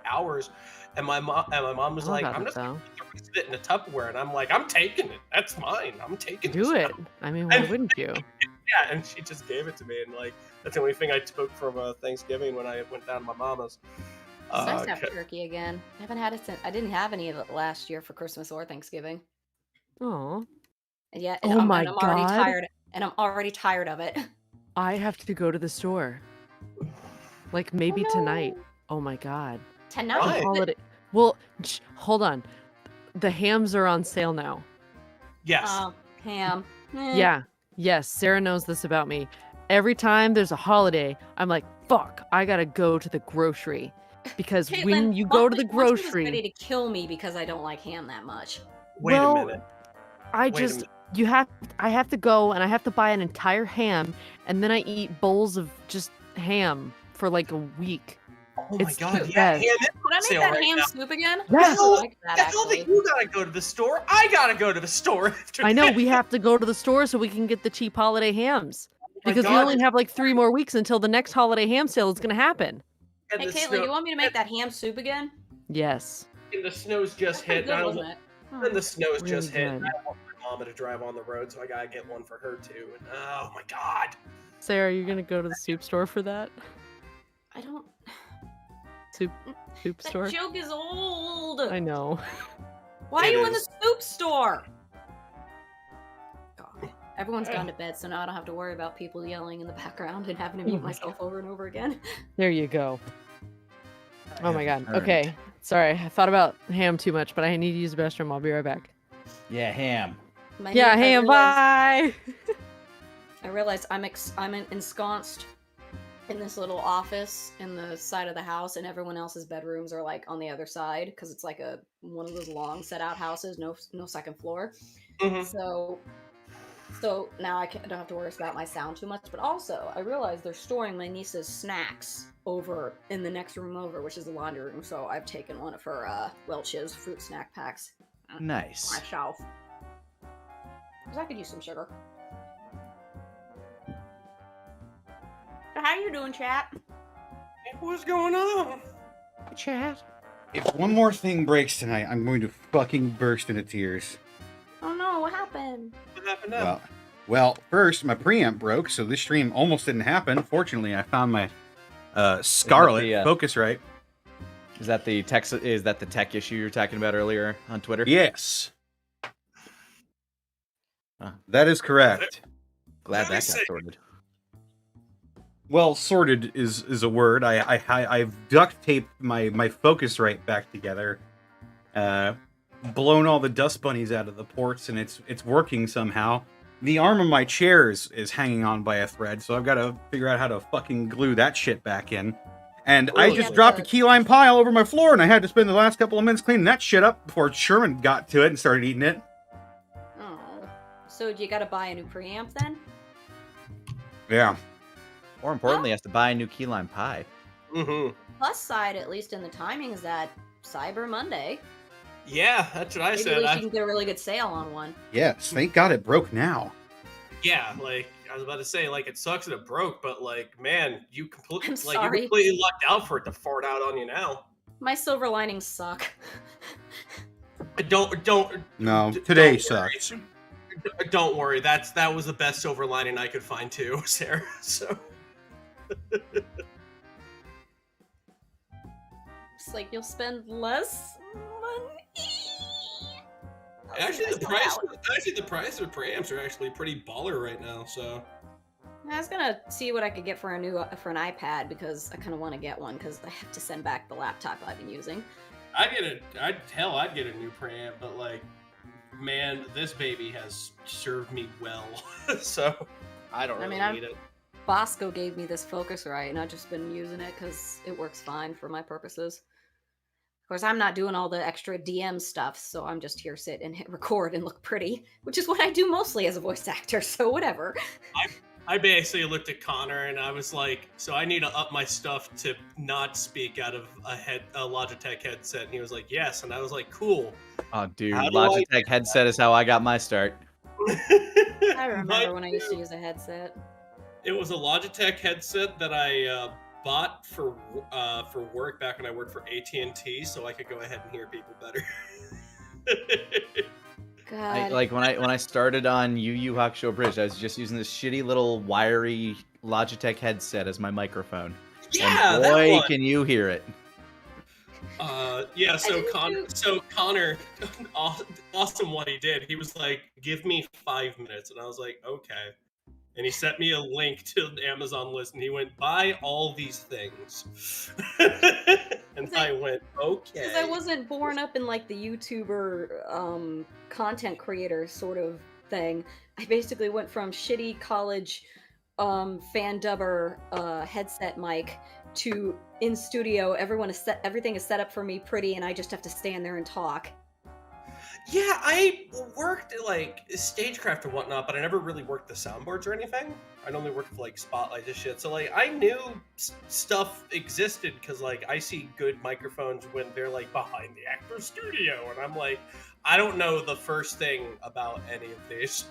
hours. And my mom was I like, got I'm it just gonna though. put the rest of it in a Tupperware, and I'm like, I'm taking it. That's mine. I'm taking Do this it. now. I mean, why And- wouldn't you? Yeah, and she just gave it to me, and like that's the only thing I took from Thanksgiving when I went down to my mama's. It's nice to have 'Cause- turkey again. I haven't had it since I didn't have any of it last year for Christmas or Thanksgiving. Oh, And yet, Oh my I'm already God. tired. And I'm already tired of it. I have to go to the store. Like maybe no. tonight. Oh my god. Tonight. Why? Holiday. Well, hold on. The hams are on sale now. Yes. Ham. Yeah. Yes, Sarah knows this about me. Every time there's a holiday, I'm like, fuck, I gotta go to the grocery. Because when Caitlin, you go to the Monty was grocery, ready to kill me because I don't like ham that much. Wait well, a minute. I Wait a just minute. I have to go and I have to buy an entire ham and then I eat bowls of just ham for like a week. Oh my it's god, the yeah, best. ham is Could I on make sale that right ham now. soup again? Yeah. I like that The hell actually. that you gotta go to the store? I gotta go to the store after I know that. we have to go to the store so we can get the cheap holiday hams. my Because we God. only have like 3 more weeks until the next holiday ham sale is going to happen. And Hey the Caitlin, snow- you want me to make that ham soup again? Yes. and the snow's just Pretty hit. good, and I wasn't don't- it? And the snow's Really just hit. good. And I don't want my mama to drive on the road, so I gotta get one for her too. And oh my god. Sarah, you're going to go to the soup store for that? I don't. Soup That store? joke is old. I know. Why are It you in the is. soup store? God. Everyone's gone to bed, so now I don't have to worry about people yelling in the background and having to Oh mute my myself over and over again. There you go. Oh my god. All right. Okay. Sorry. I thought about ham too much, but I need to use the restroom. I'll be right back. Yeah, ham. Yeah, ham. Bye. I realized I'm ensconced in this little office in the side of the house, and everyone else's bedrooms are like on the other side because it's like one of those long set out houses, no second floor. Mhm. So now I don't have to worry about my sound too much. But also, I realized they're storing my niece's snacks over in the next room over, which is the laundry room. So I've taken one of her Welch's fruit snack packs on Nice. my shelf because I could use some sugar. So how you doing, chat? Hey, what's going on? Chat. If one more thing breaks tonight, I'm going to fucking burst into tears. Oh no, what happened? What happened now? Well, first my preamp broke, so this stream almost didn't happen. Fortunately, I found my Scarlet the, Focusrite. Is that the tech issue you were talking about earlier on Twitter? Yes. Huh. That is correct. Glad that got sorted. Well, sorted is a word. I've duct taped my Focusrite back together, blown all the dust bunnies out of the ports, and it's working somehow. The arm of my chair is hanging on by a thread, so I've got to figure out how to fucking glue that shit back in. And I just dropped a key lime pie all over my floor, and I had to spend the last couple of minutes cleaning that shit up before Sherman got to it and started eating it. Oh. So do you gotta buy a new preamp then? Yeah. More importantly, has to buy a new key lime pie. Mm-hmm. Plus side, at least in the timing, is that Cyber Monday. Yeah, that's what I Maybe said. at least you can get a really good sale on one. Yes, thank God it broke now. Yeah, like I was about to say, like it sucks that it broke, but like, man, you completely I'm you sorry. completely lucked out for it to fart out on you now. My silver linings suck. Don't No, don't today worry. sucks. Don't worry, that was the best silver lining I could find too, Sarah. So It's like you'll spend less money. actually, the price of preamps are actually pretty baller right now. So I was gonna see what I could get for an iPad because I kind of want to get one because I have to send back the laptop I've been using. I'd get a new preamp, but like, man, this baby has served me well. So I don't really need it. Bosco gave me this Focusrite, and I've just been using it because it works fine for my purposes. Of course, I'm not doing all the extra DM stuff, so I'm just here, sit and hit record and look pretty, which is what I do mostly as a voice actor, so whatever. I basically looked at Connor and I was like, so I need to up my stuff to not speak out of a Logitech headset. And he was like, yes. And I was like, cool. Oh, dude, Logitech headset is how I got my start. I remember when I used to use a headset. It was a Logitech headset that I bought for work back when I worked for AT&T, so I could go ahead and hear people better. God. When I started on Yu Yu Hakusho Bridge, I was just using this shitty little wiry Logitech headset as my microphone. Yeah, and boy, can you hear it. Yeah, so Connor, awesome what he did. He was like, give me 5 minutes. And I was like, okay. And he sent me a link to the Amazon list, and he went, buy all these things. And I went, okay. Because I wasn't born up in like the YouTuber content creator sort of thing. I basically went from shitty college fan dubber headset mic to in studio. Everything is set up for me pretty, and I just have to stand there and talk. Yeah, I worked like stagecraft and whatnot, but I never really worked the soundboards or anything. I only worked with like spotlights and shit. So like I knew stuff existed because like I see good microphones when they're like behind the actor's studio, and I'm like, I don't know the first thing about any of these.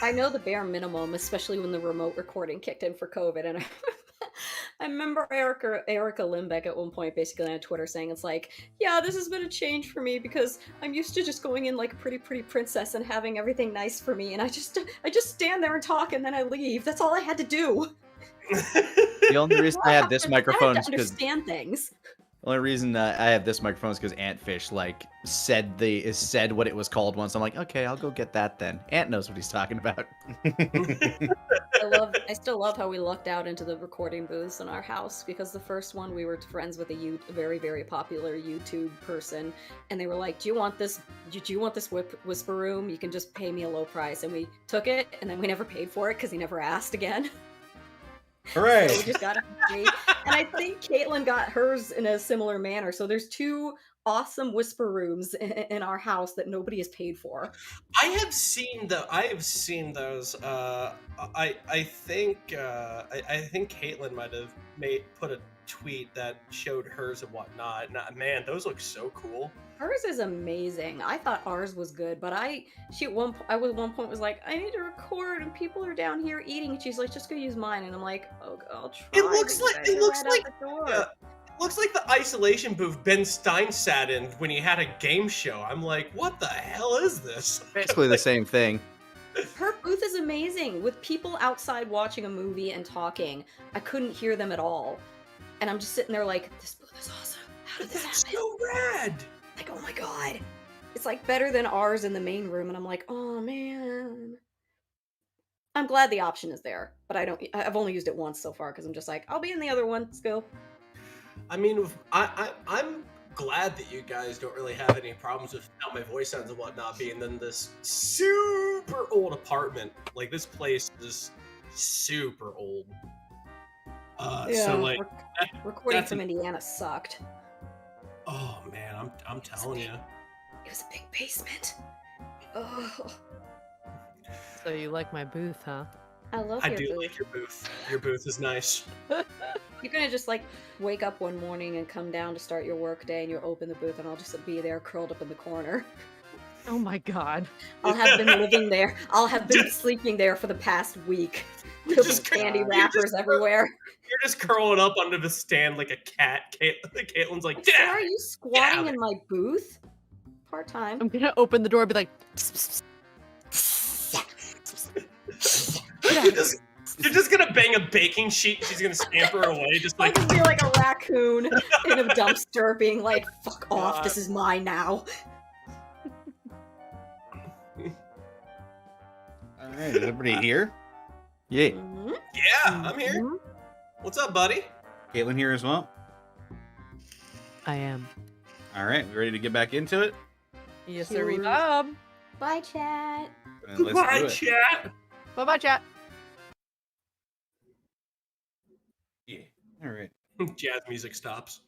I know the bare minimum, especially when the remote recording kicked in for COVID, and I remember Erica Limbeck at one point basically on Twitter saying it's like, yeah, this has been a change for me because I'm used to just going in like a pretty princess and having everything nice for me, and I just stand there and talk and then I leave. That's all I had to do. The only reason I have this microphone is because understand things. The only reason I have this microphone is because Antfish said what it was called once. I'm like, okay, I'll go get that then. Ant knows what he's talking about. I still love how we lucked out into the recording booths in our house because the first one we were friends with a very, very popular YouTube person, and they were like, do you want this whisper room? You can just pay me a low price. And we took it, and then we never paid for it because he never asked again. Hooray! So we just got it for free. And I think Caitlin got hers in a similar manner. So there's 2 awesome whisper rooms in our house that nobody has paid for. I have seen those. I think Caitlin might have put a tweet that showed hers and whatnot. And, man, those look so cool. Hers is amazing. I thought ours was good, but she at one point was like, I need to record and people are down here eating. And she's like, just go use mine. And I'm like, oh, I'll try. It looks like the isolation booth Ben Stein sat in when he had a game show. I'm like, what the hell is this? Basically the same thing. Her booth is amazing. With people outside watching a movie and talking, I couldn't hear them at all. And I'm just sitting there like, this booth is awesome. How did this That's happen? so rad. Like, oh my god. It's like better than ours in the main room, and I'm like, oh man. I'm glad the option is there, but I've only used it once so far because I'm just like, I'll be in the other one still. I mean, I'm glad that you guys don't really have any problems with how my voice sounds and whatnot, being in this super old apartment. Like, this place is super old. So like, recording that's from Indiana sucked. oh man, I'm telling you. It was a big basement. Oh, So you like my booth, huh? I love I your do booth. like your booth. Your booth is nice. You're gonna just like wake up one morning and come down to start your work day, and you open the booth, and I'll just be there curled up in the corner. Oh my god. I'll have been living there. I'll have been sleeping there for the past week. There'll be just- candy you're wrappers everywhere. You're just curling up under the stand like a cat. Caitlin's like, So yeah. are you squatting in my booth? Part time. I'm gonna open the door and be like, "Psst, psst, psst." You're just gonna bang a baking sheet. She's gonna scamper away, just I'll like. just be like a raccoon in a dumpster being like, fuck off, God. this is mine now. All right, is everybody here? Yeah. Mhm. Yeah, I'm here. Mhm. What's up, buddy? Caitlin here as well. I am. All right, we ready to get back into it? Yes, sir. Yours. Bob. Bye, chat. Then let's Bye, do it. chat. Bye-bye, chat. Yeah. All right. Jazz music stops.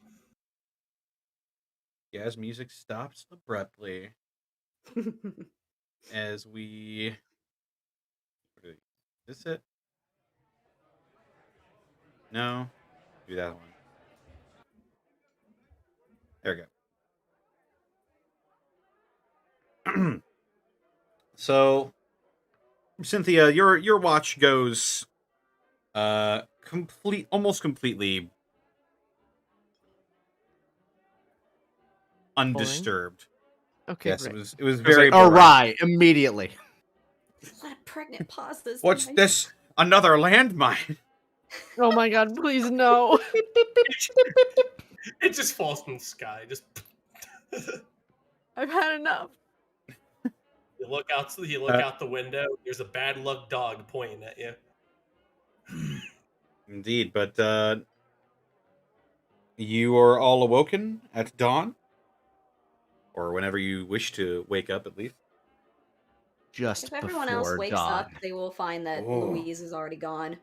Jazz music stops abruptly as we. Is this it? No. Do that one. There we go. So, Cynthia, your watch goes almost completely undisturbed. Okay, Yes, great. it was very All boring. right, immediately. A lot of pregnant pauses. What's Nice. this? Another landmine? Oh my god, please no. It just falls from the sky. Just. I've had enough. You look out the window. There's a bad luck dog pointing at you. Indeed, but you are all awoken at dawn, or whenever you wish to wake up, at least. Just If everyone else before wakes dawn. up, they will find that Oh. Louise is already gone.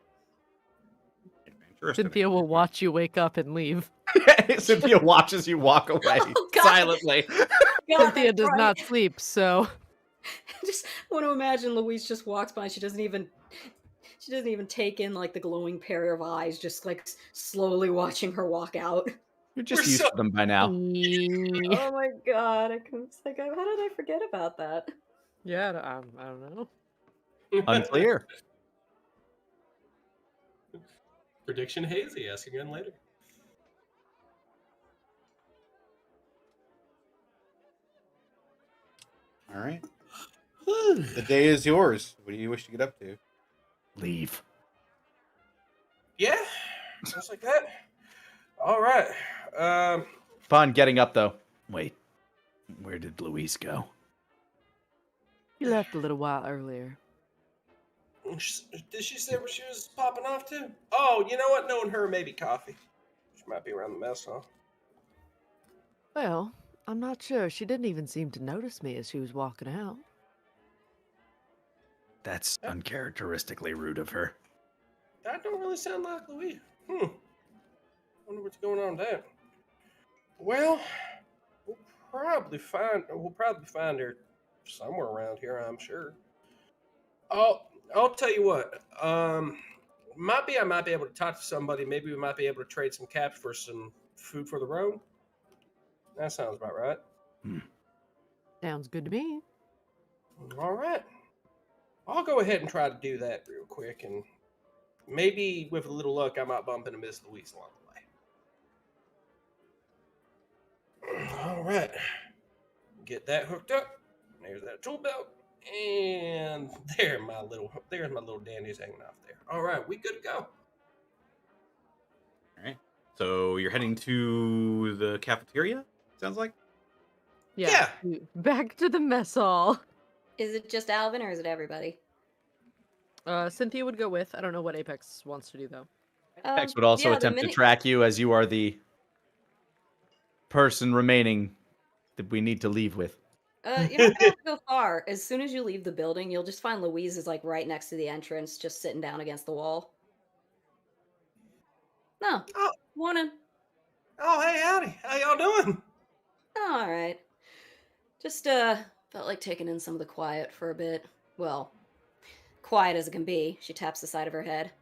Interesting. Cynthia will watch you wake up and leave. Cynthia watches you walk away Oh, God. silently. God, Cynthia that's does right. not sleep, so I just want to imagine Louise just walks by. She doesn't even take in like the glowing pair of eyes, just like slowly watching her walk out. You're just We're used so- to them by now. Oh my god! It's like, how did I forget about that? yeah, I don't know. Unclear. Prediction hazy. Ask again later. All right. The day is yours. What do you wish to get up to? Leave. Yeah, just like that. All right. Upon getting up, though. Wait. Where did Louise go? He left a little while earlier. Did she say where she was popping off to? Oh, you know what? Knowing her, maybe coffee. She might be around the mess hall. Well, I'm not sure. She didn't even seem to notice me as she was walking out. That's uncharacteristically rude of her. That don't really sound like Louise. Wonder what's going on there. Well, we'll probably find her somewhere around here, I'm sure. I'll tell you what. I might be able to talk to somebody. Maybe we might be able to trade some caps for some food for the road. That sounds about right. Sounds good to me. All right. I'll go ahead and try to do that real quick, and maybe with a little luck, I might bump into Miss Louise along the way. All right. Get that hooked up. There's that tool belt. And there's my little dandies hanging off there. All right, we good to go. All right. So you're heading to the cafeteria, sounds like? Yeah. Back to the mess hall. Is it just Alvin or is it everybody? Cynthia would go with. I don't know what Apex wants to do though. Hex would also yeah, the attempt to minute- track you as you are the person remaining that we need to leave with. You're not gonna have to go far. As soon as you leave the building, you'll just find Louise is like right next to the entrance, just sitting down against the wall. No. Oh. Morning. Oh, hey, howdy. How y'all doing? Oh, all right. Just felt like taking in some of the quiet for a bit. Well, quiet as it can be. She taps the side of her head.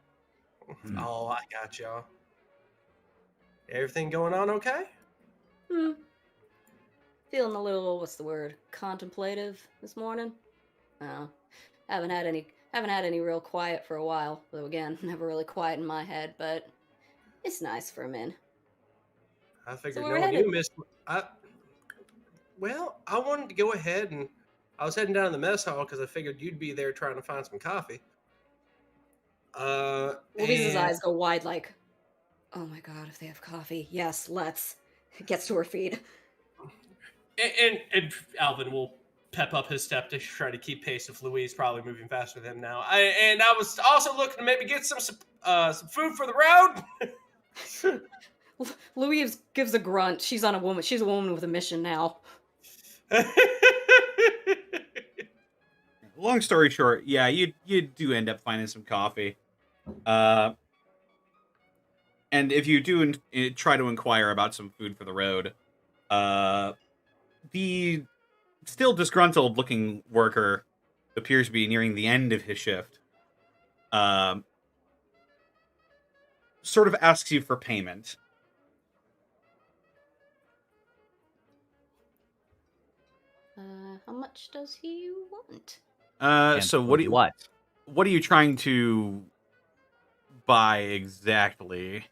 Oh, I got y'all. Everything going on okay? Feeling a little, what's the word, contemplative this morning. No, haven't had any real quiet for a while. Though again, never really quiet in my head. But it's nice for a minute. I figured So no where one headed? knew Miss. Well, I wanted to go ahead and I was heading down to the mess hall because I figured you'd be there trying to find some coffee. Louise's and- eyes go wide, like, oh my god, if they have coffee, yes, let's. Gets to her feet. And Alvin will pep up his step to try to keep pace with Louise, probably moving faster than him now. I was also looking to maybe get some food for the road. Louise gives a grunt. She's a woman with a mission now. Long story short, yeah, you do end up finding some coffee. And if you do try to inquire about some food for the road, the still disgruntled looking worker appears to be nearing the end of his shift. Sort of asks you for payment. How much does he want? So what do you What? what are you trying to buy exactly?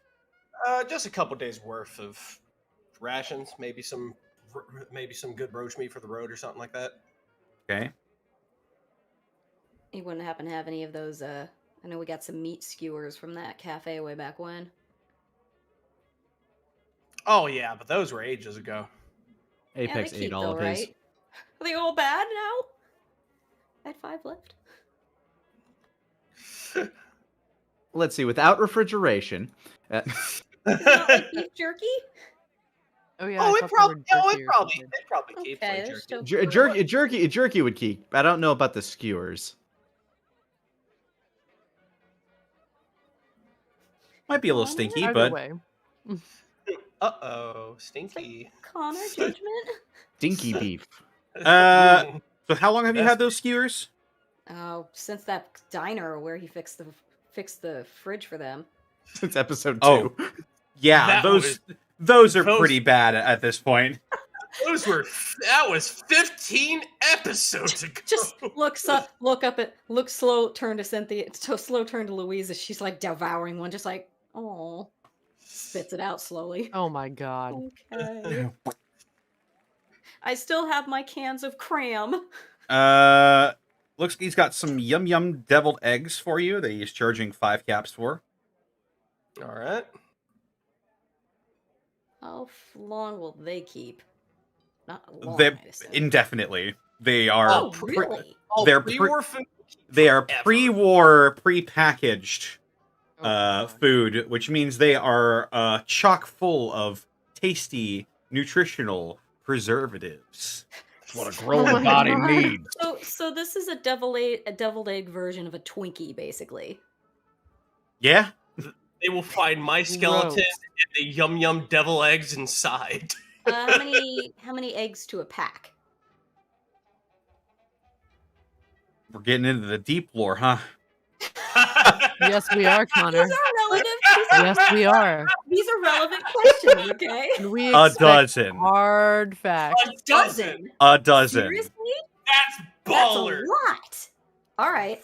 Just a couple days worth of rations, maybe some good roast meat for the road or something like that. Okay. He wouldn't happen to have any of those, I know we got some meat skewers from that cafe way back when. Oh yeah, but those were ages ago. Apex they ate keep all though, of his. right? Are they all bad now? I had 5 left. Let's see, without refrigeration. Is it not like beef jerky? Oh yeah. Oh, I it thought they were probably jerky or something. it probably keeps Okay, like there's jerky. still Jerky would keep. I don't know about the skewers. Might be a little Connor? stinky, Either but way. Uh-oh, stinky. Connor judgment? Dinky beef. so how long have you had those skewers? Oh, since that diner where he fixed the fridge for them. Since episode 2. Oh. Yeah, That those are those- pretty bad at this point. That was 15 episodes ago. Just slow turn to Cynthia, slow turn to Louise as she's like devouring one, just like, oh, spits it out slowly. Oh my god. Okay. I still have my cans of cram. Looks like he's got some yum deviled eggs for you that he's charging 5 caps for. All right. How long will they keep? Not long, They're I assume. indefinitely. They are Oh, really? they're pre-war food. they are Forever. pre-war, pre-packaged Oh my God. food, which means they are chock full of tasty, nutritional preservatives. That's what a Oh growing my body God. needs. So this is a deviled egg version of a Twinkie, basically. Yeah, They will find my skeleton Gross. and the yum devil eggs inside. How many eggs to a pack? we're getting into the deep lore, huh? Yes, we are, Connor. These are relative. Yes, we are. These are relevant questions, okay? And we A expect dozen. hard facts. A dozen. A dozen. Seriously? That's That's a baller. lot. All right,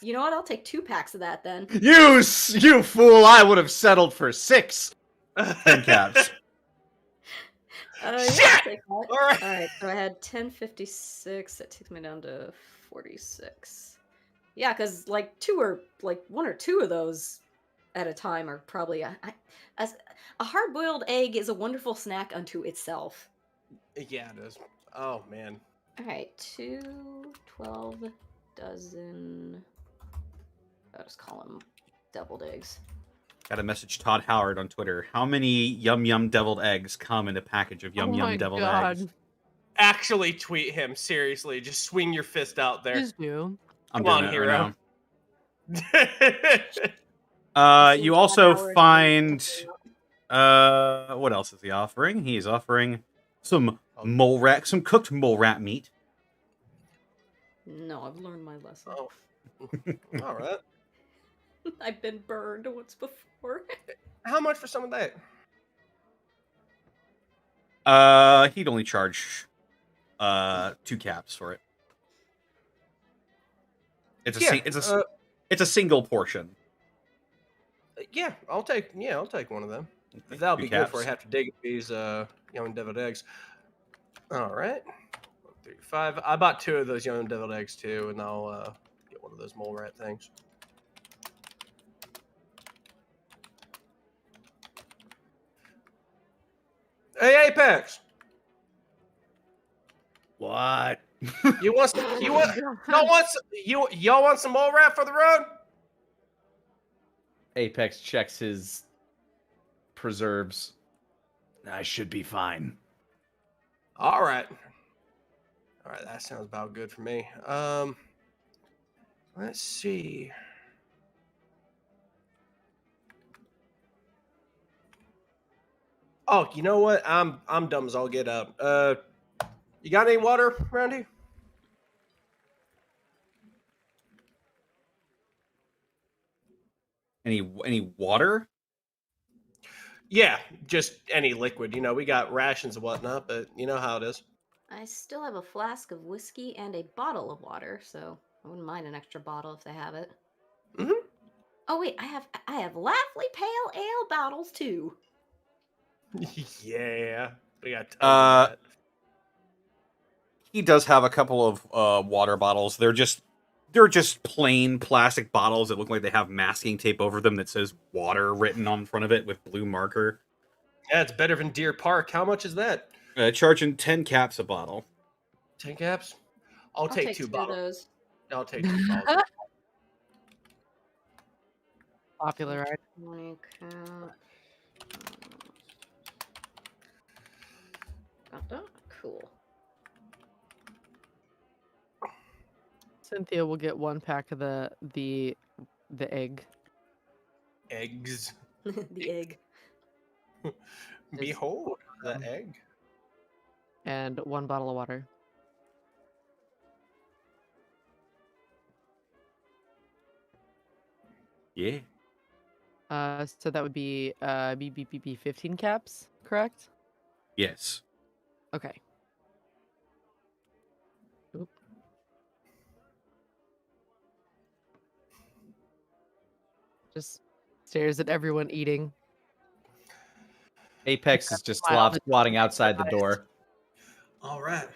you know what? I'll take 2 packs of that then. You fool! I would have settled for 6. 10 caps. Yeah, I'll Shit! take that. All right. All right, so I had 1056. That takes me down to 46. Yeah, because 1 or 2 of those at a time are probably a hard-boiled egg is a wonderful snack unto itself. Yeah, it is. Oh man. All right, 12 dozen. I'll just call them deviled eggs. Got to message Todd Howard on Twitter. How many Yum Yum deviled eggs come in a package of Yum Yum deviled eggs? Actually, tweet him. Seriously, just swing your fist out there. Please do. I'm Come doing on, it hero. right now. You also find... what else is he offering? He's offering some mole rat, some cooked mole rat meat. No, I've learned my lesson. Oh. All right. I've been burned once before. How much for some of that? He'd only charge 2 caps for it. It's a single portion. Yeah, I'll take one of them. That'll be good before I have to dig these young deviled eggs. All right. 1, 3, 5. I bought 2 of those young deviled eggs too, and I'll get one of those mole rat things. Hey, Apex. What? Y'all want some mole rat for the road? Apex checks his preserves. I should be fine. All right, that sounds about good for me. Let's see. Oh, you know what? I'm dumb as all get up. You got any water around here? Any water? Yeah, just any liquid. You know, we got rations and whatnot, but you know how it is. I still have a flask of whiskey and a bottle of water, so I wouldn't mind an extra bottle if they have it. Mm-hmm. Oh wait, I have Laughly Pale Ale bottles too. Yeah, we got tons of that. He does have a couple of water bottles. They're just plain plastic bottles that look like they have masking tape over them that says water written on front of it with blue marker. Yeah, it's better than Deer Park. How much is that? Charging 10 caps a bottle. 10 caps? I'll take 2 bottles. Of those. I'll take 2 bottles. Popular, right? 20 cap. Got that? Cool. Cynthia will get 1 pack of the egg. Eggs. The egg. Behold, the egg. And 1 bottle of water. Yeah. So that would be 15 caps, correct? Yes. Okay. Oop. Just stares at everyone eating. Apex is just squatting outside the door. All right.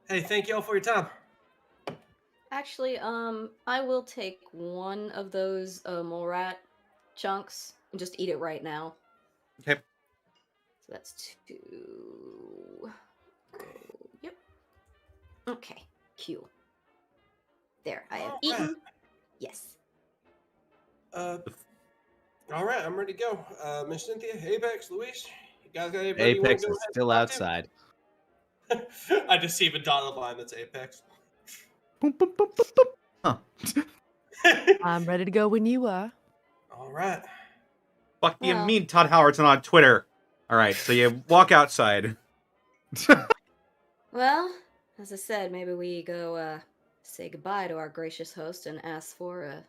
Hey, thank you all for your time. Actually, I will take 1 of those mole rat chunks and just eat it right now. Okay. So that's 2. Yep. Okay. Q. There, I have eaten. Yes. All right, I'm ready to go. Miss Cynthia, Apex, Louise, you guys got anybody? Apex is still outside. I just see the dotted line that's Apex. Boom, boom, boom, boom, boom. Huh. I'm ready to go when you are. All right. Fuck you mean Todd Howard's on Twitter. All right, so you walk outside. Well, as I said, maybe we go say goodbye to our gracious host and ask for a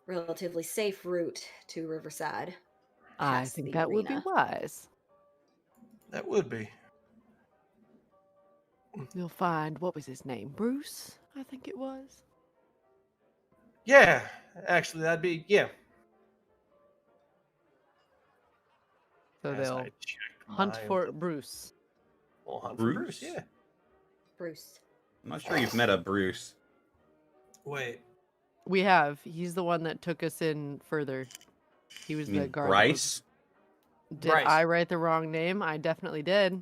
relatively safe route to Riverside. I think that would be wise. That would be. You'll find, what was his name? Bruce, I think it was. Yeah, actually, that'd be, yeah. So As they'll I check hunt my- for Bruce. We'll hunt for Bruce, yeah. Bruce. I'm not sure you've met a Bruce. Wait. We have. He's the one that took us in further. He was You the mean guard. Bryce? Did Bryce. I write the wrong name? I definitely did.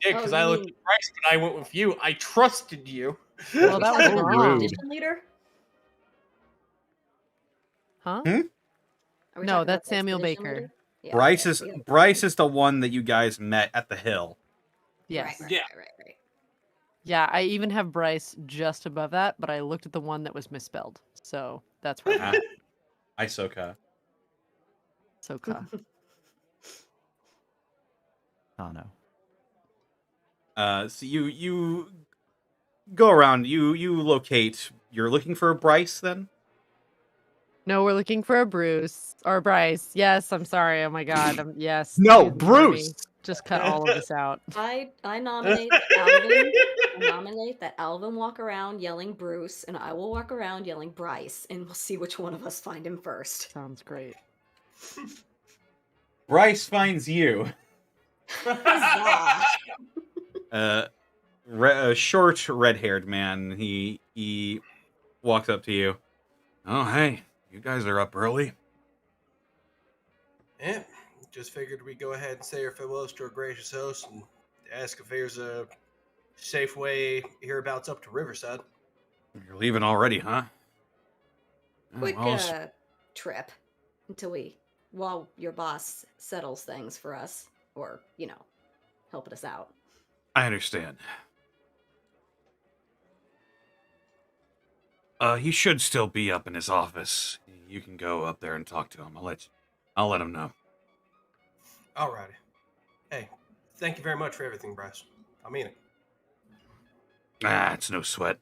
Yeah, Oh, because you I looked mean- at Bryce, but I went with you. I trusted you. Well, that was Talking about the wrong. expedition leader? Huh? Hmm? Are we No, talking about that's the Samuel expedition Baker. leader? Yeah, Bryce okay, is yeah. Bryce is the one that you guys met at the hill. Yes. Right, Yeah. right. Yeah, I even have Bryce just above that, but I looked at the one that was misspelled. So that's where I'm at. Isoka. Soka. Oh no. So you go around. You locate. You're looking for Bryce then. No, we're looking for a Bruce or Bryce. Yes, I'm sorry. Oh my God. Yes. No, excuse me, let me Bruce! Just cut all of this out. I nominate Alvin. I nominate that Alvin walk around yelling Bruce, and I will walk around yelling Bryce, and we'll see which one of us find him first. Sounds great. Bryce finds you. Huzzah. A short, red-haired man. He walks up to you. Oh, hey, you guys are up early. Yeah, just figured we'd go ahead and say our farewells to our gracious host and ask if there's a safe way hereabouts up to Riverside. You're leaving already, huh? Oh, Quick well, trip while your boss settles things for us, or helping us out. I understand. He should still be up in his office. You can go up there and talk to him. I'll let him know. Alrighty. Hey, thank you very much for everything, Bryce. I mean it. It's no sweat.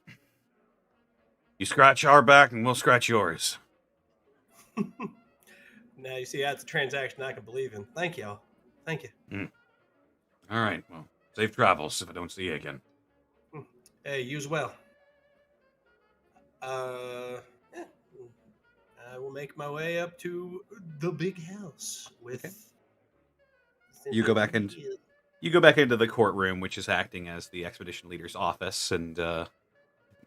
You scratch our back and we'll scratch yours. Now you see that's a transaction I can believe in. Thank y'all. Thank you. All right, well, safe travels if I don't see you again. Hey, you as well. Yeah. I will make my way up to the big house with. Okay. You go back into the courtroom, which is acting as the expedition leader's office, and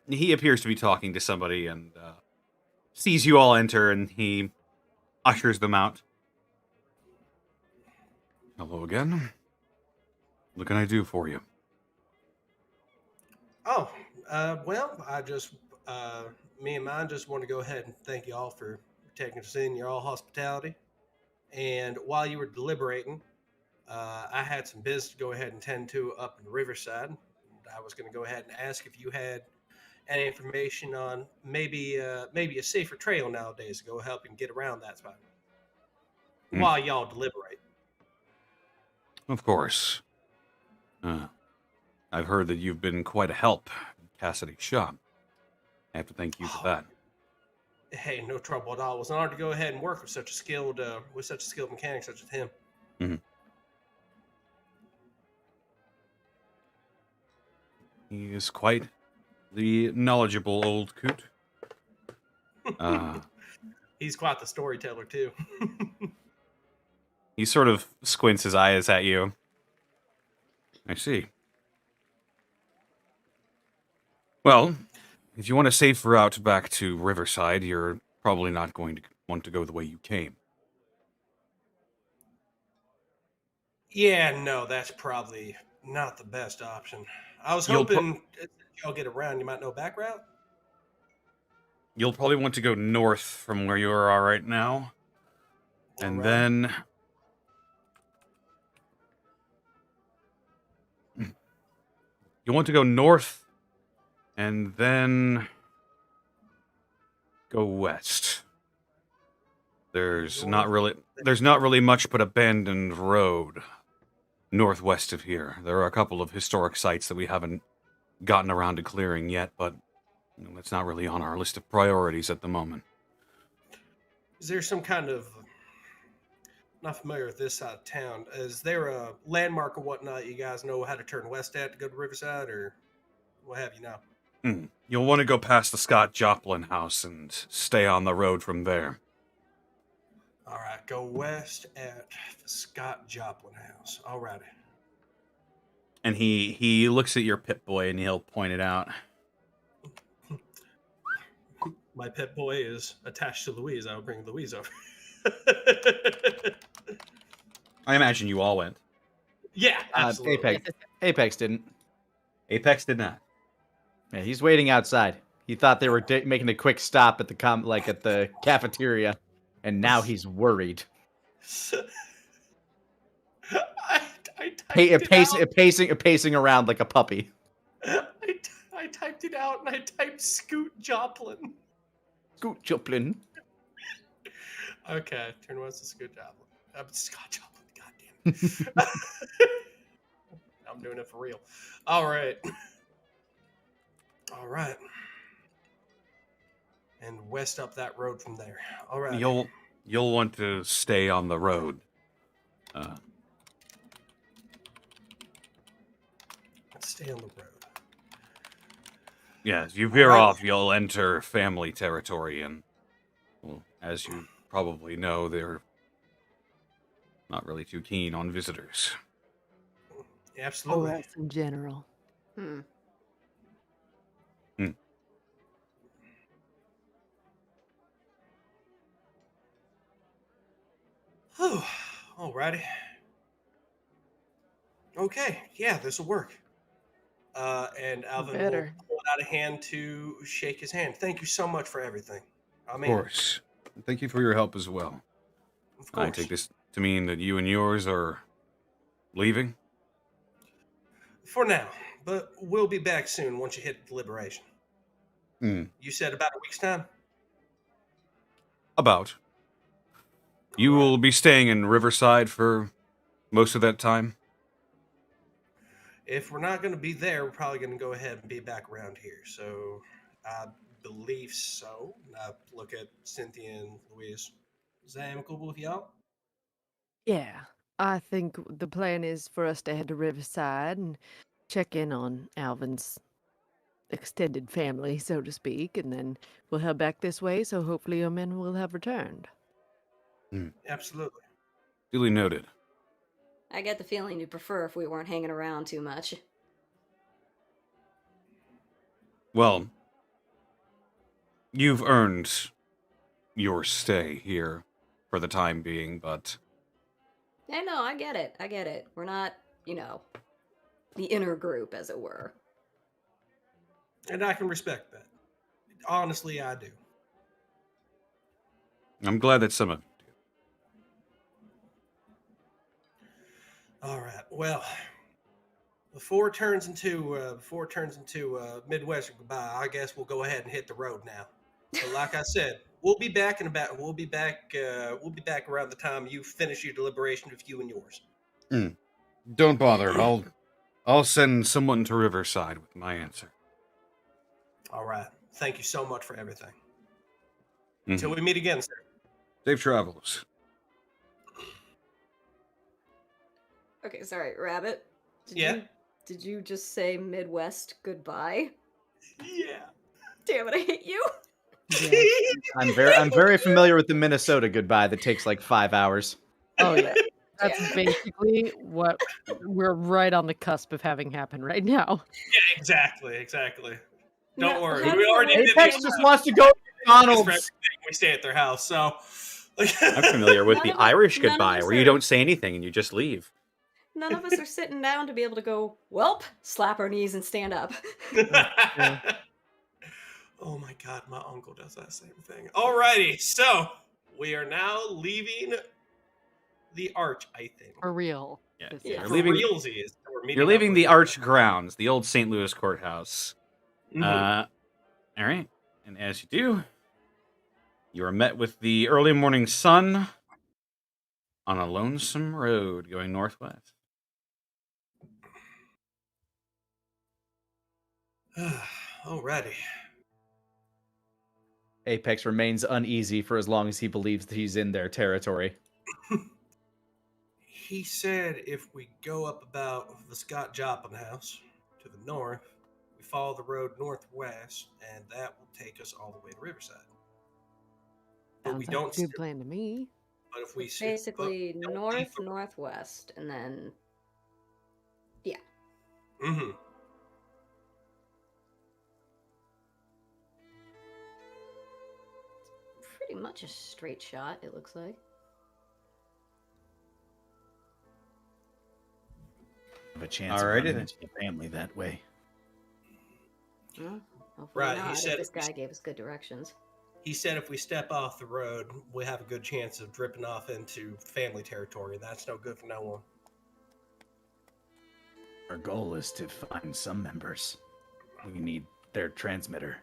he appears to be talking to somebody and sees you all enter, and he ushers them out. Hello again. What can I do for you? Oh, well, I just, me and mine just want to go ahead and thank you all for taking us in your all hospitality. And while you were deliberating, I had some business to go ahead and tend to up in Riverside. I was going to go ahead and ask if you had any information on maybe a safer trail nowadays to go help and get around that spot while y'all deliberate. Of course. I've heard that you've been quite a help in Cassidy's shop. I have to thank you for that. Hey, no trouble at all. It was an honor to go ahead and work with such a skilled mechanic such as him. Mm-hmm. He is quite the knowledgeable old coot. He's quite the storyteller too. He sort of squints his eyes at you. I see. Well, if you want a safe route back to Riverside, you're probably not going to want to go the way you came. Yeah, no, that's probably not the best option. I was You'll hoping if y'all get around, you might know a back route. You'll probably want to go north from where you are right now. And Alright. then... You'll want to go north, and then go west. There's not really much but abandoned road northwest of here. There are a couple of historic sites that we haven't gotten around to clearing yet, but that's not really on our list of priorities at the moment. Is there some kind of, not familiar with this side of town, is there a landmark or whatnot you guys know how to turn west at to go to Riverside, or what have you now? You'll want to go past the Scott Joplin house and stay on the road from there. All right, go west at the Scott Joplin house. All righty. And he looks at your Pip-Boy and he'll point it out. My pet boy is attached to Louise. I'll bring Louise over. I imagine you all went. Yeah, absolutely. Apex didn't. Apex did not. Yeah, he's waiting outside. He thought they were making a quick stop at the at the cafeteria, and now he's worried. I typed it out. Pacing around like a puppy. I typed it out and I typed Scoot Joplin. Scoot Joplin. Okay, turn west to Scoot Joplin. Scott Joplin, goddamn. I'm doing it for real. All right. And west up that road from there. All right. You'll want to stay on the road. Let's stay on the road. Yes, you veer off, you'll enter family territory, and well, as you probably know, they're not really too keen on visitors. Absolutely. Or us in general. Alrighty. Okay, yeah, this will work. And Alvin will pull out a hand to shake his hand. Thank you so much for everything. Of course. Thank you for your help as well. Of course. I take this to mean that you and yours are leaving? For now, but we'll be back soon once you hit deliberation. You said about a week's time? About. You will be staying in Riverside for most of that time? If we're not going to be there, we're probably going to go ahead and be back around here. So I believe so. I look at Cynthia and Louise. Is that amicable with y'all? Yeah, I think the plan is for us to head to Riverside and check in on Alvin's extended family, so to speak, and then we'll head back this way, so hopefully your men will have returned. Absolutely. Duly noted. I get the feeling you'd prefer if we weren't hanging around too much. Well, you've earned your stay here for the time being, but... Yeah, no, I get it. We're not, the inner group, as it were. And I can respect that. Honestly, I do. I'm glad that some of you do. All right. Well, before it turns into Midwestern goodbye, I guess we'll go ahead and hit the road now. So, like I said, we'll be back around the time you finish your deliberation with you and yours. Don't bother. I'll send someone to Riverside with my answer. All right. Thank you so much for everything. Until we meet again, sir. Safe travels. Okay, sorry, Rabbit. Did you just say Midwest goodbye? Yeah. Damn it, I hate you. Yeah. I'm very familiar with the Minnesota goodbye that takes like 5 hours. Oh, yeah. That's basically what we're right on the cusp of having happen right now. Yeah, exactly. Don't worry. how We does it already work? did Apex just wants to go to McDonald's. we stay at their house, so I'm familiar with the Irish none of goodbye, us where you are- don't say anything and you just leave. None of us are sitting down to be able to go, welp, slap our knees and stand up. Oh my god, my uncle does that same thing. Alrighty, so we are now leaving the arch, I think. For real. Yeah, This you're is- leaving. Realsies. You're leaving the arch grounds, the old St. Louis courthouse. Mhm. All right, and as you do, you are met with the early morning sun on a lonesome road going northwest. Alrighty. Apex remains uneasy for as long as he believes that he's in their territory. He said if we go up about the Scott Joplin house to the north, we follow the road northwest, and that will take us all the way to Riverside. But Sounds we like don't. a good plan to me. But if we Basically, northwest, and then, yeah. Mm-hmm. Pretty much a straight shot, it looks like. have a chance of Alrighty running then. into the family that way. Well, hopefully Right, he not, said if this if we guy gave us good directions. He said if we step off the road, we have a good chance of dripping off into family territory. That's no good for no one. Our goal is to find some members. We need their transmitter.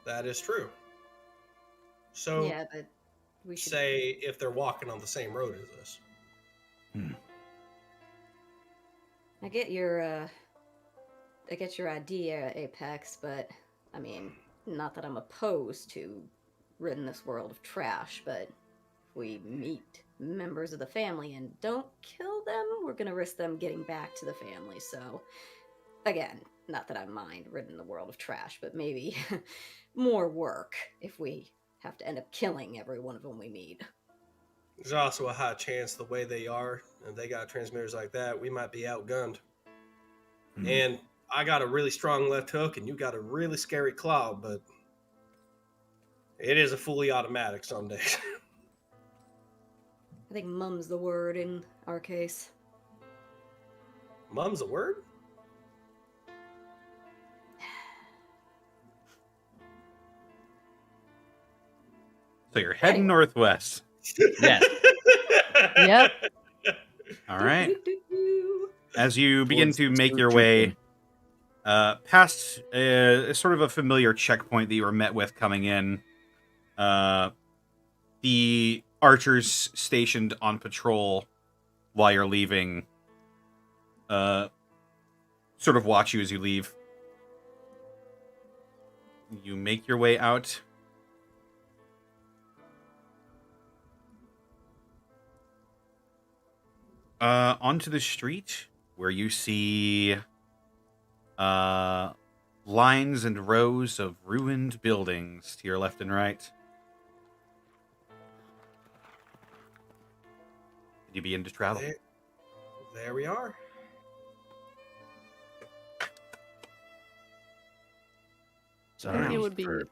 That is true. So, Yeah, but we should. say if they're walking on the same road as us. I get your idea, Apex, but I mean, not that I'm opposed to ridding this world of trash, but if we meet members of the family and don't kill them, we're gonna risk them getting back to the family. So, again, not that I mind ridding the world of trash, but maybe more work if we have to end up killing every one of them we meet. There's also a high chance the way they are, and they got transmitters like that, we might be outgunned. And I got a really strong left hook, and you got a really scary claw, but it is a fully automatic some days. I think mum's the word in our case. Mum's a word? So you're heading northwest. Yes. Yep. All right. Doo-doo-doo-doo. As you begin Towards to the make your search way past sort of a familiar checkpoint that you were met with coming in, the archers stationed on patrol while you're leaving sort of watch you as you leave. You make your way out. Onto the street where you see lines and rows of ruined buildings to your left and right. You begin to travel. There we are. Sorry It would be for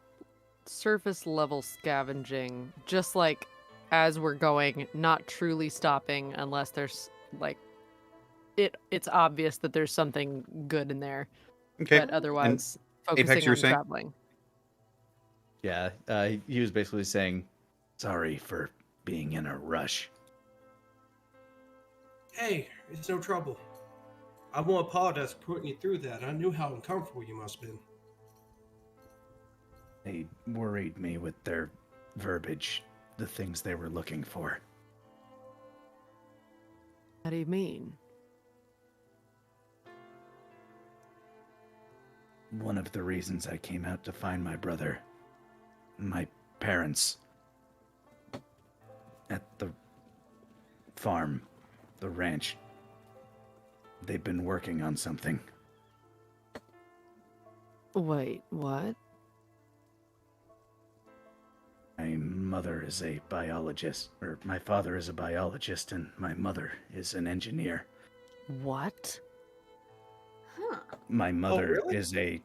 surface level scavenging, just like as we're going, not truly stopping unless there's like it's obvious that there's something good in there. Okay. But otherwise Apex, focusing you were on saying? traveling. Yeah, he was basically saying, sorry for being in a rush. Hey, it's no trouble. I won't apologize for putting you through that. I knew how uncomfortable you must have been. They worried me with their verbiage, the things they were looking for. What do you mean? One of the reasons I came out to find my brother, my parents, at the farm, the ranch, they've been working on something. Wait, what? My mother is a biologist, or my father is a biologist, and my mother is an engineer. What? Huh. My mother really? is a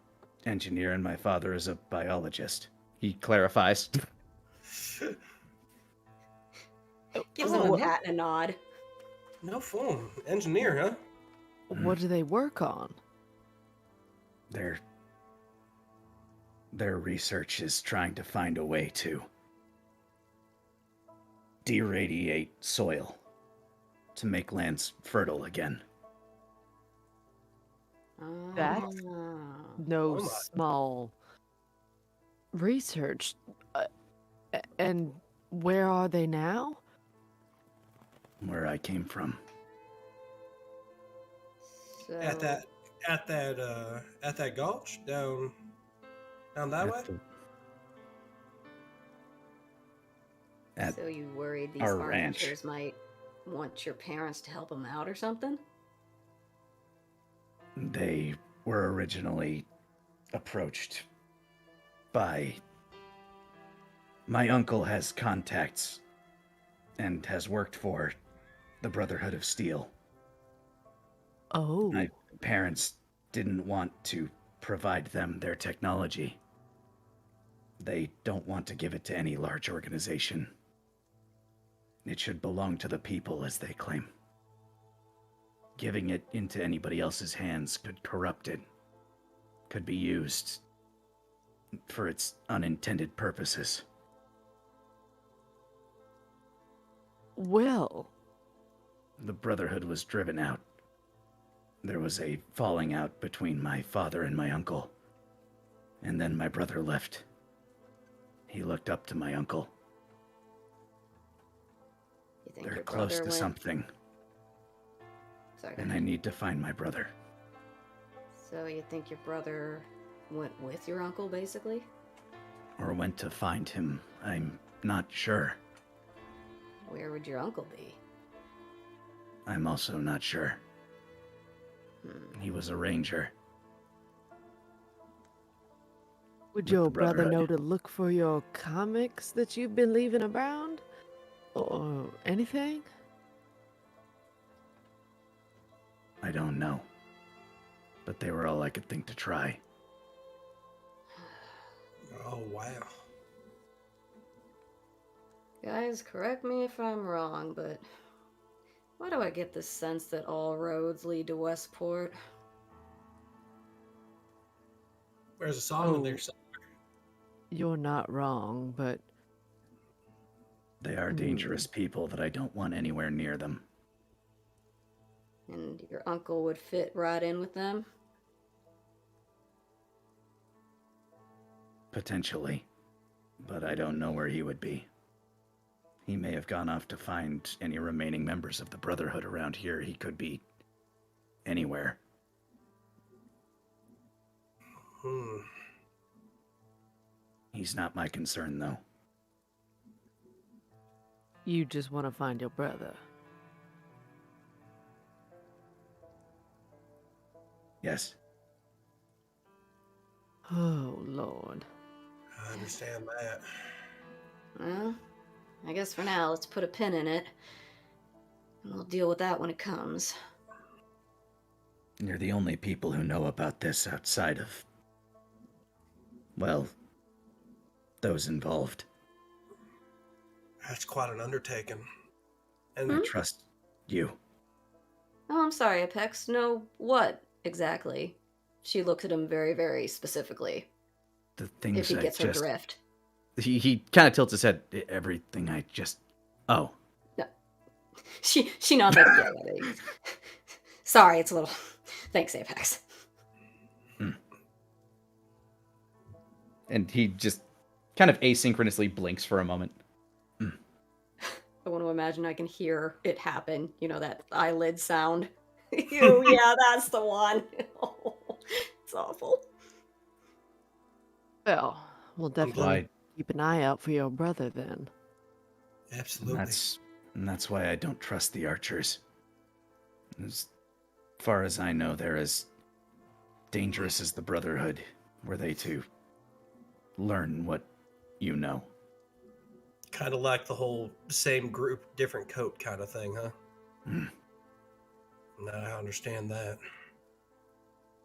engineer, and my father is a biologist. he clarifies. Gives him a pat and a nod. No phone. Engineer, huh? What do they work on? Their research is trying to find a way to deradiate soil to make lands fertile again. That's Ah. no Oh my. small research. And where are they now? Where I came from. So, At that gulch down that way. At so you worried these our farm ranch. ranchers might want your parents to help them out or something? They were originally approached by... My uncle has contacts and has worked for the Brotherhood of Steel. Oh. My parents didn't want to provide them their technology. They don't want to give it to any large organization. It should belong to the people, as they claim. giving it into anybody else's hands could corrupt it, could be used for its unintended purposes. Well, The Brotherhood was driven out. There was a falling out between my father and my uncle. And then my brother left. He looked up to my uncle. You think They're your close brother to went? something, Sorry. and I need to find my brother. So you think your brother went with your uncle, basically? Or went to find him. I'm not sure. Where would your uncle be? I'm also not sure. He was a ranger. would With your the brother Brotherhood. know to look for your comics that you've been leaving around? Or anything? I don't know. But they were all I could think to try. Oh, wow. Guys, correct me if I'm wrong, but why do I get the sense that all roads lead to Westport? There's a song in Oh. there. So You're not wrong, but They are dangerous people that I don't want anywhere near them. And your uncle would fit right in with them? Potentially. But I don't know where he would be. He may have gone off to find any remaining members of the Brotherhood around here. He could be anywhere. He's not my concern, though. you just want to find your brother. Yes. Oh, Lord. I understand that. Well, I guess for now, let's put a pin in it. And we'll deal with that when it comes. You're the only people who know about this outside of... well, those involved. That's quite an undertaking. And I trust you. Oh, I'm sorry, Apex. No, what exactly? She looks at him very, very specifically. The things If he I gets her just... drift. He kind of tilts his head. Everything I just... Oh. No. She nods like, yeah. Sorry, it's a little... Thanks, Apex. And he just kind of asynchronously blinks for a moment. I want to imagine I can hear it happen. You know, that eyelid sound. Yeah, that's the one. It's awful. Well, we'll definitely glad- keep an eye out for your brother then. absolutely. And that's why I don't trust the archers. As far as I know, they're as dangerous as the Brotherhood, were they to learn what you know. Kind of like the whole same group, different coat kind of thing, huh? Now I understand that.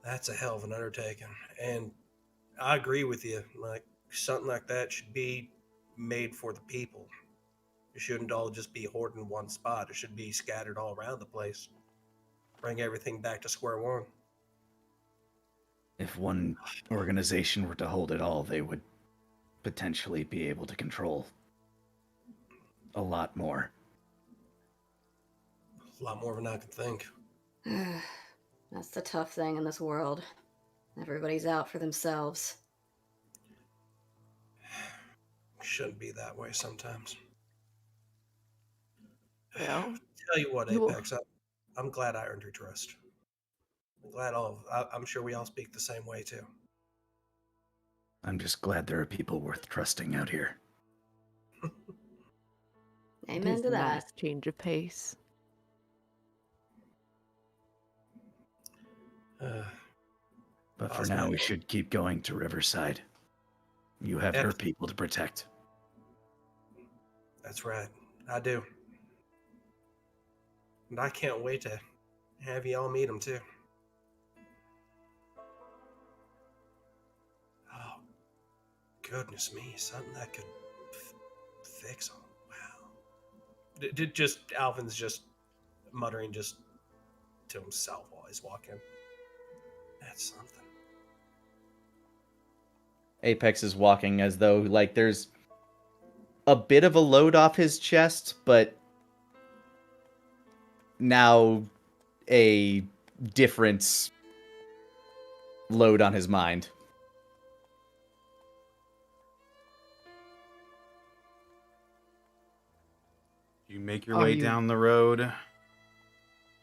That's a hell of an undertaking. And I agree with you. Like, something like that should be made for the people. It shouldn't all just be hoarded in one spot. It should be scattered all around the place. Bring everything back to square one. If one organization were to hold it all, they would potentially be able to control a lot more. A lot more than I can think. That's the tough thing in this world. Everybody's out for themselves. Shouldn't be that way sometimes. Well, Tell you what, you- Apex, I'm glad I earned your trust. I'm glad I'm sure we all speak the same way too. I'm just glad there are people worth trusting out here. it Amen is to a that. nice change of pace. But for Osman. now, we should keep going to Riverside. You have her people to protect. That's right. I do. And I can't wait to have you all meet him too. Oh, goodness me. Something that could fix him. Wow. Just Alvin's just muttering just to himself while he's walking. That's something. Apex is walking as though, like, there's a bit of a load off his chest, but now a different load on his mind. You make your way down the road.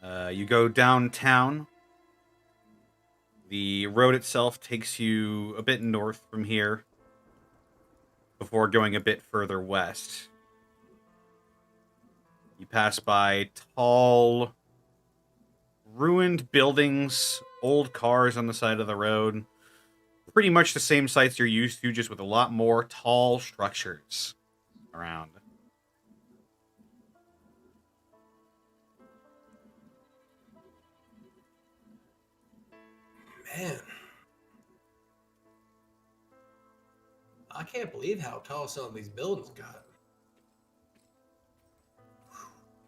You go downtown. The road itself takes you a bit north from here before going a bit further west. You pass by tall, ruined buildings, old cars on the side of the road. Pretty much the same sights you're used to, just with a lot more tall structures around. Man. I can't believe how tall some of these buildings got.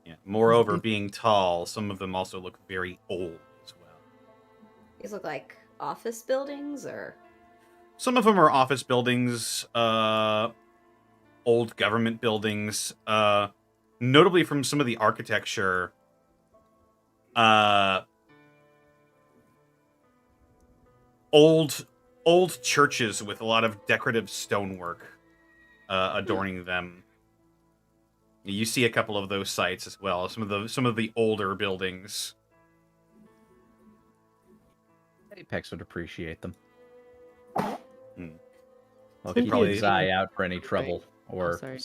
Yeah. Moreover, being tall, some of them also look very old as well. These look like office buildings, or Some of them are office buildings, old government buildings, notably from some of the architecture. Old churches with a lot of decorative stonework adorning them. You see a couple of those sites as well. Some of the older buildings. Apex would appreciate them. Well, He'd keep probably- his eye out for any trouble. Or sorry.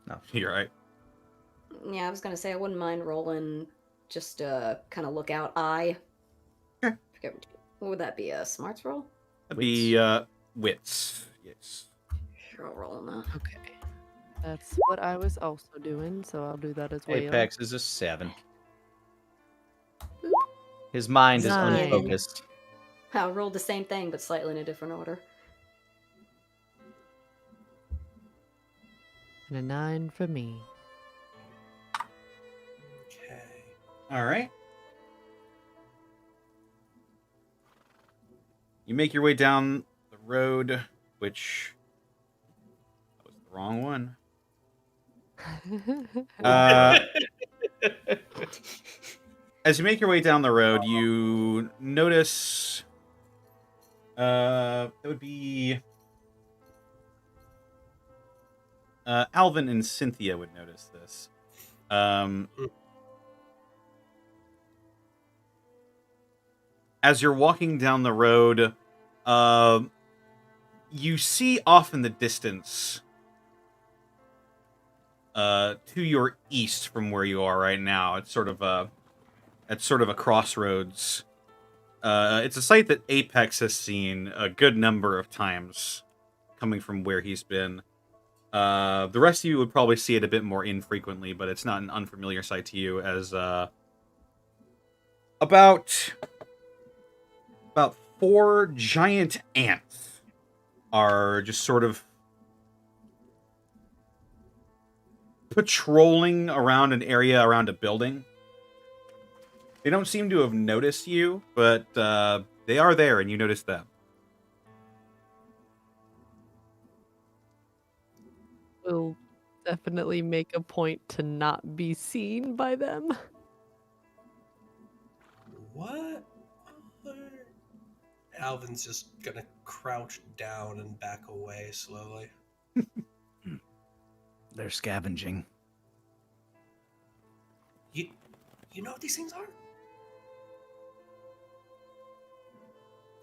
no. You're right. yeah, I was gonna say I wouldn't mind rolling just a kind of lookout eye. Sure. What would that be? A smarts roll? That'd be wits. Yes. Sure, I'll roll on that. Okay. That's what I was also doing, so I'll do that as well. Apex is a 7. His mind is 9. unfocused. I rolled the same thing, but slightly in a different order. And a 9 for me. Okay. All right. You make your way down the road, which that was the wrong one. As you make your way down the road, you notice it would be Alvin and Cynthia would notice this. As you're walking down the road, you see off in the distance, to your east from where you are right now. It's sort of a crossroads. It's a site that Apex has seen a good number of times, coming from where he's been. The rest of you would probably see it a bit more infrequently, but it's not an unfamiliar sight to you, as about 4 giant ants are just sort of patrolling around an area around a building. They don't seem to have noticed you, but they are there, and you notice them. We'll definitely make a point to not be seen by them. What? Alvin's just gonna crouch down and back away slowly. They're scavenging. You know what these things are?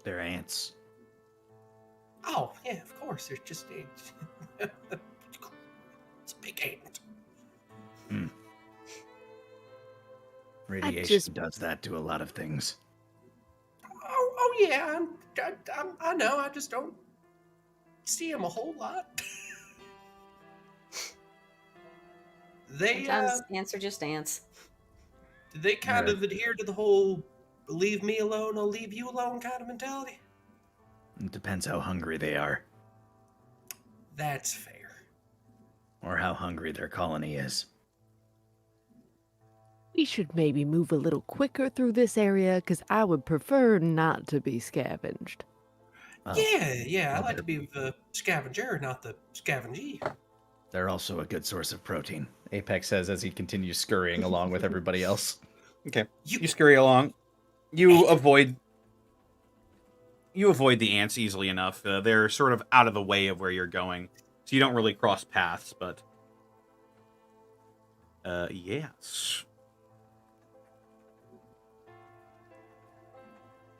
They're ants. Oh, yeah, of course. They're just ants. It's a big ant. Radiation does that to a lot of things. Oh yeah, I know. I just don't see them a whole lot. They Sometimes ants are just ants. do they kind of adhere to the whole "leave me alone, I'll leave you alone" kind of mentality? It depends how hungry they are, That's fair. or how hungry their colony is. We should maybe move a little quicker through this area, because I would prefer not to be scavenged. Well, Yeah, I well, like to be the scavenger, not the scavengee. they're also a good source of protein. Apex says as he continues scurrying along with everybody else. Okay. You- You scurry along. You avoid the ants easily enough. They're sort of out of the way of where you're going, so you don't really cross paths. But yes,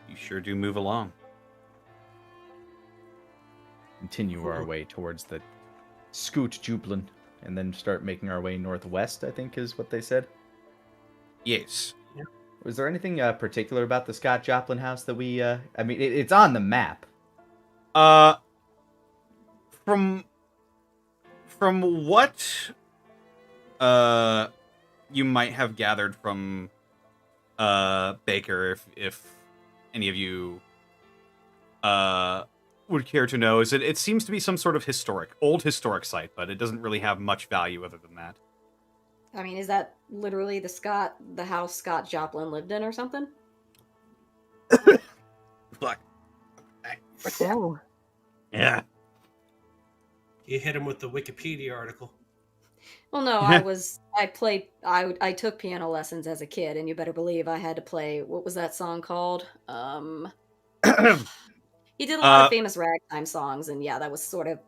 you sure do move along. Continue our way towards the Scoot Juplin, and then start making our way northwest, I think is what they said. Yes. Was there anything particular about the Scott Joplin house that we... I mean, it's on the map. From what you might have gathered from Baker, if any of you would care to know, is it seems to be some sort of old historic site, but it doesn't really have much value other than that. I mean, is that literally the house Scott Joplin lived in or something? Fuck. Oh. Yeah. You hit him with the Wikipedia article. Well, no, I took piano lessons as a kid, and you better believe I had to play, what was that song called? He did a lot of famous ragtime songs, and yeah, that was sort of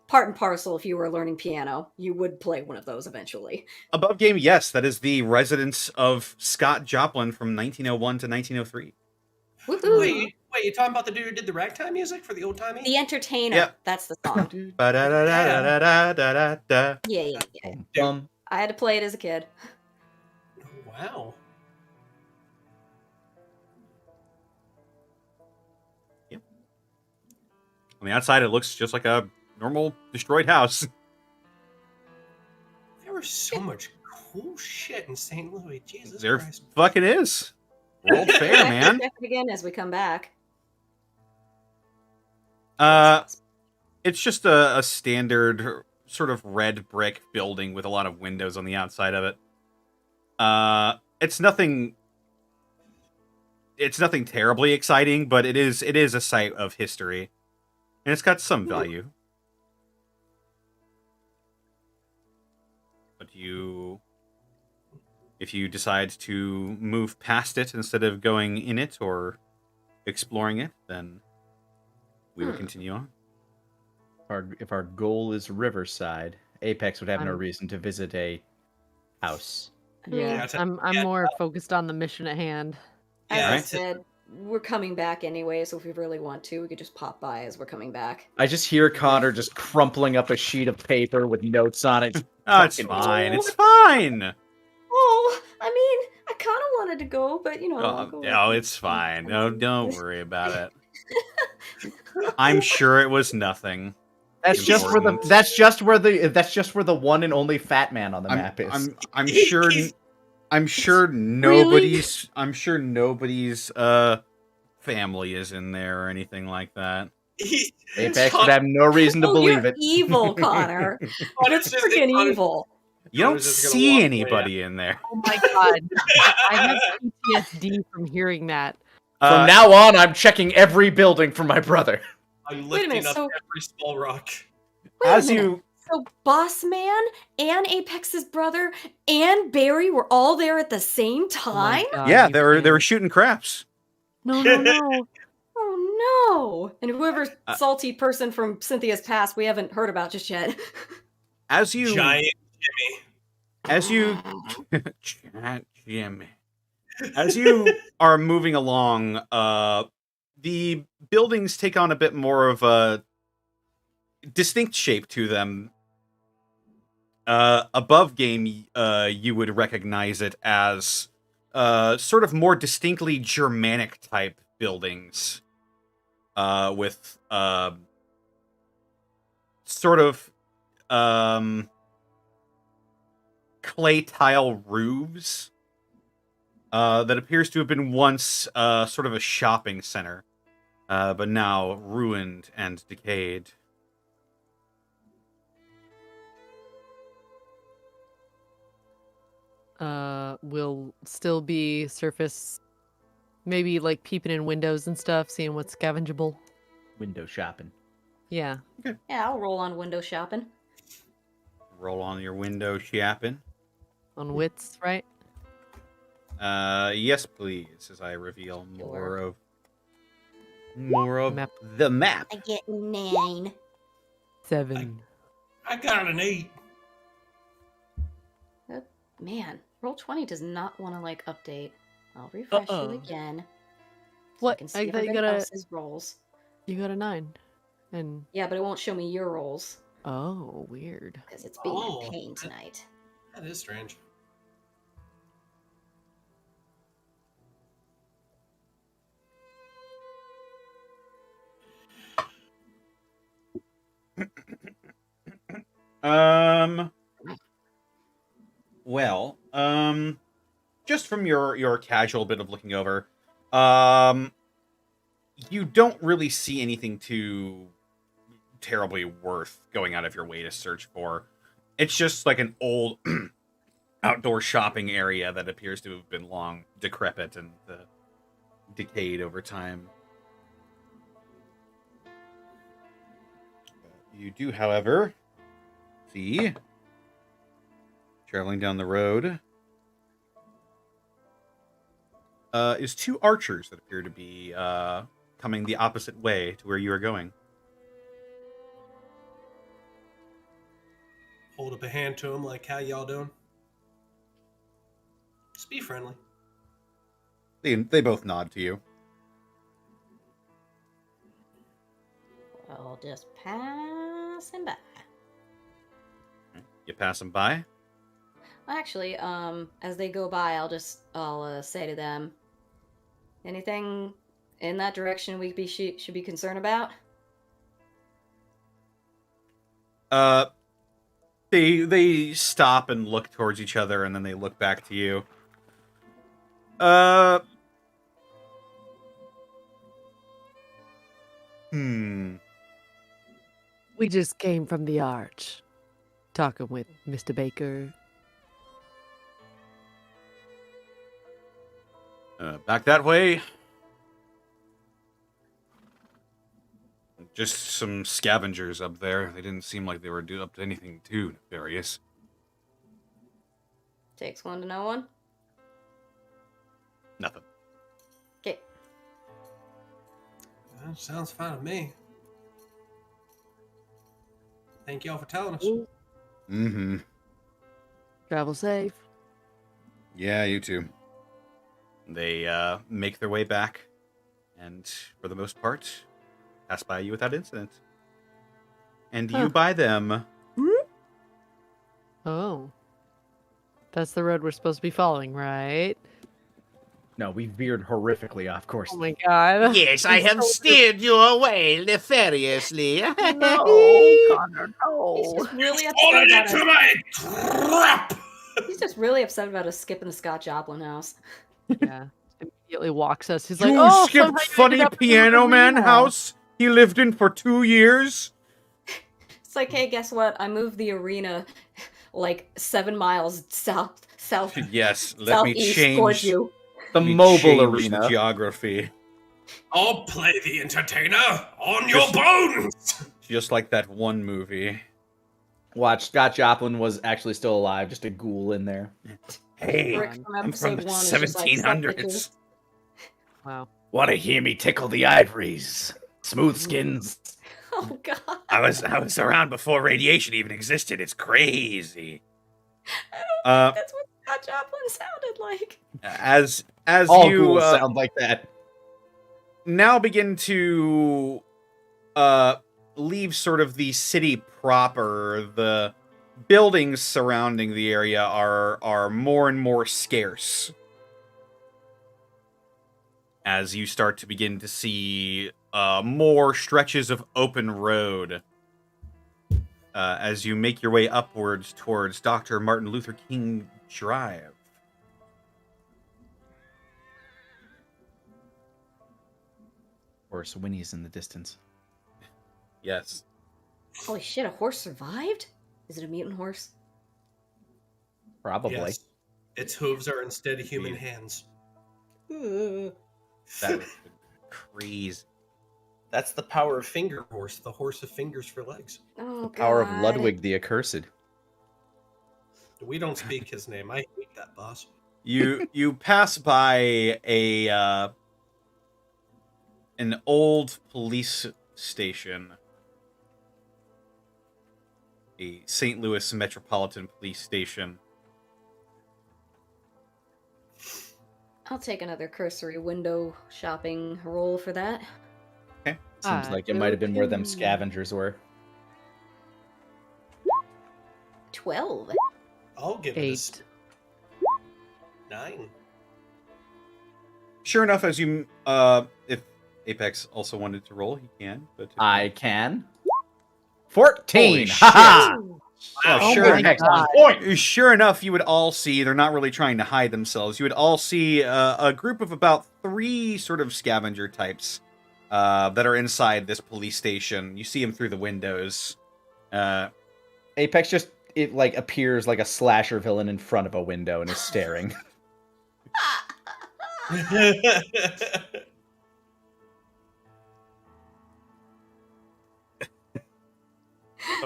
part and parcel. If you were learning piano, you would play one of those eventually. Above game, yes, that is the residence of Scott Joplin from 1901 to 1903. Woohoo! Wait, you talking about the dude who did the ragtime music for the old timey? The Entertainer. Yep. That's the song. Ba-da-da-da-da-da-da-da. Yeah. I had to play it as a kid. Wow. Yep. On the outside, it looks just like a normal destroyed house. There was so much cool shit in St. Louis. Jesus There Christ. fucking is. World Fair, man. Check it again as we come back. It's just a standard sort of red brick building with a lot of windows on the outside of it. It's nothing terribly exciting, but it is a site of history, and it's got some value. But if you decide to move past it instead of going in it or exploring it, then we will continue on. If our goal is Riverside, Apex would have no reason to visit a house. Yeah, I'm more focused on the mission at hand. As I Right. said, we're coming back anyway, so if we really want to, we could just pop by as we're coming back. I just hear Connor just crumpling up a sheet of paper with notes on it. Oh, it's fine. It's fine. Oh, I mean, I kind of wanted to go, but I'll go No, it's fine. No, don't worry about it. I'm sure it was nothing. That's just where the one and only fat man on the map is. I'm sure nobody's family is in there or anything like that. Apex would have no reason to believe you're it. Evil, Connor. It's freaking evil. You don't see anybody in there. Oh my god. I have PTSD from hearing that. From now on, I'm checking every building for my brother. I'm Wait a lifting minute, up so- every small rock. Wait a As minute. you So Boss Man and Apex's brother and Barry were all there at the same Oh my time? God, yeah, you they were can't. shooting craps. No. Oh no! And whoever salty person from Cynthia's past we haven't heard about just yet. As you Giant Jimmy. Jimmy. As you are moving along, the buildings take on a bit more of a distinct shape to them. Above game, you would recognize it as sort of more distinctly Germanic type buildings, with sort of clay tile roofs that appears to have been once sort of a shopping center, but now ruined and decayed. will still be surface, maybe like peeping in windows and stuff, seeing what's scavengeable. Window shopping. Yeah. Yeah, I'll roll on window shopping. Roll on your window shopping. On wits, right? Yes, please. As I reveal Sure. more of Map. the map. I get 9. 7. I got an 8. Man, Roll20 does not want to like update. I'll refresh Uh-oh. it again. So What? I can see I thought you everybody got a- else's rolls. You got a 9. And Yeah, but it won't show me your rolls oh, weird. because it's being Oh, a pain tonight. That is strange. Well, just from your casual bit of looking over, you don't really see anything too terribly worth going out of your way to search for. It's just like an old outdoor shopping area that appears to have been long decrepit and decayed over time. You do, however, see, traveling down the road, is 2 archers that appear to be coming the opposite way to where you are going. Hold up a hand to him, like, how y'all doing? Just be friendly. They both nod to you. I'll just pass him by. You pass them by. Actually, as they go by, I'll say to them, anything in that direction we should be concerned about? They stop and look towards each other, and then they look back to you. We just came from the arch, talking with Mr. Baker. Back that way. Just some scavengers up there. They didn't seem like they were up to anything too nefarious. Takes one to know one. Nothing. Okay. That sounds fine to me. Thank y'all for telling us. Mm-hmm. Travel safe. Yeah, you too. They make their way back, and for the most part, pass by you without incident. And you by them. Oh. That's the road we're supposed to be following, right? No, we veered horrifically off course. Oh my god. Yes, I have steered you away nefariously. No, Connor, He's no. just really Falling upset into about my trap! He's just really upset about us skipping the Scott Joplin house. Yeah. Immediately walks us. He's You like, oh, skipped somehow you funny ended up in the piano man arena." house he lived in for 2 years. It's like, hey, guess what? I moved the arena like 7 miles south. Yes, let me Southeast change towards you. The let me mobile change arena. the geography. I'll play the entertainer on your Just- bones! Just like that one movie. Watch, Scott Joplin was actually still alive, just a ghoul in there. Hey, Rick from I'm from episode the 1 is just like, "Sup, 1700s. bitches." Wow. Want to hear me tickle the ivories? Smooth skins. Oh god. I was around before radiation even existed. It's crazy. That's what Scott Joplin sounded like. As All you ghouls sound like that. now begin to leave sort of the city proper, the buildings surrounding the area are more and more scarce. As you start to begin to see more stretches of open road. As you make your way upwards towards Dr. Martin Luther King Drive. Or Winnie's in the distance. Yes. Holy shit, a horse survived? Is it a mutant horse? Probably. Yes. Its hooves are instead human Weird. hands. That was crazy. That's the power of Finger Horse, the horse of fingers for legs. Oh, Power of God. Ludwig the Accursed. We don't speak his name. I hate that boss. You pass by an old police station, a St. Louis Metropolitan Police Station. I'll take another cursory window shopping roll for that. Seems like it might have been where them scavengers were. 12. I'll give it 8. 9. Sure enough, as you if Apex also wanted to roll, he can. But I can. 14. Holy Haha. Oh sure. my God. Sure enough, you would all see, they're not really trying to hide themselves. You would all see a group of about 3 sort of scavenger types that are inside this police station. You see them through the windows. Apex just like appears like a slasher villain in front of a window and is staring.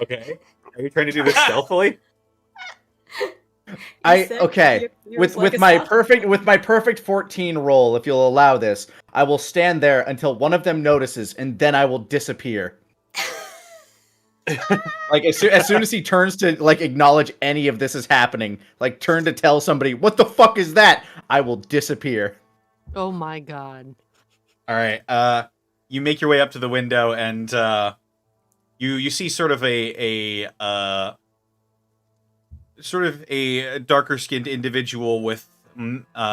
Okay. Are you trying to do this stealthily? With my perfect 14 roll, if you'll allow this, I will stand there until one of them notices, and then I will disappear. Like as soon as he turns to like acknowledge any of this is happening, like turn to tell somebody what the fuck is that, I will disappear. Oh my God. All right. You make your way up to the window, and you see sort of a darker skinned individual with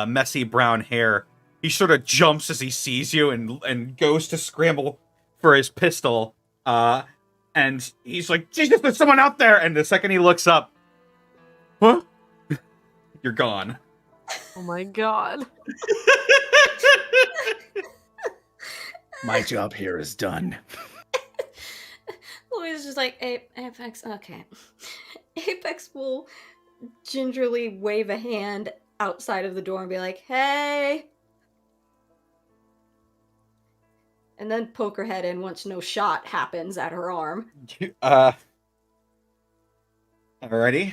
messy brown hair. He sort of jumps as he sees you and goes to scramble for his pistol. And he's like, Jesus, there's someone out there! And the second he looks up, huh? You're gone. Oh my God. My job here is done. Louise is just like, Apex, okay. Apex will gingerly wave a hand outside of the door and be like, hey. And then poke her head in once no shot happens at her arm. Alrighty.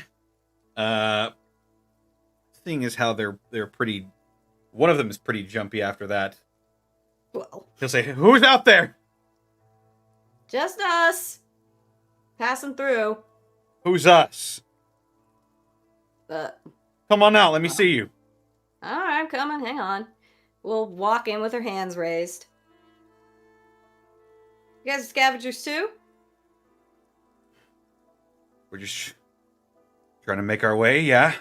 Thing is how they're pretty. One of them is pretty jumpy after that. Well, He'll say, "Who's out there?" just us. Passing through. Who's us? Come on out, let me see you. Alright, I'm coming, hang on. We'll walk in with her hands raised. You guys are scavengers too? We're just trying to make our way, yeah?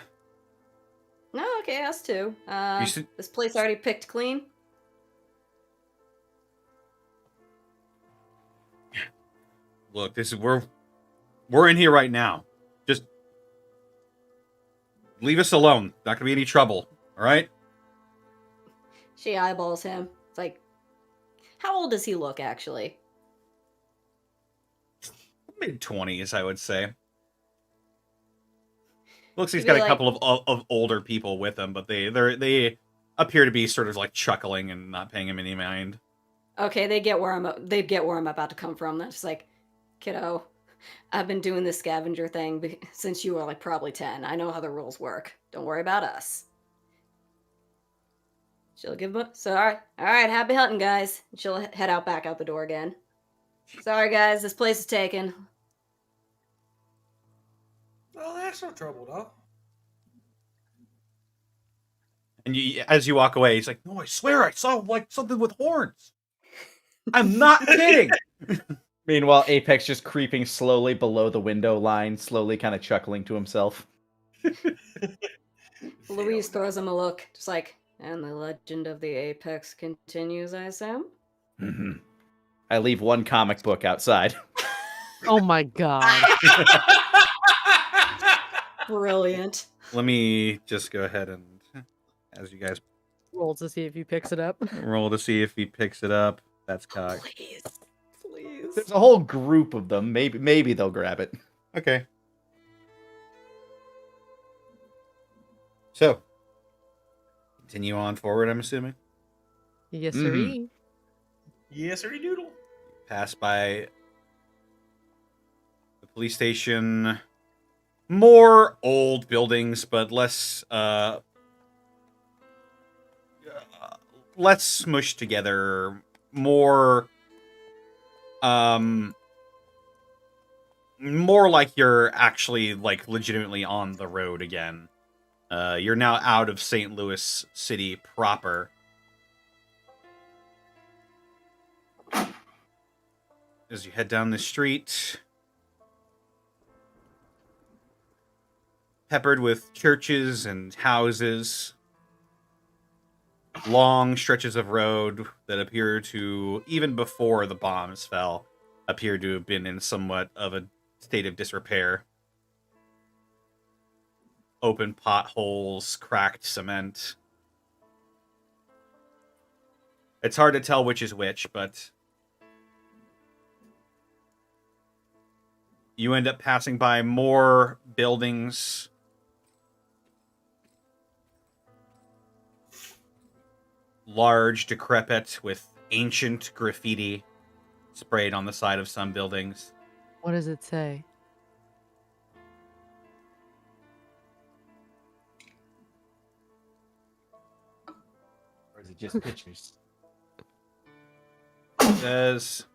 No, okay, us too. see- This place already picked clean? Look, this is we're in here right now. Just leave us alone. Not gonna be any trouble, alright? She eyeballs him. It's like, how old does he look, actually? Mid-20s, I would say. Looks he's He'd got be a like- couple of older people with him, but they appear to be sort of like chuckling and not paying him any mind. Okay, they get where I'm about to come from. That's just like, kiddo, I've been doing this scavenger thing since you were like probably 10. I know how the rules work. Don't worry about us. She'll give up. So, all right, happy hunting, guys. And she'll head back out the door again. Sorry, guys, this place is taken. Oh, that's no trouble, though. And as you walk away, he's like, "No, I swear I saw like something with horns. I'm not kidding." Meanwhile, Apex just creeping slowly below the window line, slowly kind of chuckling to himself. Louise throws him a look, just like, and the legend of the Apex continues, I assume? Mm-hmm. I leave one comic book outside. Oh my God. Brilliant. Let me just go ahead and, as you guys Roll to see if he picks it up. roll to see if he picks it up. That's cocked. Please. Please. There's a whole group of them. Maybe they'll grab it. Okay. So, Continue on forward, I'm assuming. Yes, Mhm. sirree. Yes, sir, doodle. Pass by the police station. More old buildings, but less less smushed together. More more like you're actually like legitimately on the road again. You're now out of St. Louis City proper. As you head down the street, peppered with churches and houses, long stretches of road that appear to, even before the bombs fell, appear to have been in somewhat of a state of disrepair. Open potholes, cracked cement. It's hard to tell which is which, but you end up passing by more buildings. Large, decrepit, with ancient graffiti sprayed on the side of some buildings. What does it say? Or is it just pictures? It says,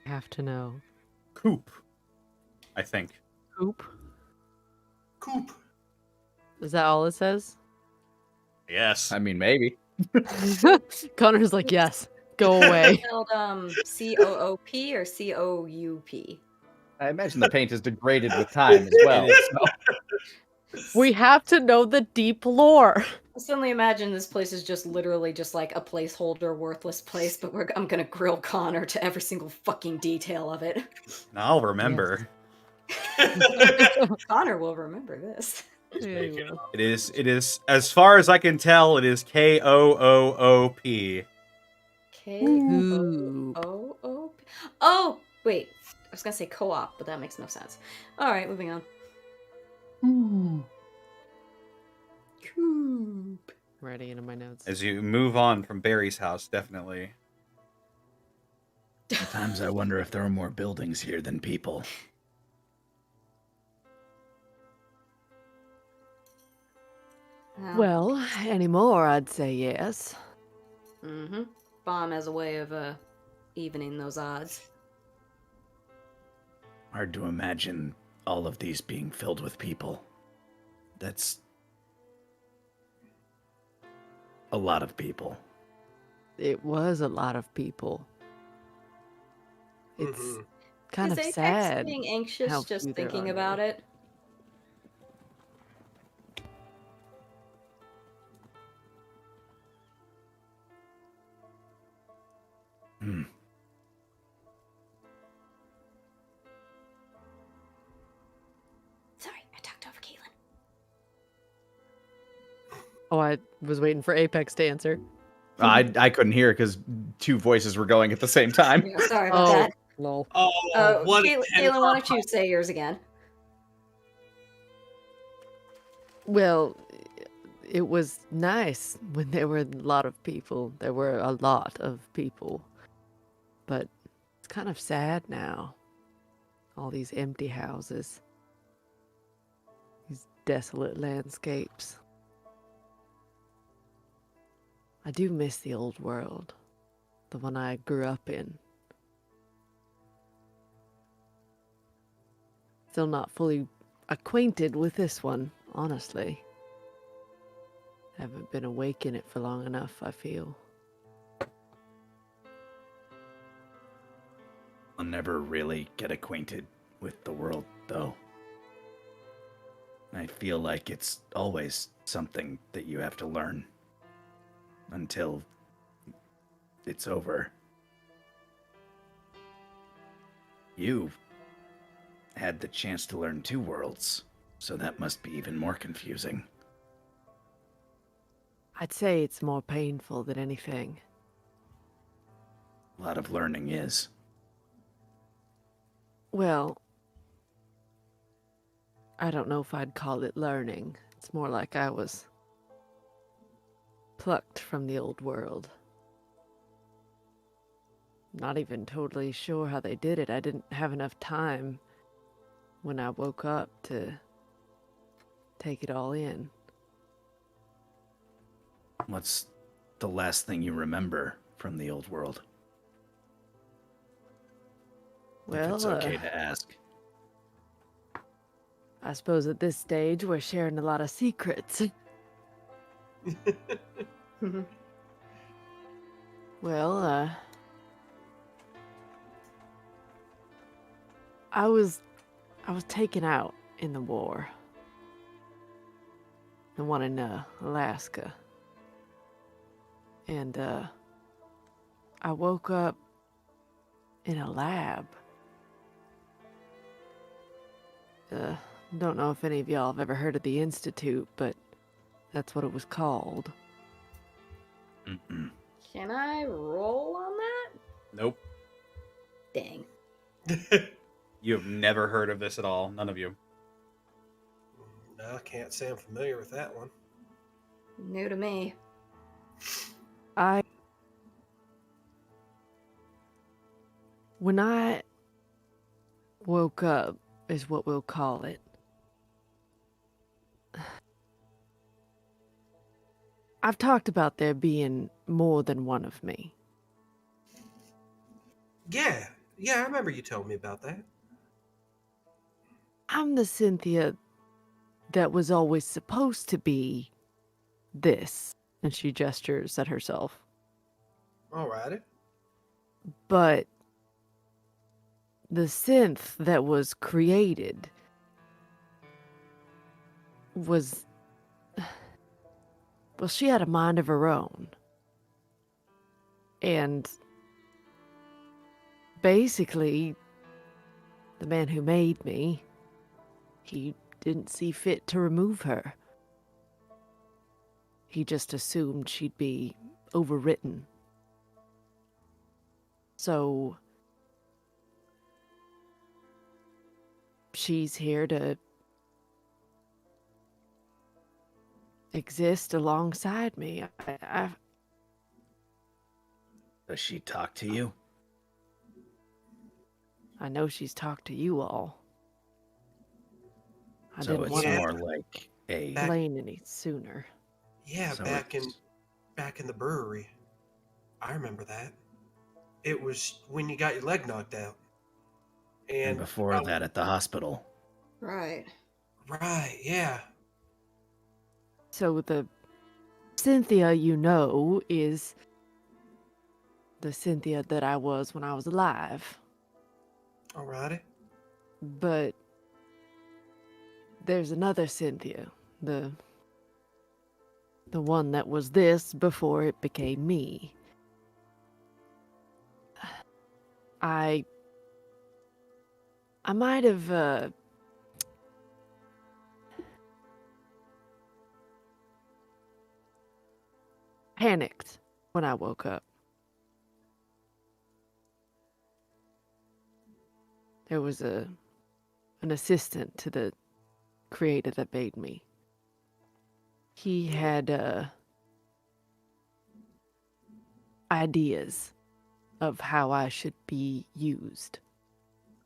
I have to know. Coop, I think. Coop? Coop. Is that all it says? Yes. I mean, maybe. Connor's like, yes, go away. Spelled C-O-O-P or C-O-U-P? I imagine the paint is degraded with time as well. It is. So. We have to know the deep lore. I suddenly imagine this place is just literally just like a placeholder, worthless place, but I'm gonna grill Connor to every single fucking detail of it. I'll remember. Connor will remember this. Yeah, you will. It is, as far as I can tell, it is Koop. K-O-O-P. Oh, wait. I was gonna say co-op, but that makes no sense. Alright, moving on. Coop. Writing it in my notes. As you move on from Barry's house, definitely. Sometimes I wonder if there are more buildings here than people. Well, anymore, I'd say yes. Mm-hmm. Bomb has a way of evening those odds. Hard to imagine all of these being filled with people. That's a lot of people. It was a lot of people. It's Mhm. kind Is of Apex sad. being anxious how just few there thinking are about now. it? Hmm. Sorry, I talked over Caitlin. Oh, I was waiting for Apex to answer. I couldn't hear because two voices were going at the same time. Yeah, sorry about Oh, that. lol. Oh, what a Caitlin, why don't you say yours again? Well, it was nice when there were a lot of people. There were a lot of people. But it's kind of sad now. All these empty houses. These desolate landscapes. I do miss the old world. The one I grew up in. Still not fully acquainted with this one, honestly. Haven't been awake in it for long enough, I feel. I'll never really get acquainted with the world, though. I feel like it's always something that you have to learn until it's over. You had the chance to learn two worlds, so that must be even more confusing. I'd say it's more painful than anything. A lot of learning is. Well, I don't know if I'd call it learning. It's more like I was plucked from the old world. Not even totally sure how they did it. I didn't have enough time when I woke up to take it all in. What's the last thing you remember from the old world? Well, if it's okay to ask. I suppose at this stage we're sharing a lot of secrets. Well, I was taken out in the war. The one in Alaska. And I woke up in a lab. Don't know if any of y'all have ever heard of the Institute, but that's what it was called. Mm-mm. Can I roll on that? Nope. Dang. You have never heard of this at all. None of you. No, I can't say I'm familiar with that one. New to me. When I woke up, is what we'll call it. I've talked about there being more than one of me. Yeah, I remember you told me about that. I'm the Cynthia that was always supposed to be this. And she gestures at herself. Alrighty. But the synth that was created was... Well, she had a mind of her own. And basically, the man who made me, he didn't see fit to remove her. He just assumed she'd be overwritten. So she's here to exist alongside me. Does she talk to you? I know she's talked to you all. I So didn't it's want to more like a... explain any sooner. Yeah, So back it's- in the brewery. I remember that. It was when you got your leg knocked out. And before that at the hospital. Right. Right, yeah. So the Cynthia you know is the Cynthia that I was when I was alive. Alrighty. But there's another Cynthia, the one that was this before it became me. I might have panicked when I woke up. There was an assistant to the creator that made me. He had ideas of how I should be used.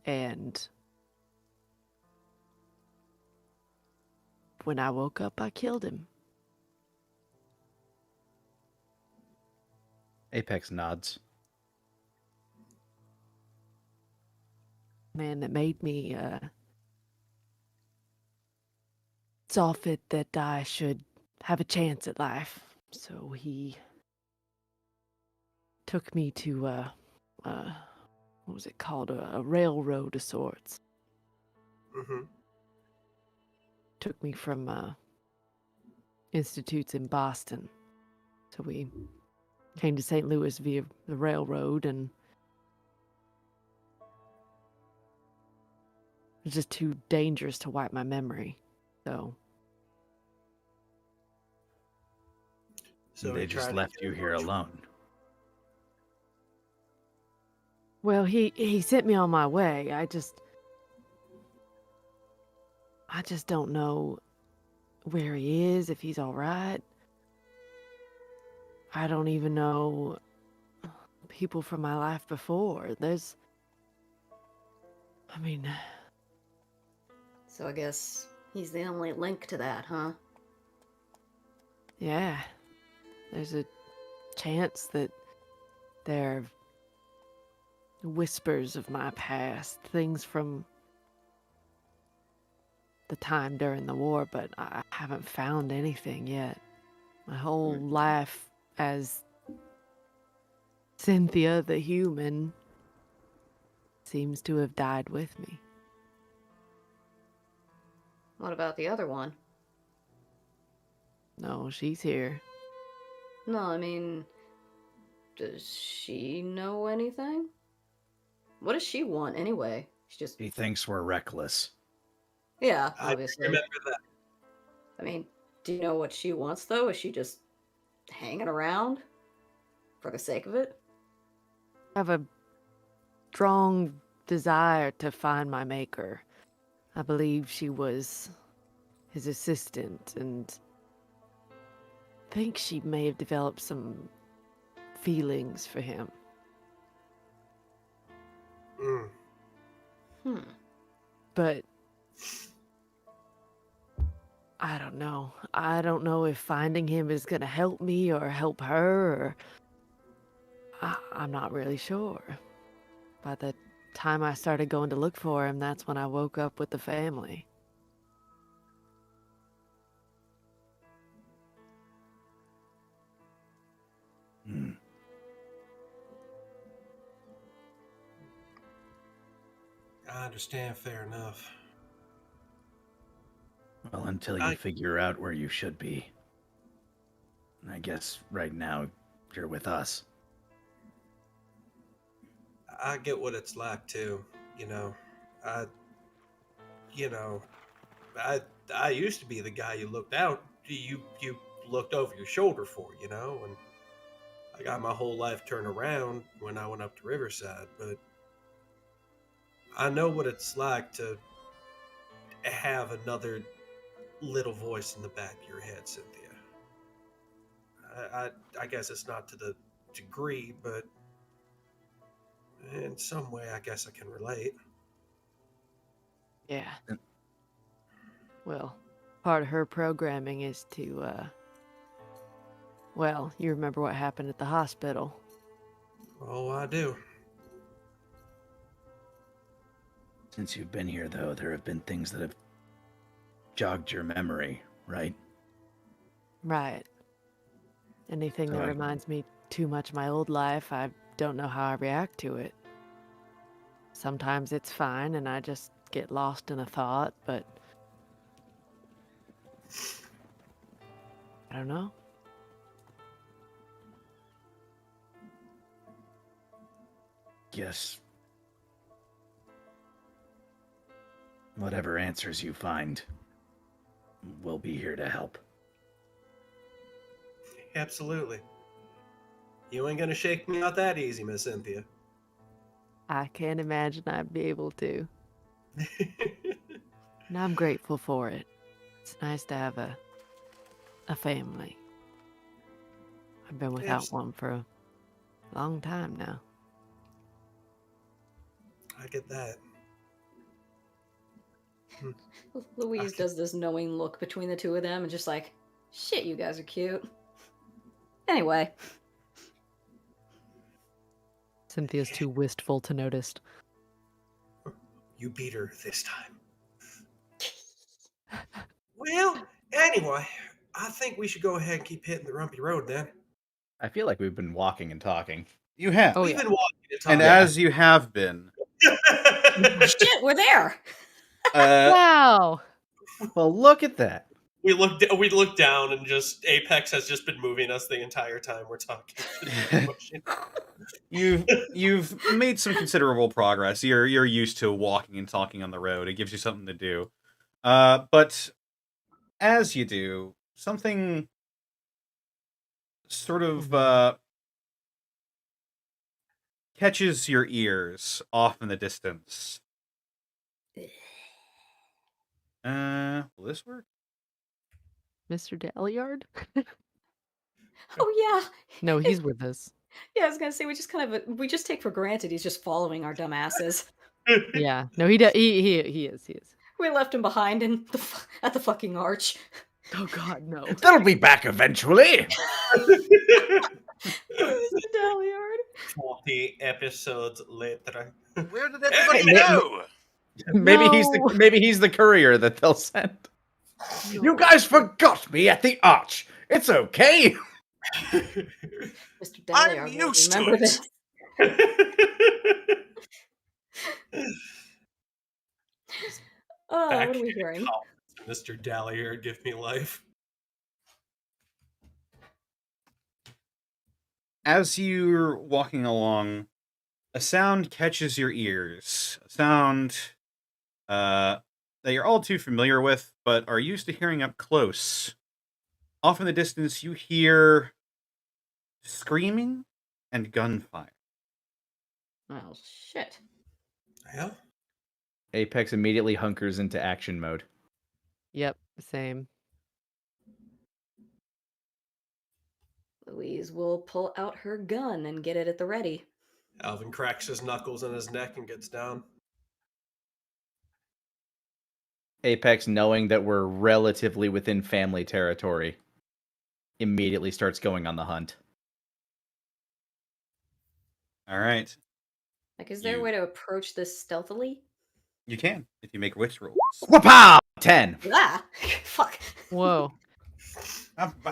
And when I woke up, I killed him. Apex nods. Man that made me saw fit that I should have a chance at life. So he took me to what was it called? A railroad of sorts. Mm-hmm. Took me from institutes in Boston. So we came to St. Louis via the railroad, and it was just too dangerous to wipe my memory. So They he just tried to left get you it here virtual. alone. well, he sent me on my way. I just don't know where he is, if he's all right. I don't even know people from my life before. I mean, So I guess he's the only link to that, huh? yeah. There's a chance that there are whispers of my past, things from the time during the war, but I haven't found anything yet. My whole life as Cynthia the human seems to have died with me. What about the other one? No, she's here. No, I mean, does she know anything? What does she want anyway? She just... He thinks we're reckless. Yeah, I obviously. remember that. I mean, do you know what she wants, though? Is she just hanging around for the sake of it? I have a strong desire to find my maker. I believe she was his assistant, and I think she may have developed some feelings for him. But I don't know. I don't know if finding him is going to help me or help her, or I'm not really sure. By the time I started going to look for him, that's when I woke up with the family. I understand, fair enough. Well, until you figure out where you should be. I guess right now you're with us. I get what it's like too, you know. I used to be the guy you looked looked over your shoulder for, you know, and I got my whole life turned around when I went up to Riverside, but I know what it's like to have another little voice in the back of your head, Cynthia. I guess it's not to the degree, but in some way I guess I can relate. Yeah. Well, part of her programming is to, well, you remember what happened at the hospital. Oh, I do. Since you've been here, though, there have been things that have jogged your memory, right? Right. Anything that reminds me too much of my old life, I don't know how I react to it. Sometimes it's fine and I just get lost in a thought, but I don't know. Guess whatever answers you find, we'll be here to help. Absolutely. You ain't gonna shake me out that easy, Miss Cynthia. I can't imagine I'd be able to. And I'm grateful for it. It's nice to have a family. I've been without one for a long time now. I get that. Louise does this knowing look between the two of them and just like, shit, you guys are cute. Anyway. Cynthia's too wistful to notice. You beat her this time. Well, anyway, I think we should go ahead and keep hitting the rumpy road then. I feel like we've been walking and talking. You have. We've been walking and talking. And as you have been. Shit, we're there. Wow. Well, look at that. We look down and just Apex has just been moving us the entire time we're talking. You've made some considerable progress. You're used to walking and talking on the road. It gives you something to do. But as you do, something sort of catches your ears off in the distance. Will this work? Mr. Dalliard? Oh yeah. No, he's with us. Yeah, I was gonna say we just take for granted he's just following our dumb asses. Yeah. No, he is. He is. We left him behind at the fucking arch. Oh God, no. They'll be back eventually. Mr. Dalliard. 40 episodes later. Where did everybody Hey, go? Maybe he's the courier that they'll send. You guys forgot me at the arch. It's okay. Mr. Dalliard I'm will used to remember it. this. Oh, Back what are we hearing? Mr. Dallier, give me life. As you're walking along, a sound catches your ears. A sound that you're all too familiar with, but are used to hearing up close. Off in the distance, you hear screaming and gunfire. Oh shit. Yeah. Apex immediately hunkers into action mode. Yep, same. Louise will pull out her gun and get it at the ready. Alvin cracks his knuckles in his neck and gets down. Apex, knowing that we're relatively within family territory, immediately starts going on the hunt. All right. Like, is there a way to approach this stealthily? You can, if you make wits rolls. Wapow! 10. Ah! Fuck. Whoa.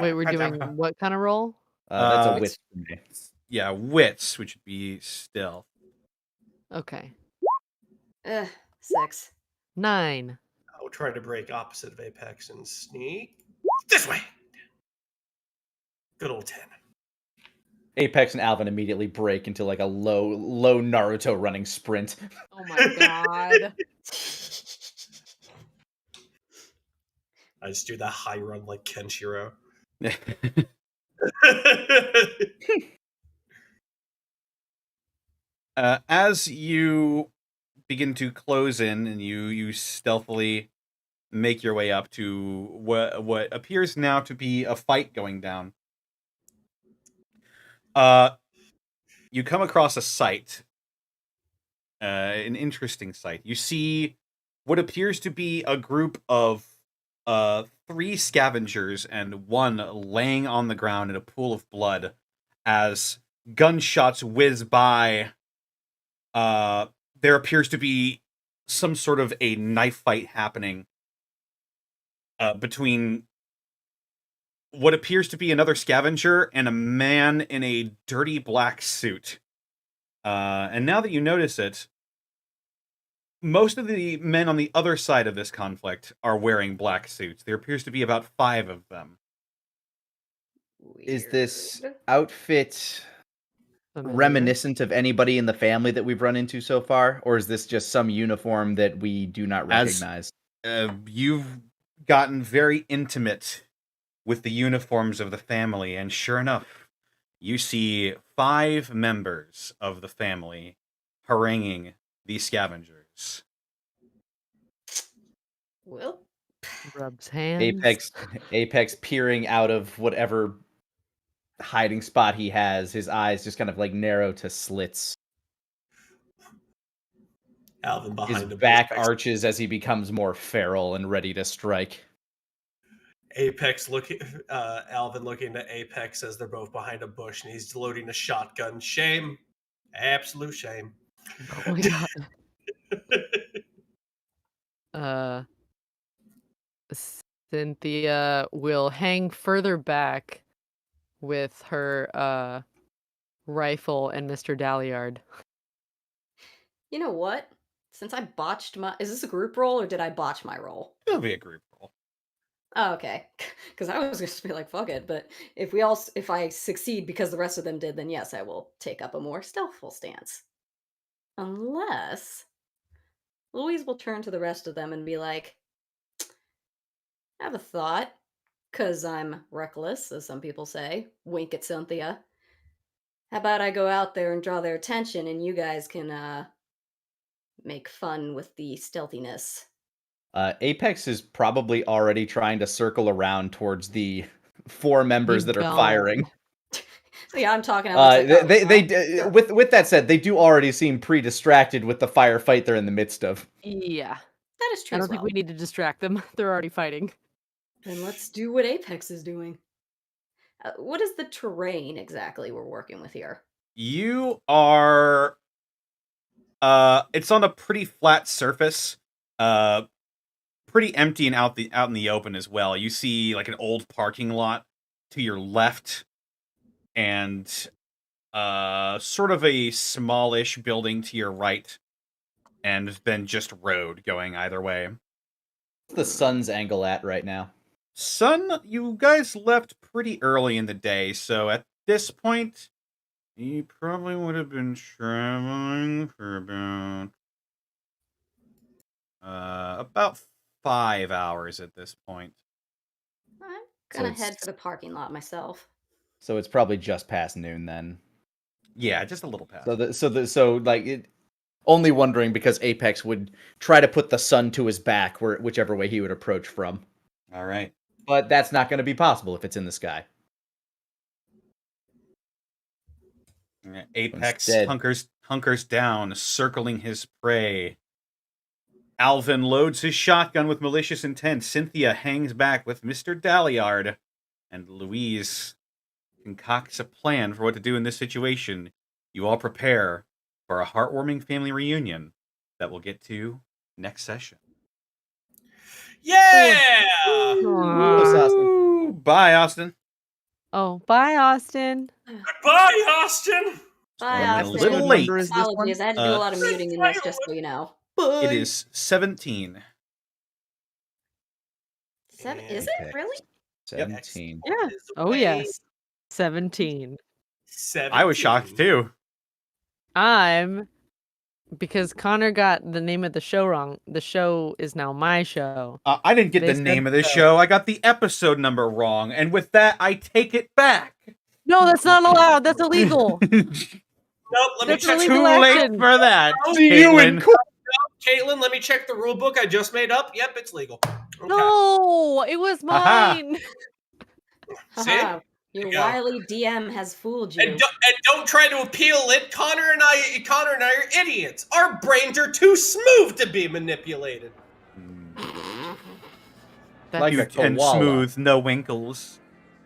Wait, we're doing what kind of roll? That's a Uh, wit for me. Yeah, wits, which would be stealth. Okay. 6. 9. I'll try to break opposite of Apex and sneak this way. Good old 10. Apex and Alvin immediately break into like a low Naruto running sprint. Oh my God. I just do that high run like Kenshiro. As you begin to close in and you stealthily make your way up to what appears now to be a fight going down, you come across a sight, an interesting sight. You see what appears to be a group of 3 scavengers and one laying on the ground in a pool of blood as gunshots whiz by. There appears to be some sort of a knife fight happening between what appears to be another scavenger and a man in a dirty black suit. And now that you notice it, most of the men on the other side of this conflict are wearing black suits. There appears to be about 5 of them. Is this Weird. outfit Familiar. reminiscent of anybody in the family that we've run into so far? Or is this just some uniform that we do not recognize? You've gotten very intimate with the uniforms of the family, and sure enough, you see 5 members of the family haranguing these scavengers. Well, Rubs hands. Apex peering out of whatever hiding spot he has, his eyes just kind of like narrow to slits. Alvin His behind him. back arches as he becomes more feral and ready to strike. Alvin looking at Apex as they're both behind a bush, and he's loading a shotgun. Shame, absolute shame. Oh my God. Cynthia will hang further back with her rifle and Mr. Dalliard. you know what? Since I botched my... Is this a group roll or did I botch my roll? It'll be a group roll. Oh, okay. Because I was going to be like, fuck it. But if I succeed because the rest of them did, then yes, I will take up a more stealthful stance. Unless Louise will turn to the rest of them and be like, I have a thought. Because I'm reckless, as some people say. Wink at Cynthia. How about I go out there and draw their attention and you guys can make fun with the stealthiness? Apex is probably already trying to circle around towards the 4 members that are gone. firing. Yeah, I'm talking. I was like, With that said, they do already seem pre-distracted with the firefight they're in the midst of. Yeah. that is true. I don't as think well. we need to distract them. They're already fighting. Then let's do what Apex is doing. What is the terrain exactly we're working with here? You are. It's on a pretty flat surface. Pretty empty and out in the open as well. You see like an old parking lot to your left, and sort of a smallish building to your right, and then just road going either way. What's the sun's angle at right now? Sun, you guys left pretty early in the day, so at this point, you probably would have been traveling for about 5 hours at this point. I'm gonna it's- head for the parking lot myself. So it's probably just past noon then. Yeah, just a little past. Only wondering because Apex would try to put the sun to his back, whichever way he would approach from. All right. But that's not going to be possible if it's in the sky. Apex Instead- hunkers down, circling his prey. Alvin loads his shotgun with malicious intent. Cynthia hangs back with Mr. Dalliard. And Louise concocts a plan for what to do in this situation. You all prepare for a heartwarming family reunion that we'll get to next session. Yeah! Ooh, bye, Austin. Oh, bye, Austin. Goodbye, Austin! Bye, Running a Austin. little late. Number is this one? Apologies, I had to do a lot of muting in this, just so you know. Bye. It is 17. 7. Is it Okay. really? 17. Yeah. Oh, yes. 17. 17. I was shocked too. Because Connor got the name of the show wrong. The show is now my show. I didn't get They the said name of the so. show. I got the episode number wrong. And with that, I take it back. No, that's not allowed. That's illegal. Nope, let me That's check. illegal Too late action. for that. See you in Caitlin. court. Caitlin, let me check the rule book I just made up. Yep, it's legal. Okay. No, it was Haha. mine. See? Haha, your you go. wily DM has fooled you. And don't try to appeal it. Connor and I are idiots. Our brains are too smooth to be manipulated. Like a And koala. smooth, no winkles.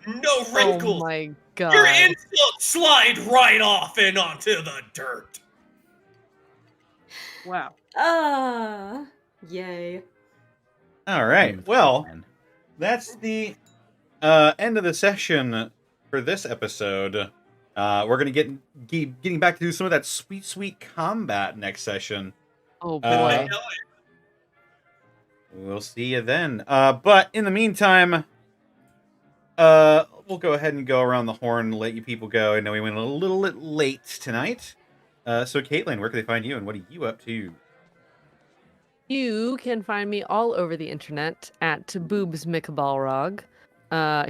No wrinkles. Oh my god. Your insults slide right off and onto the dirt. Wow. Yay. All right. Well, that's the end of the session for this episode. We're gonna getting back to do some of that sweet Oh combat next session. boy. I know it. We'll see you then. But in the meantime, we'll go ahead and go around the horn and let you people go. I know we went a little bit late tonight. So Caitlin, where can they find you and what are you up to? You can find me all over the internet at boobsmcbalrog.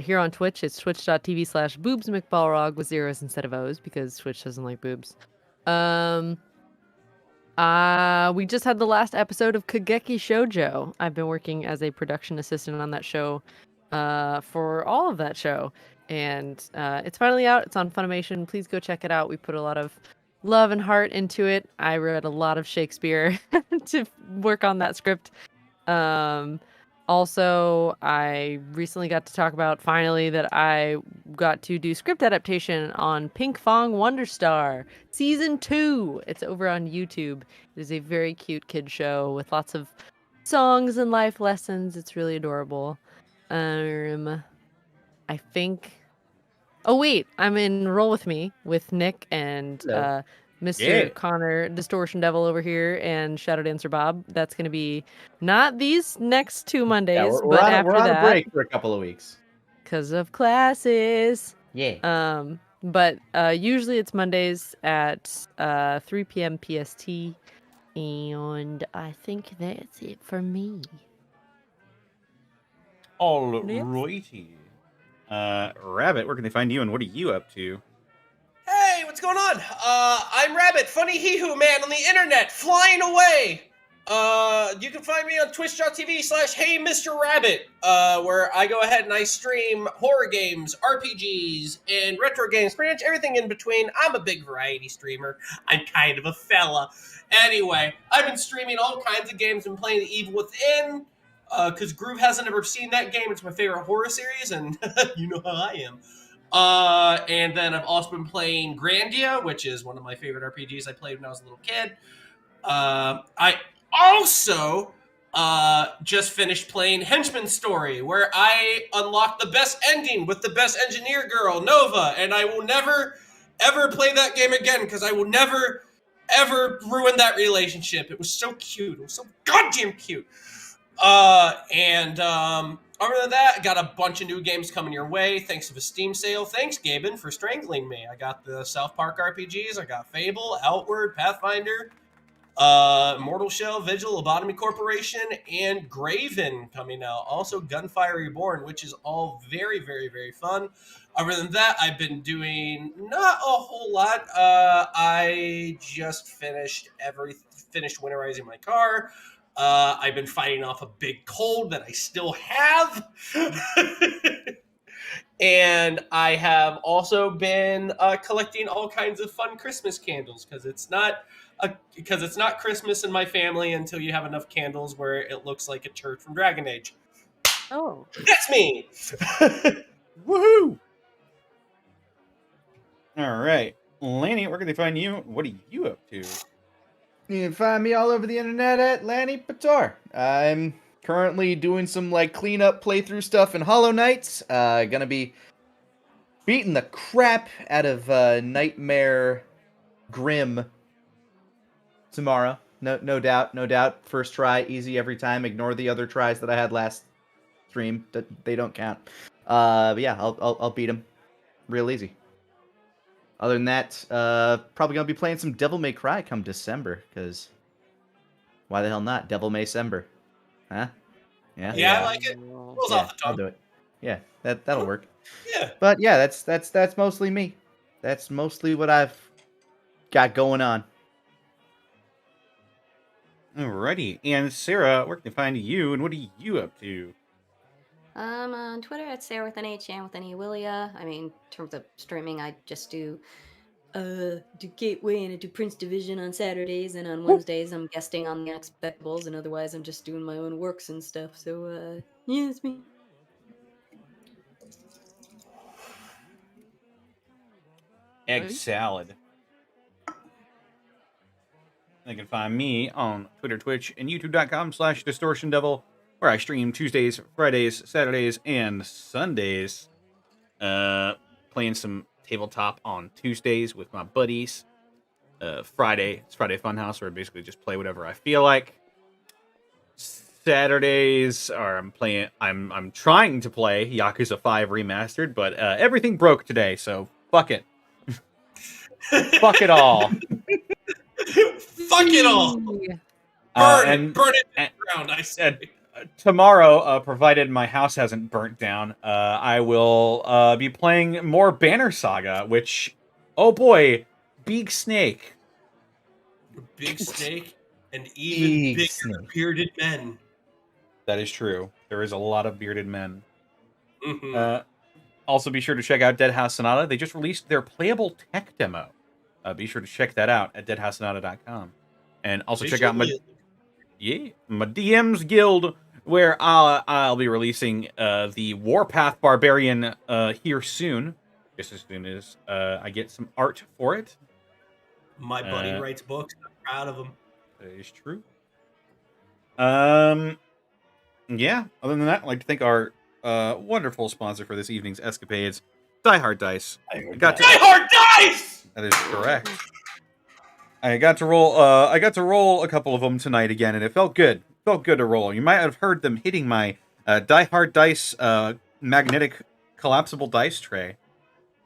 Here on Twitch, it's twitch.tv/boobsmcbalrog with zeros instead of O's because Twitch doesn't like boobs. We just had the last episode of Kageki Shoujo. I've been working as a production assistant on that show for all of that show. And it's finally out. It's on Funimation. Please go check it out. We put a lot of love and heart into it. I read a lot of Shakespeare to work on that script. Also, I recently got to talk about finally that I got to do script adaptation on Pink Fong Wonderstar Season 2. It's over on YouTube. It is a very cute kid show with lots of songs and life lessons. It's really adorable. I think... Oh, wait. I'm in Roll With Me with Nick and Hello. Mr. Yeah. Connor, Distortion Devil over here, and Shadow Dancer Bob. That's going to be not these next 2 Mondays, Yeah, we're but on, after we're on that, a break for a couple of weeks. because of classes. Yeah. But usually it's Mondays at 3 p.m. PST, and I think that's it for me. All righty. Rabbit, where can they find you and what are you up to? Hey, what's going on? I'm Rabbit, funny hee-hoo man on the internet, flying away. You can find me on twitch.tv/Hey Mr. Rabbit, where I go ahead and I stream horror games, RPGs, and retro games, pretty much everything in between. I'm a big variety streamer. I'm kind of a fella. Anyway, I've been streaming all kinds of games and playing The Evil Within, because Groove hasn't ever seen that game. It's my favorite horror series, and you know how I am. And then I've also been playing Grandia, which is one of my favorite RPGs I played when I was a little kid. I also just finished playing Henchman's Story, where I unlocked the best ending with the best engineer girl, Nova, and I will never, ever play that game again, because I will never, ever ruin that relationship. It was so cute. It was so goddamn cute. Other than that, I got a bunch of new games coming your way thanks to the Steam sale. Thanks, Gaben, for strangling me. I got the South Park RPGs. I got Fable, Outward, Pathfinder, Mortal Shell, Vigil, Lobotomy Corporation, and Graven coming out. Also, Gunfire Reborn, which is all very, very, very fun. Other than that, I've been doing not a whole lot. I just finished winterizing my car. I've been fighting off a big cold that I still have. And I have also been collecting all kinds of fun Christmas candles, because it's not Christmas in my family until you have enough candles where it looks like a church from Dragon Age. Oh. That's me! Woohoo! All right. Lanny, where can they find you? What are you up to? You can find me all over the internet at Lanny Pator. I'm currently doing some like cleanup playthrough stuff in Hollow Knights. Gonna be beating the crap out of Nightmare Grim tomorrow. No doubt. First try, easy every time. Ignore the other tries that I had last stream. They don't count. But yeah, I'll beat him real easy. Other than that, probably gonna be playing some Devil May Cry come December, because why the hell not? Devil May December, huh? Yeah, I like it. Rolls off the tongue. I'll do it. Yeah, that'll work. Yeah. But yeah, that's mostly me. That's mostly what I've got going on. Alrighty. And Sarah, where can they find you, and what are you up to? I'm on Twitter at Sarah with an H and with an E Willia. I mean, in terms of streaming, I just do Gateway and I do Prince Division on Saturdays, and on Wednesdays I'm guesting on the Unexpectables, and otherwise I'm just doing my own works and stuff. So yeah, it's me. Egg salad. They can find me on Twitter, Twitch, and YouTube.com/DistortionDevil, where I stream Tuesdays, Fridays, Saturdays, and Sundays. Playing some tabletop on Tuesdays with my buddies. It's Friday Funhouse, where I basically just play whatever I feel like. Saturdays are I'm trying to play Yakuza 5 Remastered, but everything broke today, so fuck it. Fuck it all. Fuck it all. Burn it to the ground, I said. Tomorrow, provided my house hasn't burnt down, I will be playing more Banner Saga, which, oh boy, Big Snake. Big Snake and even bigger Snake. bearded men. That is true. There is a lot of bearded men. Mm-hmm. Also, be sure to check out Dead House Sonata. They just released their playable tech demo. Be sure to check that out at deadhousesonata.com. And also check out my DM's Guild, where I'll be releasing the Warpath Barbarian here soon, just as soon as I get some art for it. My buddy writes books. I'm proud of him. That is true. Yeah, other than that, I'd like to thank our wonderful sponsor for this evening's escapades, Die Hard Dice. Die Hard Dice! That is correct. I got to roll a couple of them tonight again, and it felt good. Felt good to roll. You might have heard them hitting my Die Hard Dice magnetic collapsible dice tray.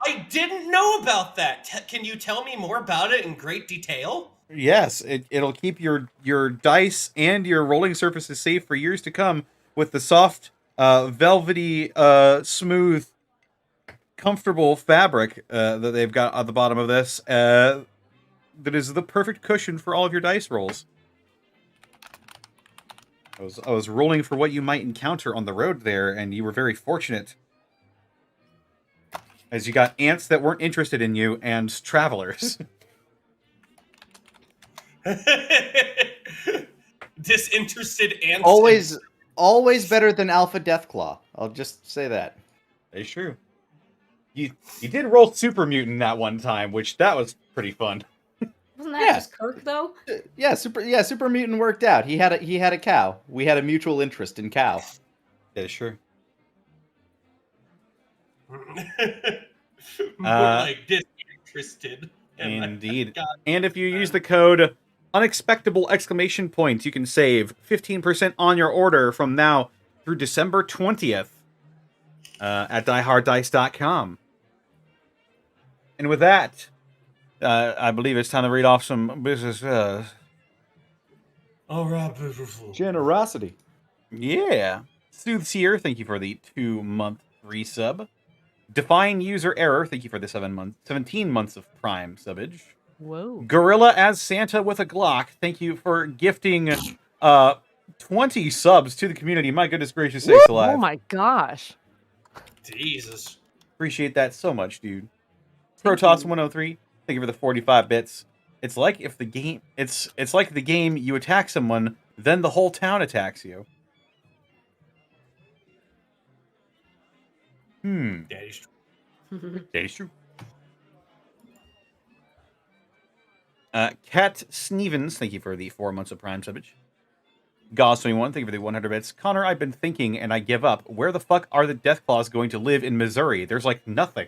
I didn't know about that. Can you tell me more about it in great detail? Yes, it'll keep your dice and your rolling surfaces safe for years to come with the soft, velvety, smooth, comfortable fabric that they've got at the bottom of this. That is the perfect cushion for all of your dice rolls. I was rolling for what you might encounter on the road there, and you were very fortunate, as you got ants that weren't interested in you and travelers. Disinterested ants. Always better than Alpha Deathclaw. I'll just say that. It's true. You did roll Super Mutant that one time, which that was pretty fun. Wasn't that just Kirk though? Yeah, Super Mutant worked out. He had a cow. We had a mutual interest in cow. Yeah, sure. More like disinterested. Indeed. And if you use the code Unexpectable ! You can save 15% on your order from now through December 20th at dieharddice.com. And with that, I believe it's time to read off some business. All right, beautiful. Generosity. Yeah. Soothseer, thank you for the 2-month resub. Define User Error, thank you for the 17 months of Prime subbage. Whoa. Gorilla as Santa with a Glock, thank you for gifting 20 subs to the community. My goodness gracious sakes alive. Oh my gosh. Jesus. Appreciate that so much, dude. Protoss103, thank you for the 45 bits. It's like the game you attack someone, then the whole town attacks you. Daddy's true. Daddy's true. Kat Snevens, thank you for the 4 months of Prime subbage. Gauss21, thank you for the 100 bits. Connor, I've been thinking, and I give up. Where the fuck are the Deathclaws going to live in Missouri? There's like nothing.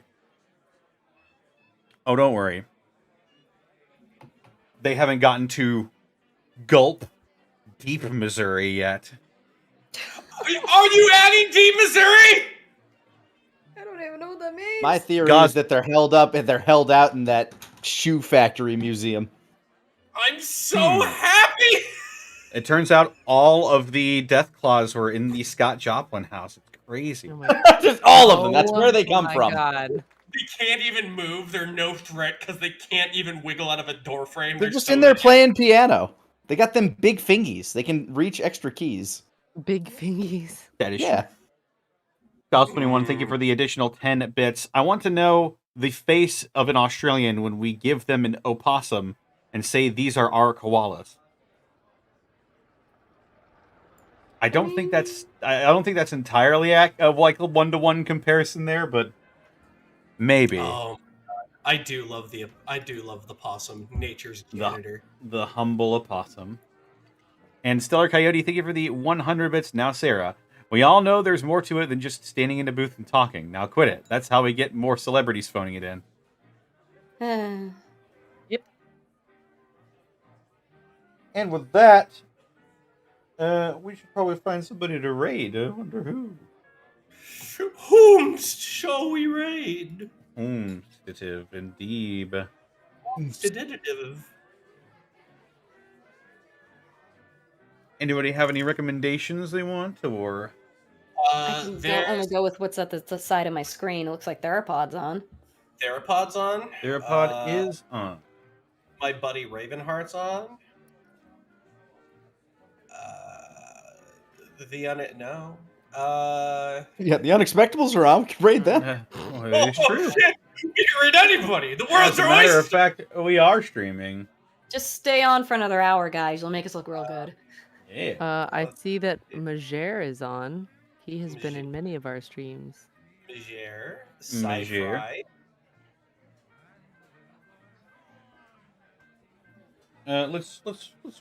Oh, don't worry. They haven't gotten to Gulp, Deep Missouri yet. Are you adding Deep Missouri? I don't even know what that means. My theory is that they're held out in that shoe factory museum. I'm so happy. It turns out all of the Deathclaws were in the Scott Joplin house. It's crazy. Just all of them. That's where they come from. God. They can't even move. They're no threat because they can't even wiggle out of a door frame. They're just in there playing piano. They got them big fingies. They can reach extra keys. Big fingies. That is true. Gauss21, thank you for the additional 10 bits. I want to know the face of an Australian when we give them an opossum and say these are our koalas. I don't think that's entirely like a 1-to-1 comparison there, but maybe. Oh, I do love the possum, nature's janitor. The humble opossum. And Stellar Coyote, thank you for the 100 bits. Now, Sarah, we all know there's more to it than just standing in a booth and talking. Now quit it. That's how we get more celebrities phoning it in. Yep. And with that, we should probably find somebody to raid. I wonder who. Whom shall we raid? Indeed. Anybody have any recommendations they want, or? I can only go with what's at the side of my screen. It looks like Theropod's on. Theropod's on? Theropod is on. My buddy Ravenheart's on. No. Yeah, the Unexpectables are on. We can raid them. It's true. Shit. We can raid anybody. The world's As a matter of fact, we are streaming. Just stay on for another hour, guys. You'll make us look real good. Yeah. I see that Majer is on. He has been in many of our streams. Majer. Sci-fi. Let's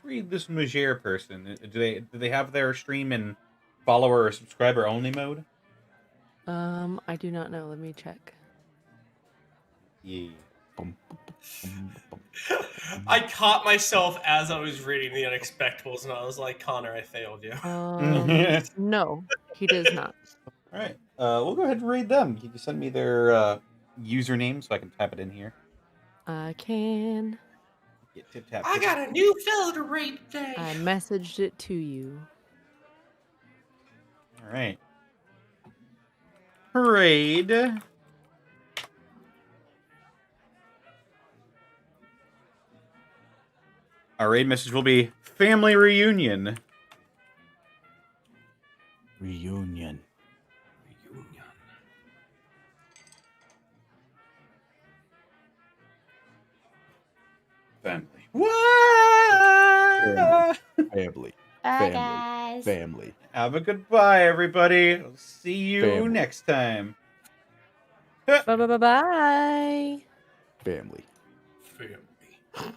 read this Majer person. Do they have their stream in follower or subscriber only mode? I do not know. Let me check. Yeah. I caught myself as I was reading the Unexpectables, and I was like, Connor, I failed you. No, he does not. All right. We'll go ahead and read them. Can you send me their username so I can type it in here? I can. I got a new fellow to raid today. I messaged it to you. All right. Raid. Our raid message will be family reunion. Reunion. Reunion. Family. What? Family. Bye, Family. guys. Family. Have a good bye, everybody. I'll see you Family. next time. Bye bye bye bye. Family. Family.